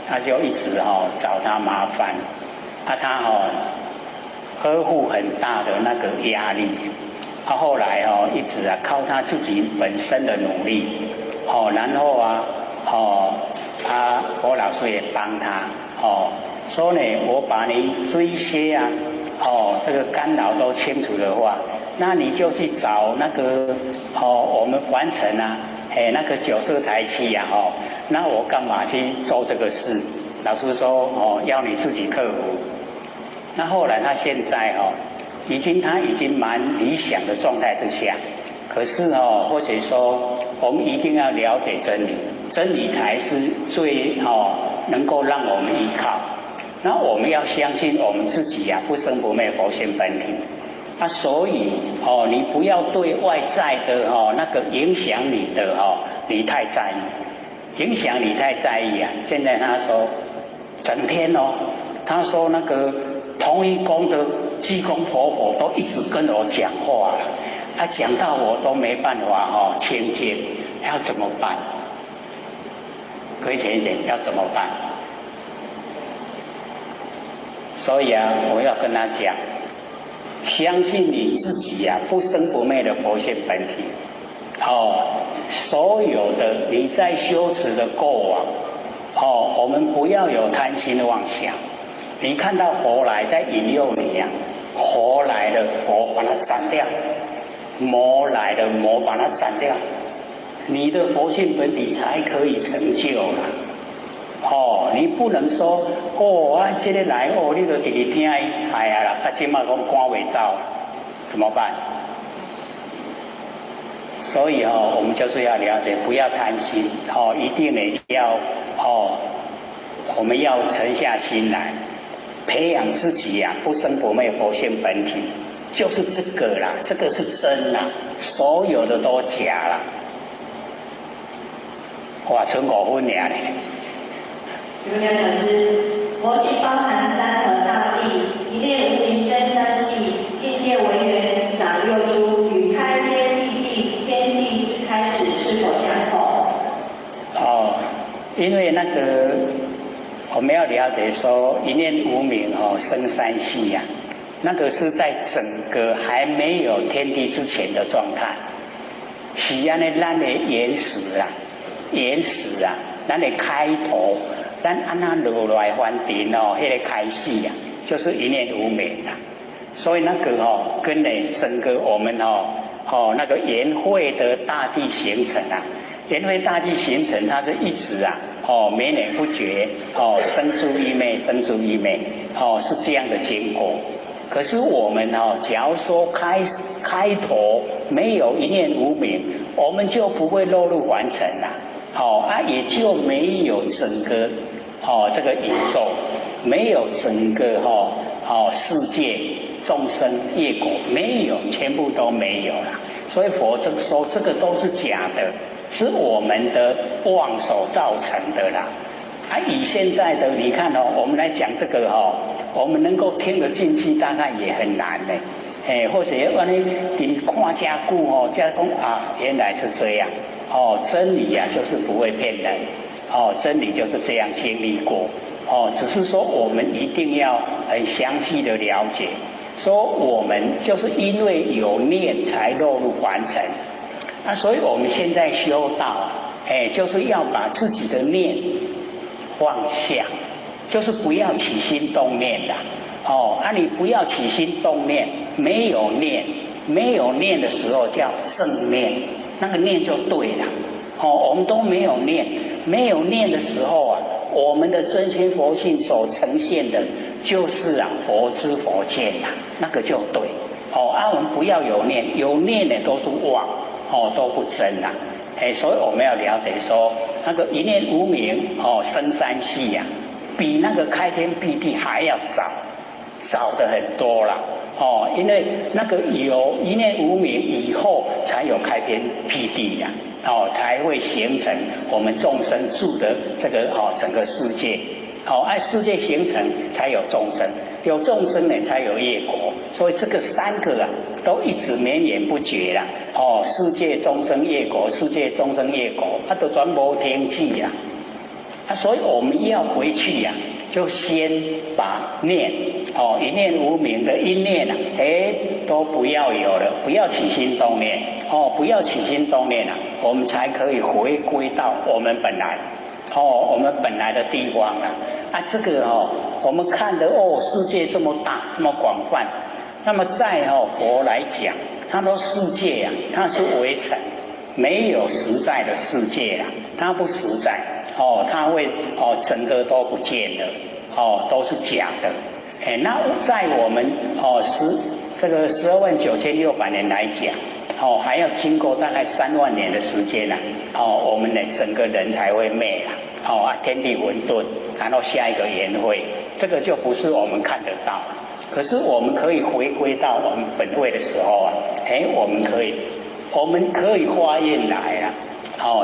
他就一直找他麻烦他呵护很大的那个压力。他后来一直靠他自己本身的努力然后我老师也帮他说呢，我把你这一些这个干扰都清除的话，那你就去找那个我们凡尘那个9色财气那我干嘛去做这个事？老师说要你自己克服。那后来他现在他已经蛮理想的状态之下，可是或者说我们一定要了解真理，真理才是最能够让我们依靠。那我们要相信我们自己不生不灭佛性本体所以你不要对外在的那个影响你的你太在意，影响你太在意现在他说整天他说那个同一宫的济公婆婆都一直跟我讲话他讲到我都没办法亲近，要怎么办？亏钱一点要怎么办？所以我要跟他讲，相信你自己不生不灭的佛性本体所有的你在修持的过往我们不要有贪心妄想。你看到佛来在引诱你佛来了，佛把它斩掉；魔来了，魔把它斩掉。你的佛性本体才可以成就了。你不能说这个来你就直直听啦，现在说赶未走，怎么办？所以我们就是要了解，不要贪心一定呢要我们要沉下心来。培养自己不生不灭佛性本体，就是这个啦，这个是真啦，所有的都假啦。哇，存5分呢。请问梁老师，佛性包含山河大地，一念无名生三系，境界为缘，长六珠，与开天立地、天地之开始是否相同？因为那个我们要了解说一念无明生三系那个是在整个还没有天地之前的状态。是安尼，咱的原始啊，咱的开头，咱安那落来凡尘哦，迄个开始啊，就是一念无明啊。所以那个跟整个我们那个圆会的大地形成啊，圆会大地形成，它是一直啊，绵绵不绝，生出一昧，生出一昧，是这样的经过。可是我们假如说开头没有一念无明，我们就不会落入凡尘啦，也就没有整个这个宇宙，没有整个世界众生业果，没有，全部都没有啦。所以佛就说这个都是假的，是我们的妄所造成的啦。以现在的你看我们来讲这个我们能够听得进去，大概也很难呢。或者万一你看加固加工原来是这样真理啊就是不会骗人真理就是这样经历过只是说我们一定要很详细的了解，说我们就是因为有念才落入凡尘，所以我们现在修道就是要把自己的念放下，就是不要起心动念啦。你不要起心动念，没有念的时候叫正念，那个念就对了。我们都没有念的时候我们的真心佛性所呈现的就是佛知佛见那个就对。我们不要有念的都是妄都不真所以我们要了解说，那个一念无明生三系比那个开天辟地还要早的很多啦因为那个有一念无明以后才有开天辟地才会形成我们众生住的这个整个世界按世界形成才有众生，有众生呢才有业果，所以这个三个都一直绵延不绝啦世界众生业果，世界众生业果都全无停止所以我们要回去就先把念一念无明的一念都不要有了，不要起心动念不要起心动念我们才可以回归到我们本来的地方这个我们看的世界这么大这么广泛，那么在佛来讲，他说世界它是微尘，没有实在的世界它不实在它会整个都不见了都是假的那在我们这个129600年来讲还要经过大概3万年的时间我们的整个人才会灭天地混沌，然后下一个圆会，这个就不是我们看得到。可是我们可以回归到我们本位的时候我们可以化验来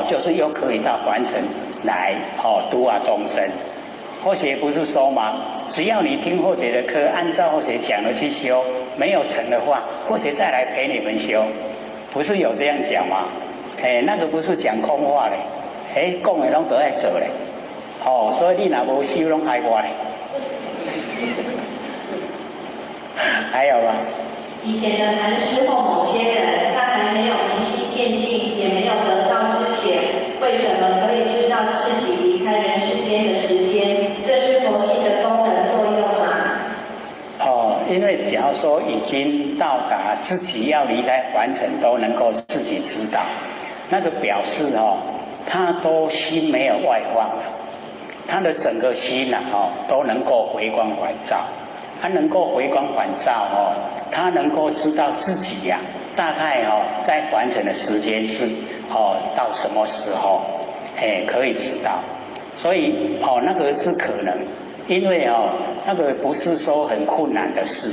就是又可以到凡尘来度众生。或许不是说嘛，只要你听或者的课，按照或者讲的去修，没有成的话，或者再来陪你们修，不是有这样讲吗？那个不是讲空话嘞，讲的拢都爱做嘞，所以你若无修，拢害我嘞。还有吗？以前的禅师或某些人，在还没有明心见性，也没有得道之前，为什么可以知道自己离开人世间的时间？这是佛性的功能作用吗？因为假如说已经到达自己要离开凡尘都能够自己知道，那个表示他都心没有外放了，他的整个心都能够回光返照。他能够回光返照他能够知道自己大概在完成的时间是到什么时候可以知道，所以那个是可能，因为那个不是说很困难的事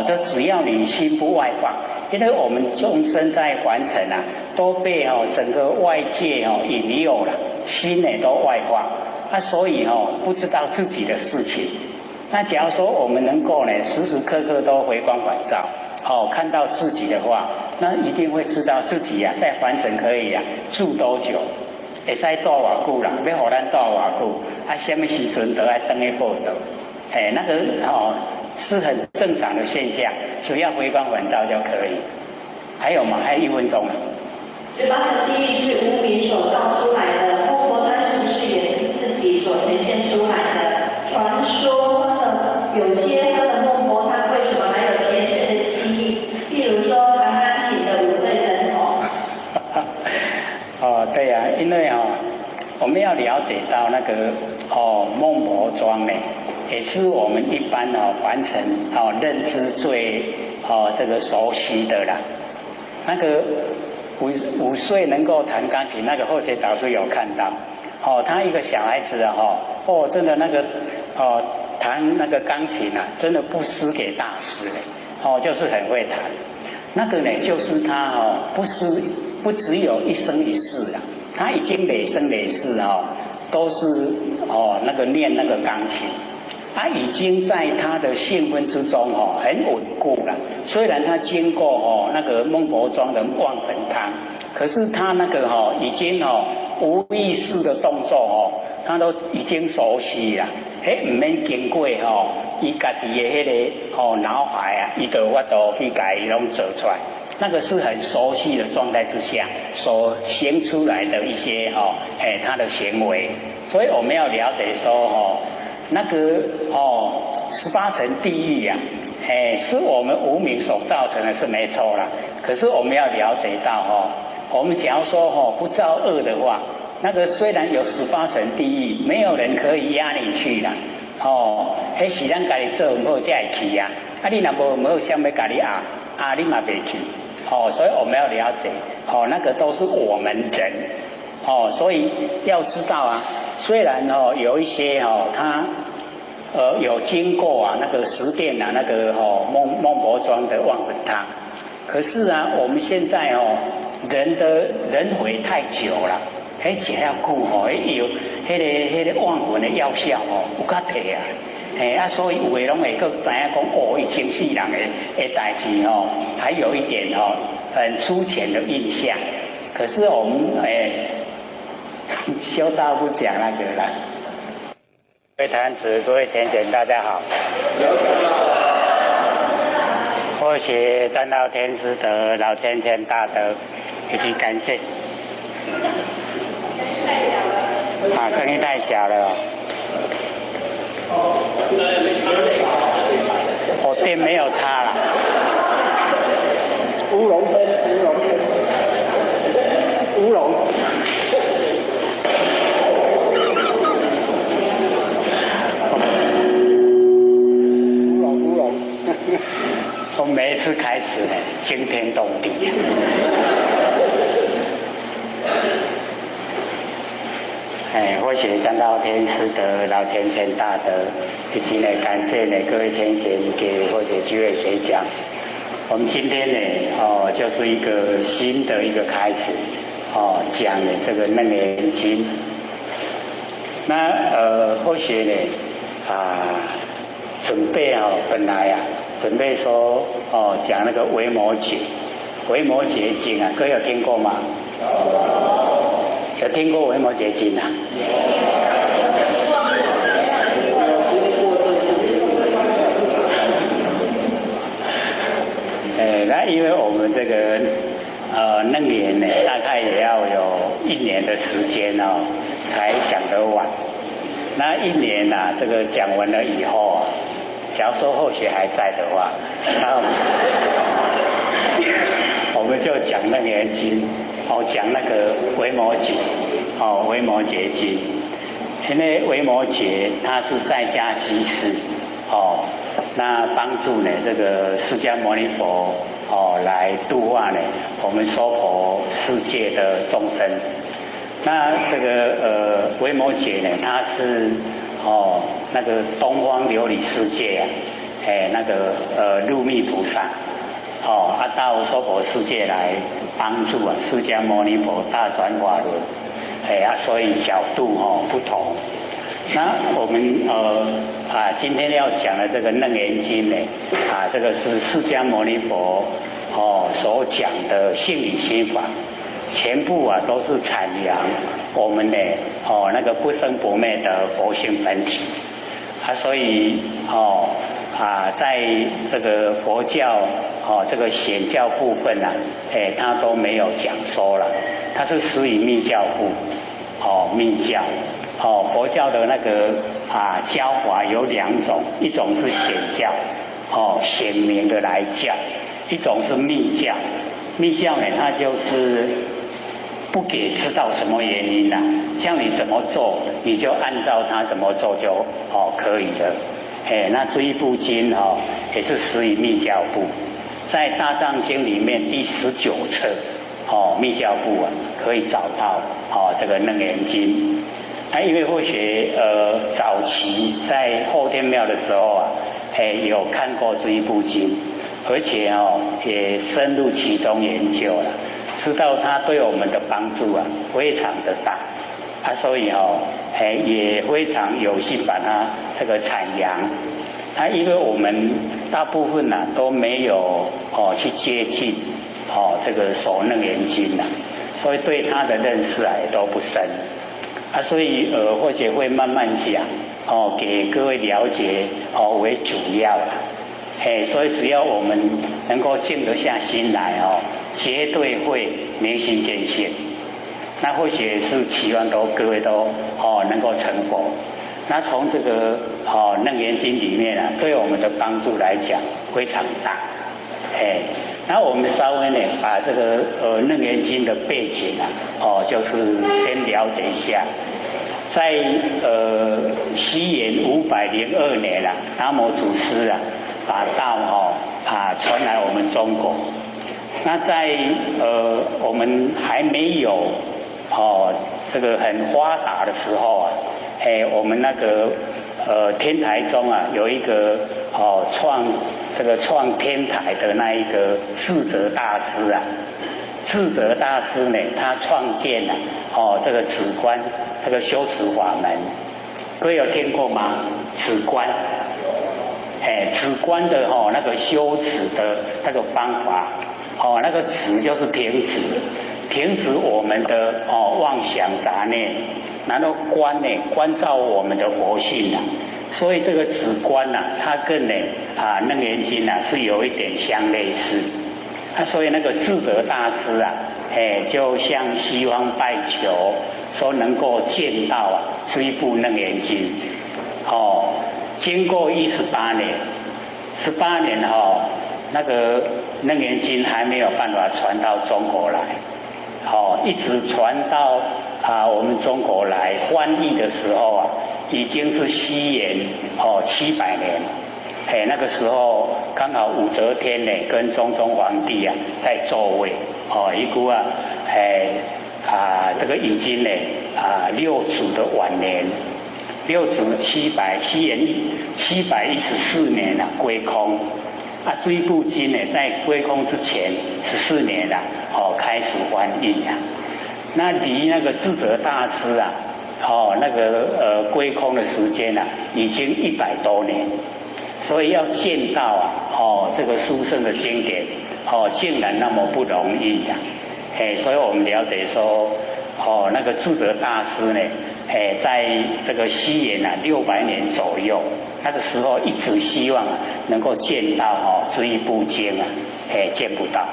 就只要你心不外放，因为我们众生在凡尘都被整个外界引诱了，心呢都外放所以不知道自己的事情。那假如说我们能够时时刻刻都回光返照看到自己的话，那一定会知道自己在凡尘可以住多久，会使住多久啦，要让咱住多久什么时阵都要回去报道那个是很正常的现象，只要回光返照就可以。还有吗？还有1分钟了。18层地狱是无名所造出来的，孟婆汤是不是也是自己所呈现出来的？传说有些他的孟婆汤为什么还有前世的记忆？例如说刚刚请的5岁神童。哦，对呀、因为我们要了解到那个孟婆庄呢，也是我们一般凡尘认知最这个熟悉的啦。那个5岁能够弹钢琴，那个后学导师有看到，他一个小孩子真的那个弹那个钢琴啊，真的不输给大师嘞，就是很会弹。那个呢，就是他不只有一生一世啦，他已经累生累世都是那个练那个钢琴。他已经在他的性分之中很稳固了，虽然他经过那个孟婆庄的忘本汤，可是他那个已经无意识的动作他都已经熟悉了，不免经过伊家己的迄个脑海啊，伊就法度去把伊拢做出来，那个是很熟悉的状态之下所行出来的一些他的行为，所以我们要了解说那个18层地狱啊，是我们无明所造成的，是没错啦。可是我们要了解到我们假如说不造恶的话，那个虽然有18层地狱，没有人可以压你去啦。迄是咱家己做唔好才会去啊。你若无想要家己你嘛袂去。所以我们要了解，那个都是我们人。所以要知道啊，虽然有一些他有经过那个十殿那个孟婆庄的忘本汤，可是啊，我们现在人回太久了，食了久有迄个忘本的药效有较退啊，所以有的拢会个知影讲以前世人的代志还有一点很粗浅的印象，可是我们修道不讲那个了。各位坛子，各位浅浅，大家好。或许占到天师德、老浅浅大德，以及感谢。声音太小了。电没有插了。乌龙灯，乌龙。从每一次开始惊天动地。或许占到天师德、老浅浅大德，以及感谢各位浅贤给或者机会学讲。我们今天就是一个新的一个开始，讲这个楞严经。那或许准备本来准备说讲那个维摩诘经啊，各位有听过吗？有听过维摩诘经啊？那因为我们这个楞严呢，大概也要有1年的时间才讲得完。那1年这个讲完了以后假如说后学还在的话，那我们就讲楞严经，讲那个维摩诘，维摩诘经。因为维摩诘他是在家居士，那帮助这个释迦牟尼佛来度化我们娑婆世界的众生。那这个维摩诘他是那个东方琉璃世界那个入密菩萨到娑婆世界来帮助释迦牟尼佛大转法轮，所以角度不同。那我们今天要讲的这个楞严经呢这个是释迦牟尼佛所讲的性理心法，全部都是阐扬我们那个不生不灭的佛性本体所以在这个佛教这个显教部分它都没有讲说了，它是属于密教部密教佛教的那个教法有两种，一种是显教显明的来教，一种是密教。密教呢，它就是不给知道什么原因叫你怎么做，你就按照它怎么做就可以了。那这一部经也是属于密教部，在大藏经里面第19册密教部可以找到这个楞严经。因为或许早期在后天庙的时候有看过这一部经，而且也深入其中研究了，知道它对我们的帮助非常的大所以也非常有心把它这个阐扬。因为我们大部分都没有去接近这个守楞严经所以对它的认识也都不深所以或许会慢慢讲给各位了解为主要所以只要我们能够静得下心来绝对会明心见性。那或许也是期望各位都能够成佛。那从这个楞严经里面对我们的帮助来讲非常大。然后我们稍微把这个楞严经的背景就是先了解一下。在西元502年达摩祖师把道传来我们中国。那在我们还没有这个很发达的时候我们那个天台中有一个创天台的那一个智者大师智者大师呢，他创建这个止观这个修持法门，各位有听过吗？止观，止观的那个修持的那个方法，那个止就是停止，停止我们的妄想杂念，然后观呢，关照我们的活性所以这个止观它跟楞严经是有一点相类似。所以那个智者大师就向西方拜求，说能够见到这一部楞严经。经过18年，18年那个楞严经还没有办法传到中国来，一直传到我们中国来翻译的时候已经是西元700年。那个时候刚好武则天跟中宗皇帝在座位一股这个已经六祖的晚年，六祖西元714年归空这一部经在归空之前14年开始翻译那离那个智者大师那个归空的时间已经100多年。所以要见到这个殊胜的经典竟然那么不容易所以我们了解说那个智者大师呢在这个西元600年左右，那个时候一直希望能够见到这一部经见不到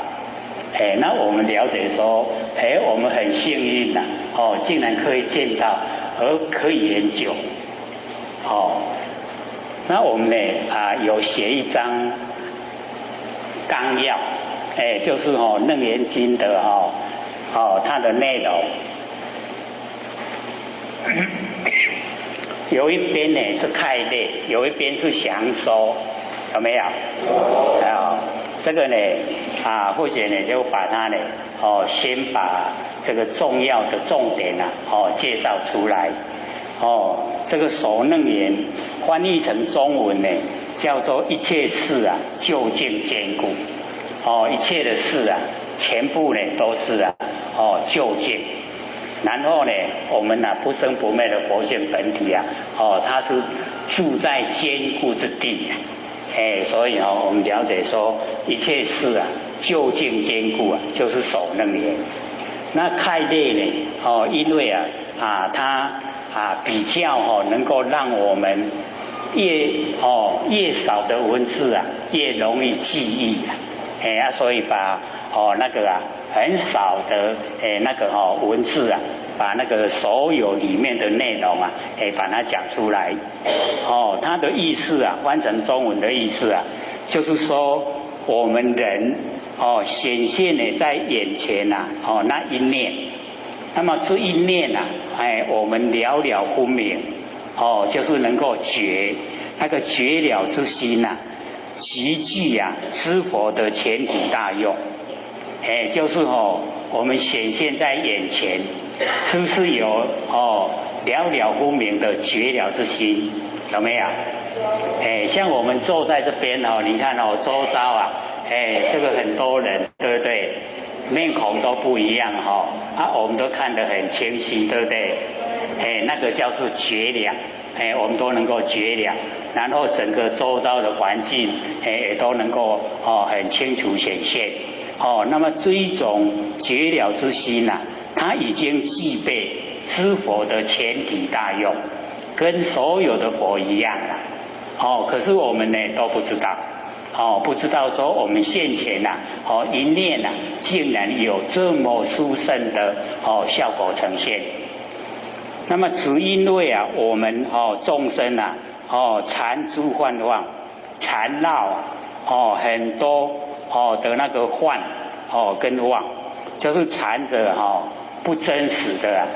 那我们了解说我们很幸运竟然可以见到而可以研究那我们有写一张纲要就是楞严经的它的内容有一边是概略，有一边是详说，有没有？这个或许就把它先把这个重要的重点介绍出来这个守楞严翻译成中文叫做一切事究竟坚固一切的事全部都是究竟。然后我们不生不灭的佛性本体它是住在坚固之地所以我们了解说一切事究竟坚固就是守楞严。那概略因为它比较能够让我们越少的文字啊，越容易记忆啊，所以把那个啊很少的那个文字啊，把那个所有里面的内容啊，把它讲出来。它的意思啊，翻成中文的意思啊，就是说我们人显现呢在眼前呐，那一念，那么这一念呐，我们了了分明，就是能够觉那个觉了之心呐，极具啊知佛的全体大用。就是我们显现在眼前，是不是有了了分明的觉了之心？有没有？像我们坐在这边你看周遭啊，这个很多人，对不对？面孔都不一样我们都看得很清晰，对不对？那个叫做觉了，我们都能够觉了，然后整个周遭的环境，也都能够很清楚显现。那么这一种觉了之心呐，它已经具备知佛的全体大用，跟所有的佛一样可是我们呢都不知道，不知道说我们现前呐，一念呐，竟然有这么殊胜的效果呈现。那么只因为啊，我们众生啊，缠诸幻妄，缠绕很多的那个幻跟妄，就是缠着不真实的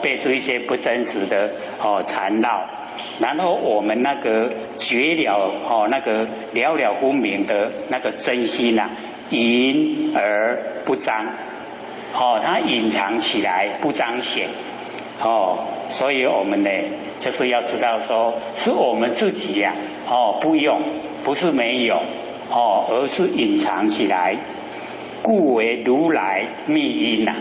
被这一些不真实的缠绕，然后我们那个觉了那个了了分明的那个真心啊，隐而不彰，它隐藏起来不彰显，所以我们呢就是要知道说，是我们自己呀不用，不是没有而是隐藏起来，故为如来密因呐，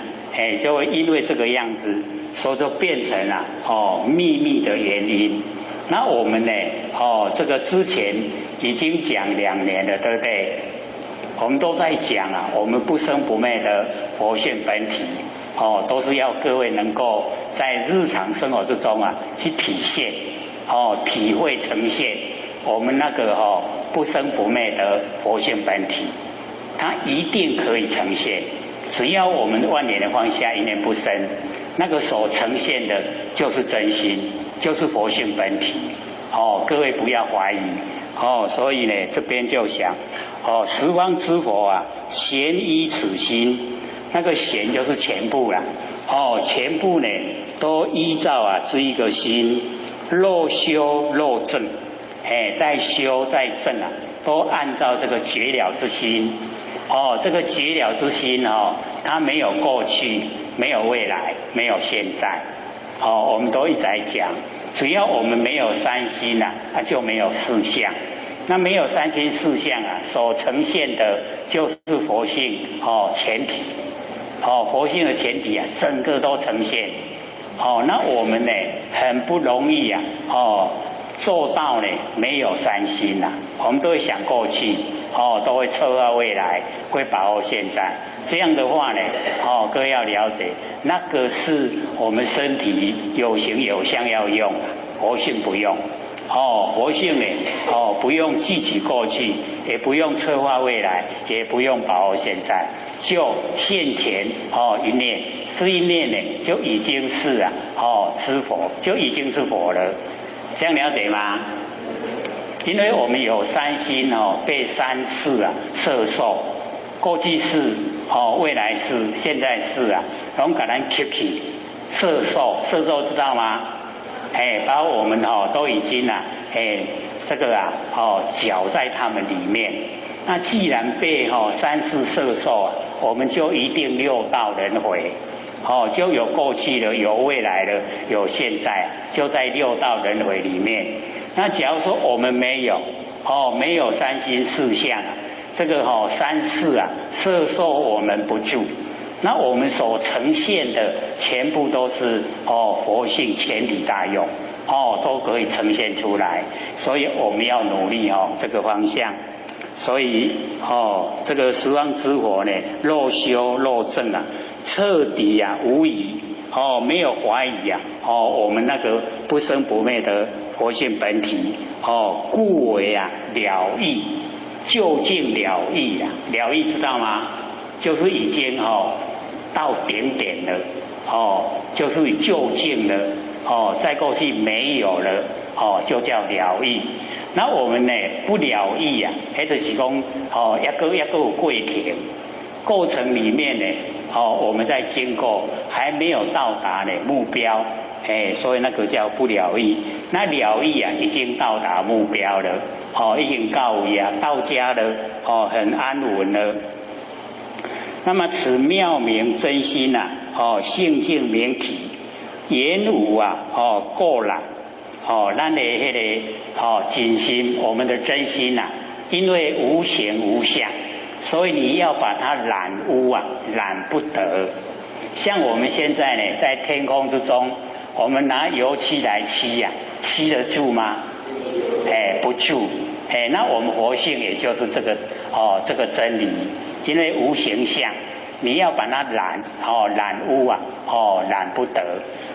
就会因为这个样子，所以就变成了秘密的原因。那我们呢这个之前已经讲2年了，对不对？我们都在讲啊，我们不生不灭的佛性本体都是要各位能够在日常生活之中啊去体现体会呈现我们那个不生不灭的佛性本体，它一定可以呈现。只要我们万年的放下，一念不生，那个所呈现的就是真心，就是佛性本体各位不要怀疑所以呢这边就想十方之佛啊，咸依此心，那个咸就是全部啦全部呢都依照啊这一个心，若修若证，在修在证啊，都按照这个觉了之心这个觉了之心它没有过去，没有未来，没有现在我们都一直在讲，只要我们没有三心它就没有四相，那没有三心四相所呈现的就是佛性全体佛性的全体整个都呈现那我们呢很不容易做到呢没有三心我们都会想过去都会策划未来，会把握现在。这样的话呢各位要了解，那个是我们身体有形有相要用，佛性不用佛性呢不用记起过去，也不用策划未来，也不用把握现在，就现前一念，这一念呢就已经是知佛，就已经是佛了。这样了解吗？因为我们有三心被三世摄受，过去世未来世现在世拢给咱吸起摄受知道吗？把我们都已经这个搅在他们里面。那既然被三世摄受我们就一定六道轮回就有过去的，有未来的，有现在，就在六道轮回里面。那假如说我们没有没有三心四相这个三世摄受我们不住，那我们所呈现的全部都是佛性全体大用都可以呈现出来。所以我们要努力这个方向。所以这个十方之佛呢，若修若证彻底无疑没有怀疑啊，我们那个不生不灭的佛性本体，故为啊了义，究竟了义啊，了义知道吗？就是已经到顶点了，就是究竟了，再过去没有了，就叫了义。那我们呢不了义啊，就是讲一个有过程，过程里面呢，我们在经过还没有到达呢目标，所以那个叫不了义。那了义啊，已经到达目标了，已经到位啊，到家了，很安稳了。那么此妙明真心啊，性净明体，言无啊，过染，咱的那个真心，我们的真心啊，因为无形无相，所以你要把它染污啊，染不得。像我们现在呢，在天空之中，我们拿油漆来漆呀，漆得住吗？不住。那我们活性也就是这个这个真理，因为无形相，你要把它染染污啊，染不得。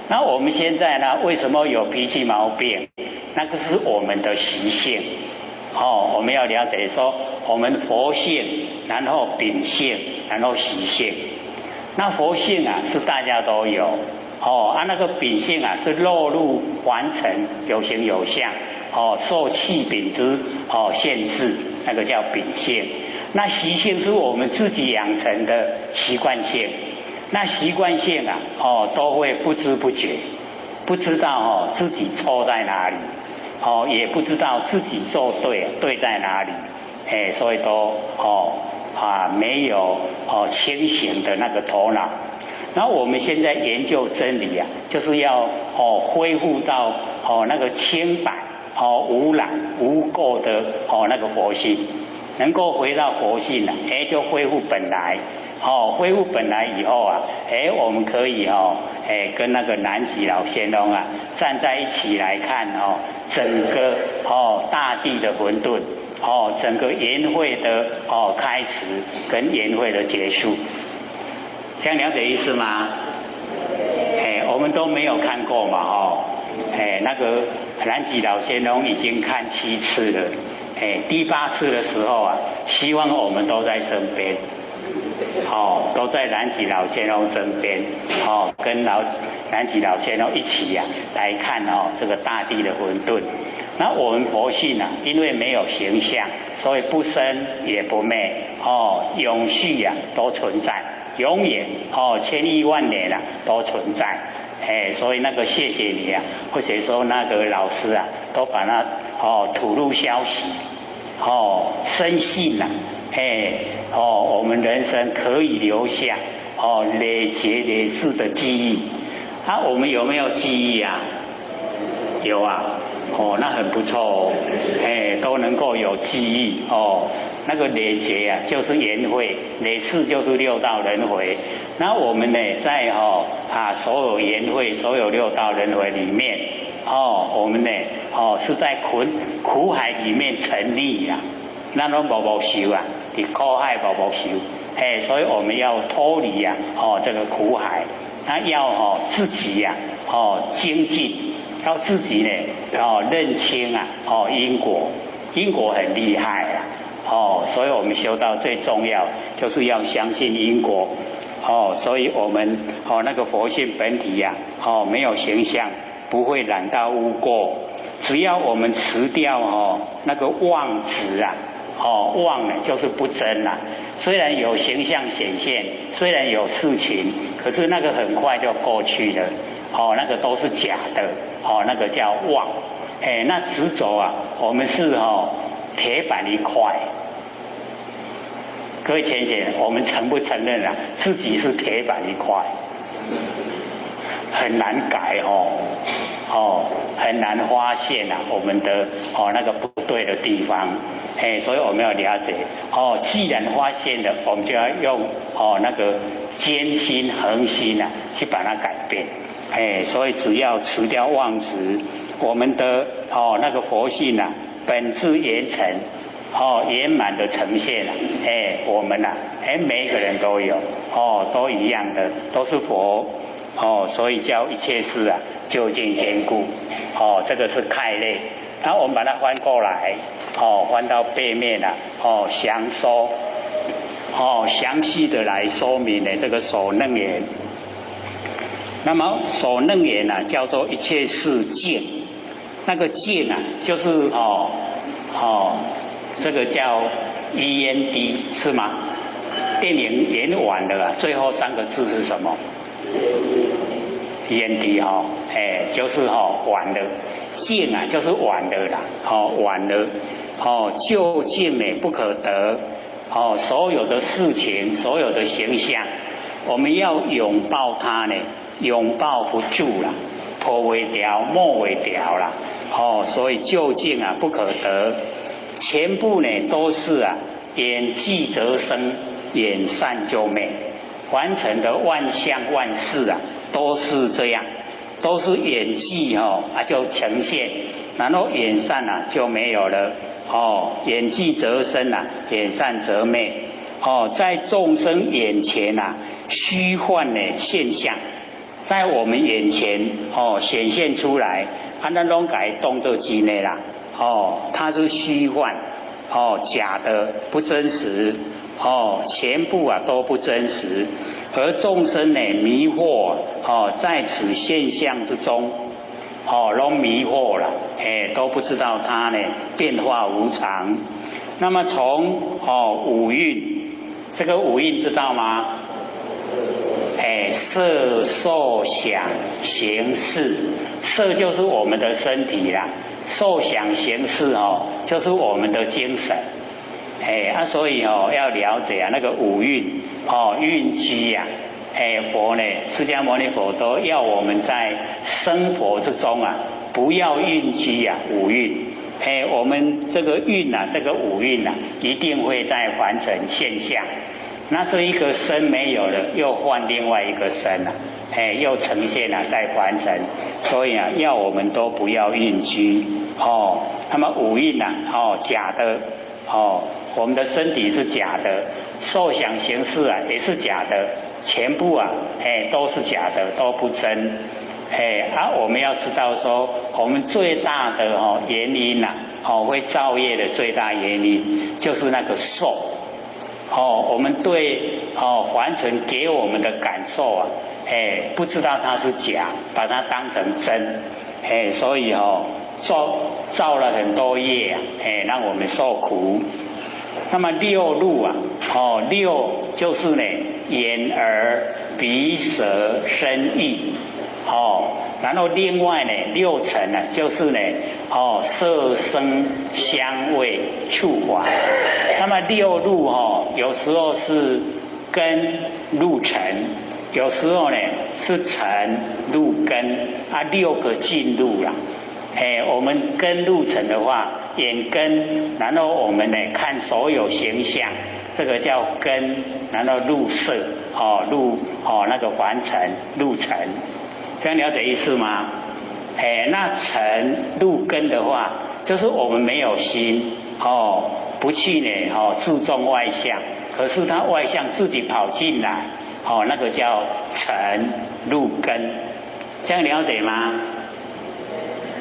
那我们现在呢，为什么有脾气毛病？那个是我们的习性。我们要了解说，我们佛性，然后秉性，然后习性。那佛性啊，是大家都有，那个秉性啊，是落入凡尘，有形有相，受气秉之限制，那个叫秉性。那习性是我们自己养成的习惯性，那习惯性啊，都会不知不觉，不知道自己错在哪里，也不知道自己做对在哪里，所以都没有清醒的那个头脑。然后我们现在研究真理啊，就是要恢复到那个清白无染无垢的那个佛性，能够回到佛性了，就恢复本来，恢复本来以后啊，我们可以跟那个南极老仙翁啊站在一起来看整个大地的混沌，整个圆会的开始跟圆会的结束，这样了解意思吗？我们都没有看过嘛，那个南极老仙翁已经看7次了，第8次的时候啊，希望我们都在身边，都在南极老仙翁身边，跟南极老仙翁一起啊来看这个大地的混沌。那我们佛性啊，因为没有形象，所以不生也不灭，永续啊都存在，永远千亿万年啊都存在。所以那个谢谢你啊，或者说那个老师啊，都把它吐露消息，深信啊，我们人生可以留下累劫累世的记忆。我们有没有记忆啊？有啊，那很不错都能够有记忆那个累劫啊，就是圆会；累世就是6道轮回。那我们呢，在所有圆会、所有6道轮回里面，我们呢，是在苦海里面沉溺啊，那都无修啊，你苦海无修，所以我们要脱离啊，这个苦海，那要自己呀，精进，要自己呢，认清啊，因果很厉害啊。所以我们修道最重要就是要相信因果，所以我们那个佛性本体呀，没有形象，不会染到污垢。只要我们辞掉那个妄执啊，妄呢就是不真啊。虽然有形象显现，虽然有事情，可是那个很快就过去了，那个都是假的，那个叫妄。那执着啊，我们是铁板一块。各位浅显，我们承不承认啊？自己是铁板一块，很难改很难发现啊我们的那个不对的地方，所以我们要了解既然发现了，我们就要用那个艰辛恒心啊去把它改变，所以只要辞掉妄执，我们的那个佛性啊本质圆成。圆满的呈现了，我们每一个人都有，都一样的，都是佛，所以叫一切事啊究竟坚固，这个是概类。然后我们把它翻过来，翻到背面啊，详说，详细的来说明呢这个首楞严。那么首楞严呢叫做一切事净，那个净啊就是这个叫 END 是吗？电影演完了啊，最后3个字是什么？END 就是完了，净啊就是完了啦，完了，究竟呢不可得，所有的事情，所有的形象，我们要拥抱它呢，拥抱不住啦，破为掉，莫为掉啦，所以究竟啊不可得，全部呢都是啊眼即则生，眼散就灭，完成的万象万事啊都是这样，都是眼即就呈现，然后眼散啊就没有了，眼即则生啊，眼散则灭，在众生眼前啊虚幻的现象，在我们眼前显现出来，那拢改动作之内啦，它是虚幻，假的不真实，全部啊都不真实，而众生呢迷惑，在此现象之中，拢迷惑了，都不知道它呢变化无常。那么从五蕴，这个五蕴知道吗？色受想行识，色就是我们的身体啦，受想行识就是我们的精神，所以要了解啊那个五蕴蕴机呀，佛呢释迦牟尼佛都要我们在生活之中啊不要蕴机啊五蕴，我们这个蕴啊这个五蕴啊一定会在凡尘现象。那这一个身没有了，又换另外一个身了，又呈现了在凡尘，所以啊，要我们都不要蕴居，那么五蕴啊，假的，我们的身体是假的，受想行识啊也是假的，全部啊，都是假的，都不真，我们要知道说，我们最大的原因呐，会造业的最大原因就是那个受。我们对凡尘给我们的感受啊，不知道它是假，把它当成真，所以造了很多业啊，让我们受苦。那么六路啊，六就是呢眼耳鼻舌身意，然后另外呢六尘呢就是呢色声香味触法。那么六路有时候是根入尘，有时候呢是尘入根六个进入啦。我们根入尘的话，眼根，然后我们呢看所有形象，这个叫根，然后入色，入那个凡尘入尘，这样了解意思吗？那尘入根的话，就是我们没有心，不去呢注重外相，可是它外相自己跑进来，那个叫尘入根，这样了解吗？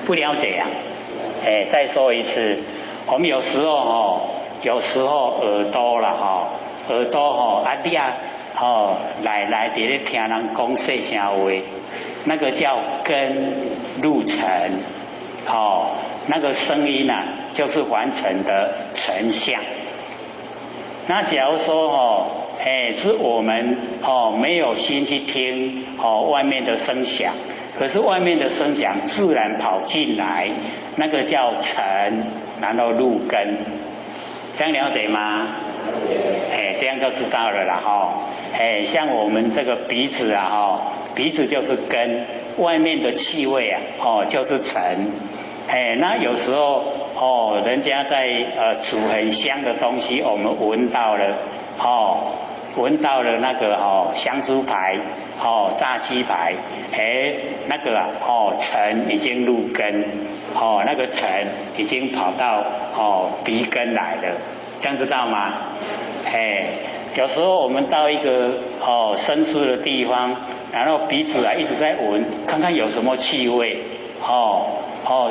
不了解啊？再说一次，我们有时候耳朵啦耳朵你来伫咧听人讲细声话，那个叫根入尘，那个声音啊就是凡尘的尘相。那假如说是我们没有心去听外面的声响，可是外面的声响自然跑进来，那个叫尘，然后入根，这样了解吗？这样就知道了啦像我们这个鼻子啊鼻子就是根，外面的气味啊就是尘。那有时候人家在煮很香的东西，我们闻到了闻到了那个香酥排炸鸡排，那个尘已经入根，那个尘已经跑到鼻根来了，这样知道吗？有时候我们到一个生疏的地方，然后鼻子啊一直在闻，看看有什么气味，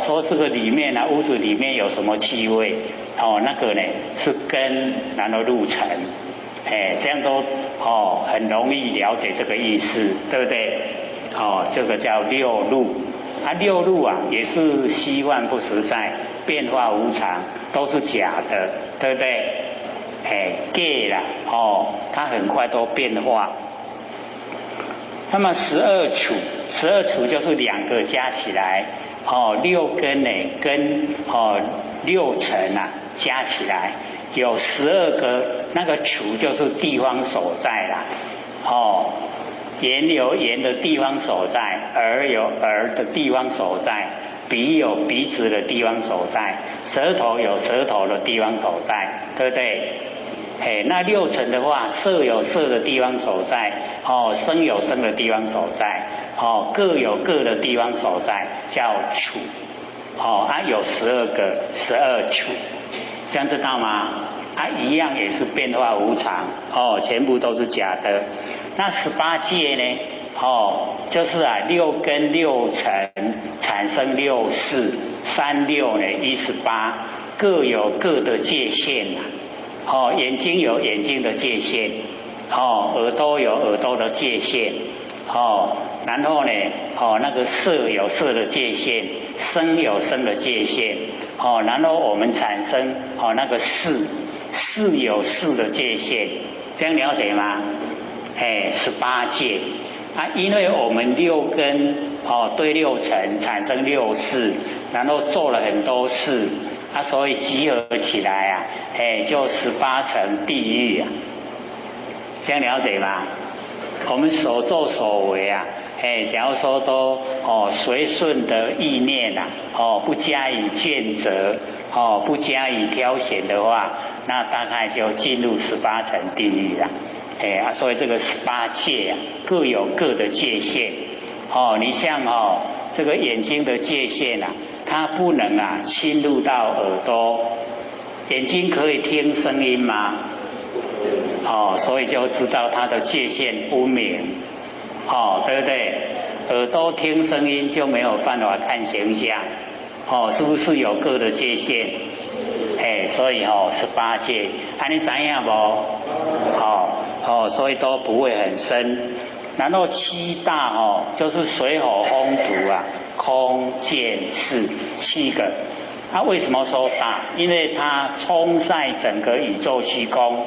说这个里面啊，屋子里面有什么气味，那个呢是根，然后入尘，这样都很容易了解这个意思，对不对？这个叫六入，六入啊也是虚幻不实在，变化无常，都是假的，对不对？假啦，它很快都变化。那么12处就是2个加起来，6根呢跟6尘啊加起来有12个，那个处就是地方所在啦，眼有眼的地方所在，耳有耳的地方所在，鼻有鼻子的地方所在，舌头有舌头的地方所在，对不对？那6尘的话，色有色的地方所在，声有声的地方所在，各有各的地方所在，叫处，有12个12处，这样知道吗？一样也是变化无常，全部都是假的。那18界呢？就是6根6尘产生6识，36呢18，各有各的界限眼睛有眼睛的界限，耳朵有耳朵的界限，然后呢，那个色有色的界限，声有声的界限，然后我们产生那个识有识的界限，这样了解吗？18界因为我们6根对6尘产生6识，然后做了很多事。所以集合起来就18层地狱这样了解吗？我们所作所为假如说都随顺的意念不加以眷责不加以挑选的话，那大概就进入18层地狱了所以这个18界各有各的界限你像这个眼睛的界限它不能侵入到耳朵，眼睛可以听声音吗？所以就知道它的界限不明，对不对？耳朵听声音就没有办法看形象，是不是有各的界限？所以18界，你知影无？所以都不会很深。然后7大就是水火风土空见识7个。为什么说大？因为它充塞整个宇宙虚空。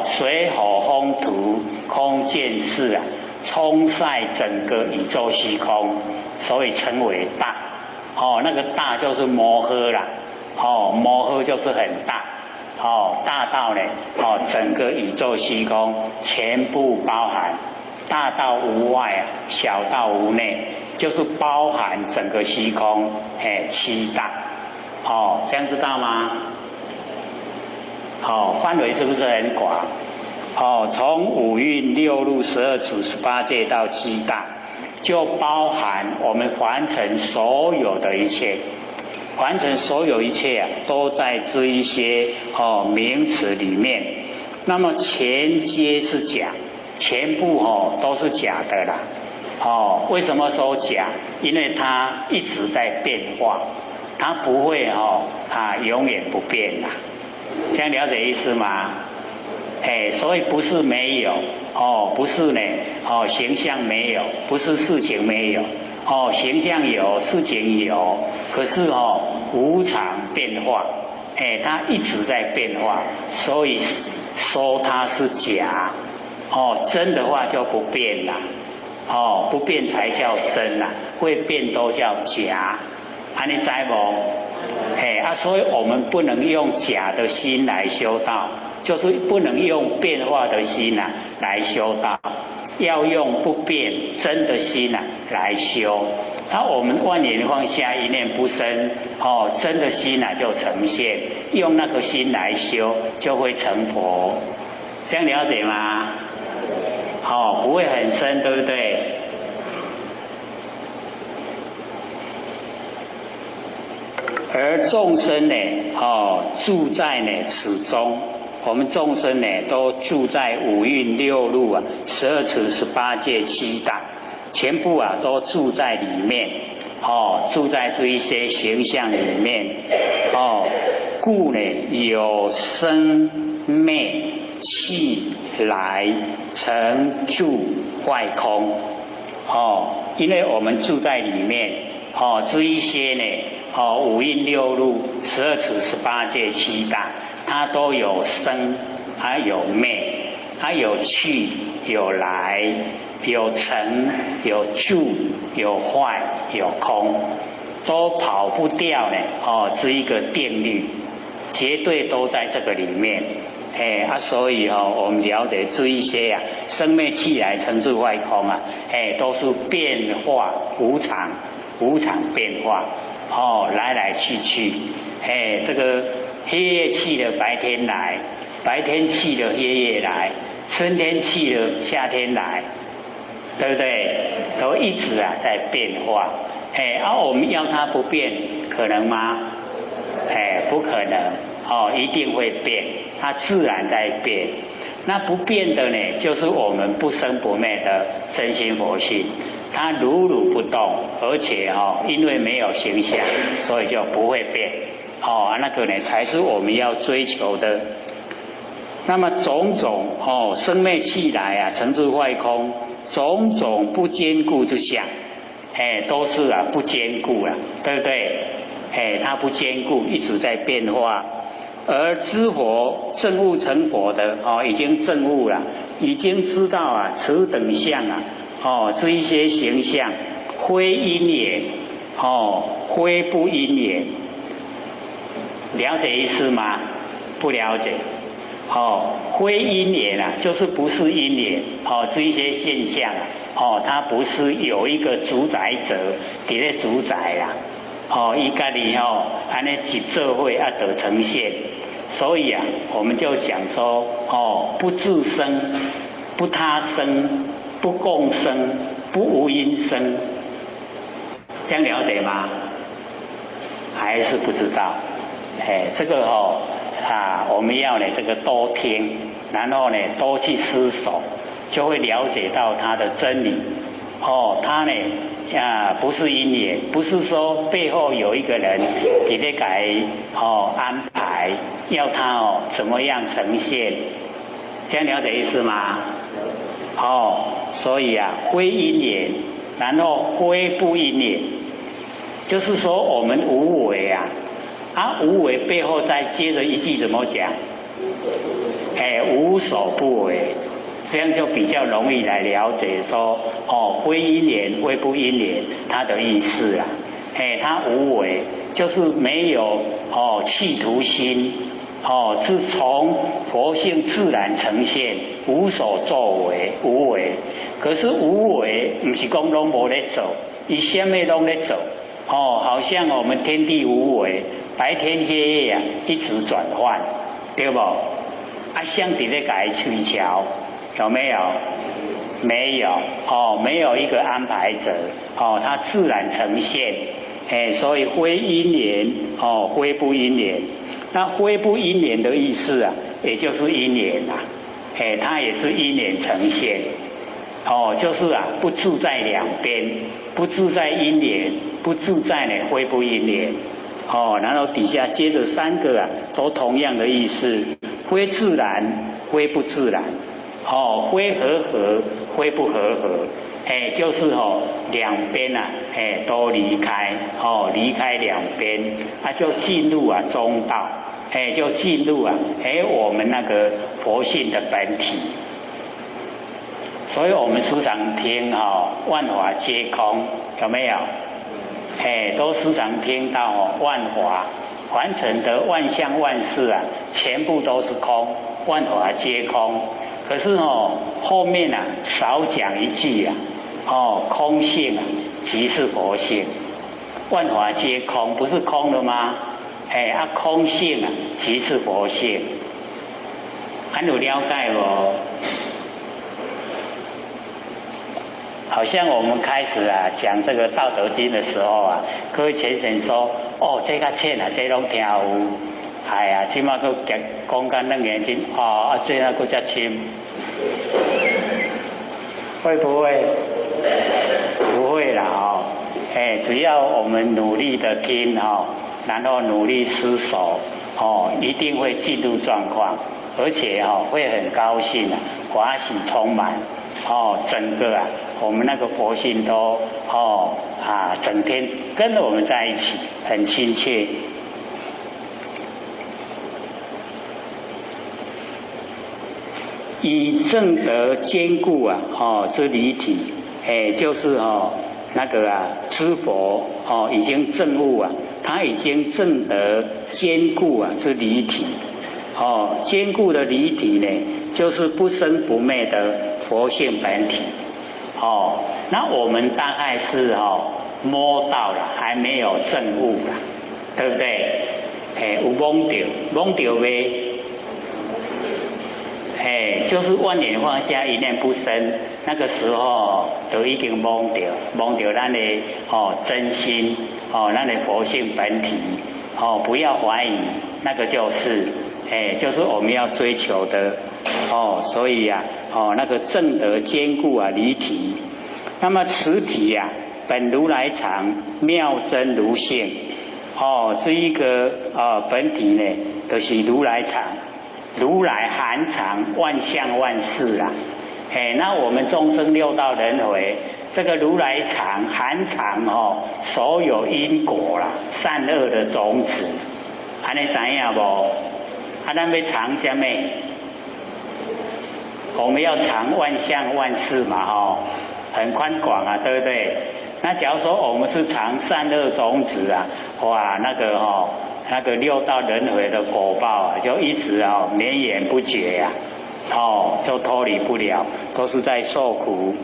水火风土空见识充塞整个宇宙虚空，所以称为大。那个大就是摩诃啦。摩诃就是很大。大到呢，整个宇宙虚空全部包含。大到无外小到无内，就是包含整个虚空7大，这样知道吗？范围是不是很广？从5蕴6入12处18界到7大，就包含我们凡尘所有的一切，凡尘所有一切都在这一些名词里面，那么全皆是假。全部都是假的啦，为什么说假？因为它一直在变化，它不会永远不变啦，这样了解意思吗？所以不是没有不是呢形象没有，不是事情没有形象有，事情有，可是无常变化，它一直在变化，所以说它是假。真的话就不变啦，不变才叫真啦，会变都叫假，你知无？所以我们不能用假的心来修道，就是不能用变化的心来修道，要用不变真的心来修。我们万年放下，一念不生，真的心就呈现，用那个心来修，就会成佛。这样了解吗？不会很深，对不对？而众生呢，住在此中，我们众生呢，都住在五蕴六路啊，12持18界7大，全部啊都住在里面，住在这一些形象里面，故呢有生灭气来成住坏空，因为我们住在里面，这一些呢，五蕴六路、12持18界7大，它都有生，它有灭，它有去，有来，有成，有住，有坏，有空，都跑不掉呢。这一个定律，绝对都在这个里面。所以我们了解这一些啊，生灭气来成住坏空啊，都是变化无常，无常变化，来来去去，这个黑夜去了白天来，白天去了黑夜来，春天去了夏天来，对不对？都一直啊在变化，我们要它不变，可能吗？不可能，一定会变，它自然在变。那不变的呢，就是我们不生不灭的真心佛性，它如如不动，而且因为没有形象，所以就不会变。那个呢才是我们要追求的。那么种种生灭气来啊，成住坏空，种种不坚固之相，都是啊不坚固了，对不对？它不坚固，一直在变化。而知佛证悟成佛的已经证悟了，已经知道啊此等相啊，这一些形象非因缘，非不因缘，了解意思吗？不了解。非因缘啊，就是不是因缘，这一些现象啊，它不是有一个主宰者在咧主宰啦。伊家己安尼一做伙啊得呈现，所以啊，我们就讲说不自生，不他生，不共生，不无因生，这样了解吗？还是不知道？这个我们要呢这个多听，然后呢多去思索，就会了解到它的真理。它呢不是因缘，不是说背后有一个人给他改安排，要他怎么样呈现，这样了解意思吗？所以啊，非因缘，然后非不因缘，就是说我们无为啊，无为背后再接着一句怎么讲？无所不为。这样就比较容易来了解说，非因缘，非不因缘，它的意思啊，它无为，就是没有企图心，是从佛性自然呈现，无所作为，无为。可是无为，不是讲拢无咧走，伊什么拢咧走，好像我们天地无为，白天黑夜啊，一直转换，对不？像伫咧甲伊取巧。有没有？没有，没有一个安排者，它自然呈现，所以非因缘，非不因缘。那非不因缘的意思啊，也就是因缘啊，它也是因缘呈现，就是啊，不住在两边，不住在因缘，不住在呢非不因缘，然后底下接着3个啊，都同样的意思，非自然，非不自然。非和合，非不和合，就是两边啊，都离开，离开两边，就进入啊中道，就进入啊，我们那个佛性的本体。所以我们时常听万法皆空，有没有？都时常听到万法完成的万象万事啊，全部都是空，万法皆空。可是后面啊少讲一句啊，空性啊即是佛性，万法皆空，不是空了吗？空性啊即是佛性，还有了解不？好像我们开始啊讲这个《道德经》的时候啊，各位先生说，这个浅啊，这拢听有，哎呀，即马佫讲到楞严经，哦，这样佫较深，会不会？不会啦，哦，只要我们努力的听哦，然后努力思索，哦，一定会进入状况，而且哦会很高兴啊，欢喜充满，哦，整个啊，我们那个佛性都整天跟着我们在一起，很亲切。以正德坚固啊，之离体，就是那个知佛已经证悟啊，他已经正德坚固啊之离体，坚固的离体呢，就是不生不灭的佛性本体，那我们大概是摸到了，还没有证悟啦，对不对？有懵到没？就是万年放下，一念不生，那个时候都已经懵到咱的真心，咱的佛性本体，不要怀疑，那个就是我们要追求的，所以那个正德坚固啊离体，那么此体本如来藏，妙真如性，这一个本体呢，就是如来藏。如来含藏万象万事啊，那我们众生六道轮回，这个如来藏含藏所有因果啦，善恶的种子，安尼知影无？咱要藏什么？我们要藏万象万事嘛，很宽广啊，对不对？那假如说我们是藏善恶种子啊，哇，那个六道轮回的果报就一直绵延不绝呀，就脱离不了，都是在受苦，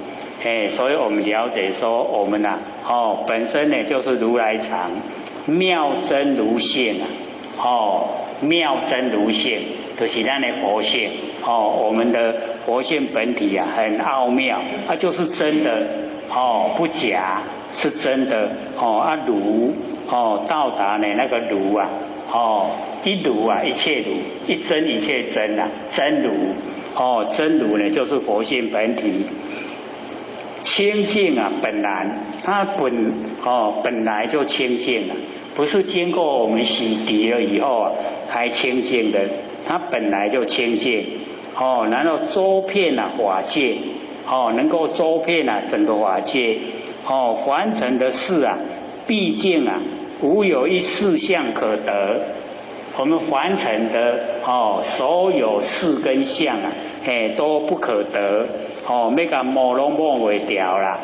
所以我们了解说我们本身呢就是如来藏，妙真如性妙真如性就是咱的佛性，我们的佛性本体很奥妙，就是真的不假，是真的如。到达呢那个如一如一切如，一真一切真真如，真如呢就是佛性本体，清净本然，它本来就清净了，不是经过我们洗涤了以后才清净的，它本来就清净，然后周遍法界，能够周遍整个法界，凡尘的事毕竟无有一事相可得，我们凡尘的所有事跟相都不可得，要甲摸拢摸袂掉啦，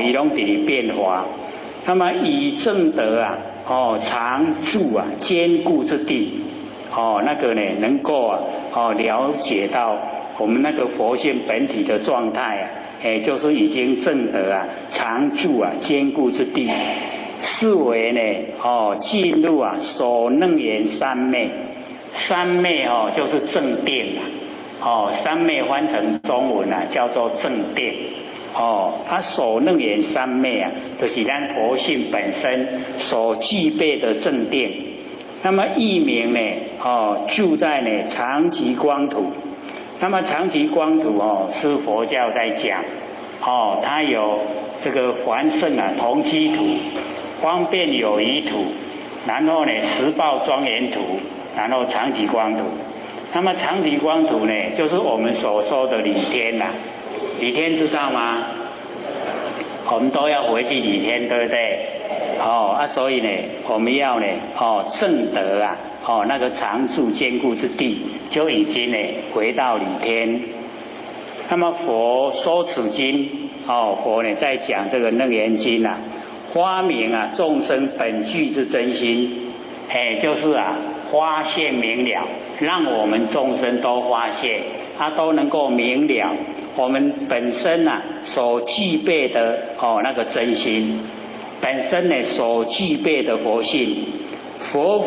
伊拢伫咧变化。那么以正德常住坚固之地，那个呢能够了解到我们那个佛性本体的状态就是已经正德常住坚固之地。是为呢，进入所能言三昧，三昧就是正定三昧翻成中文叫做正定所能言三昧就是咱佛性本身所具备的正定。那么译名呢，住在呢长吉光土。那么长吉光土是佛教在讲它有这个凡圣同居土。方便有余土，然后呢十报庄严土，然后长吉光土。那么长吉光土呢，就是我们所说的理天理天知道吗？我们都要回去理天，对不对？所以呢，我们要呢正德那个常住坚固之地，就已经呢回到理天。那么佛说此经，佛呢在讲这个楞严经发明众生本具之真心，就是发现明了，让我们众生都发现，都能够明了我们本身所具备的那个真心，本身呢所具备的佛性，佛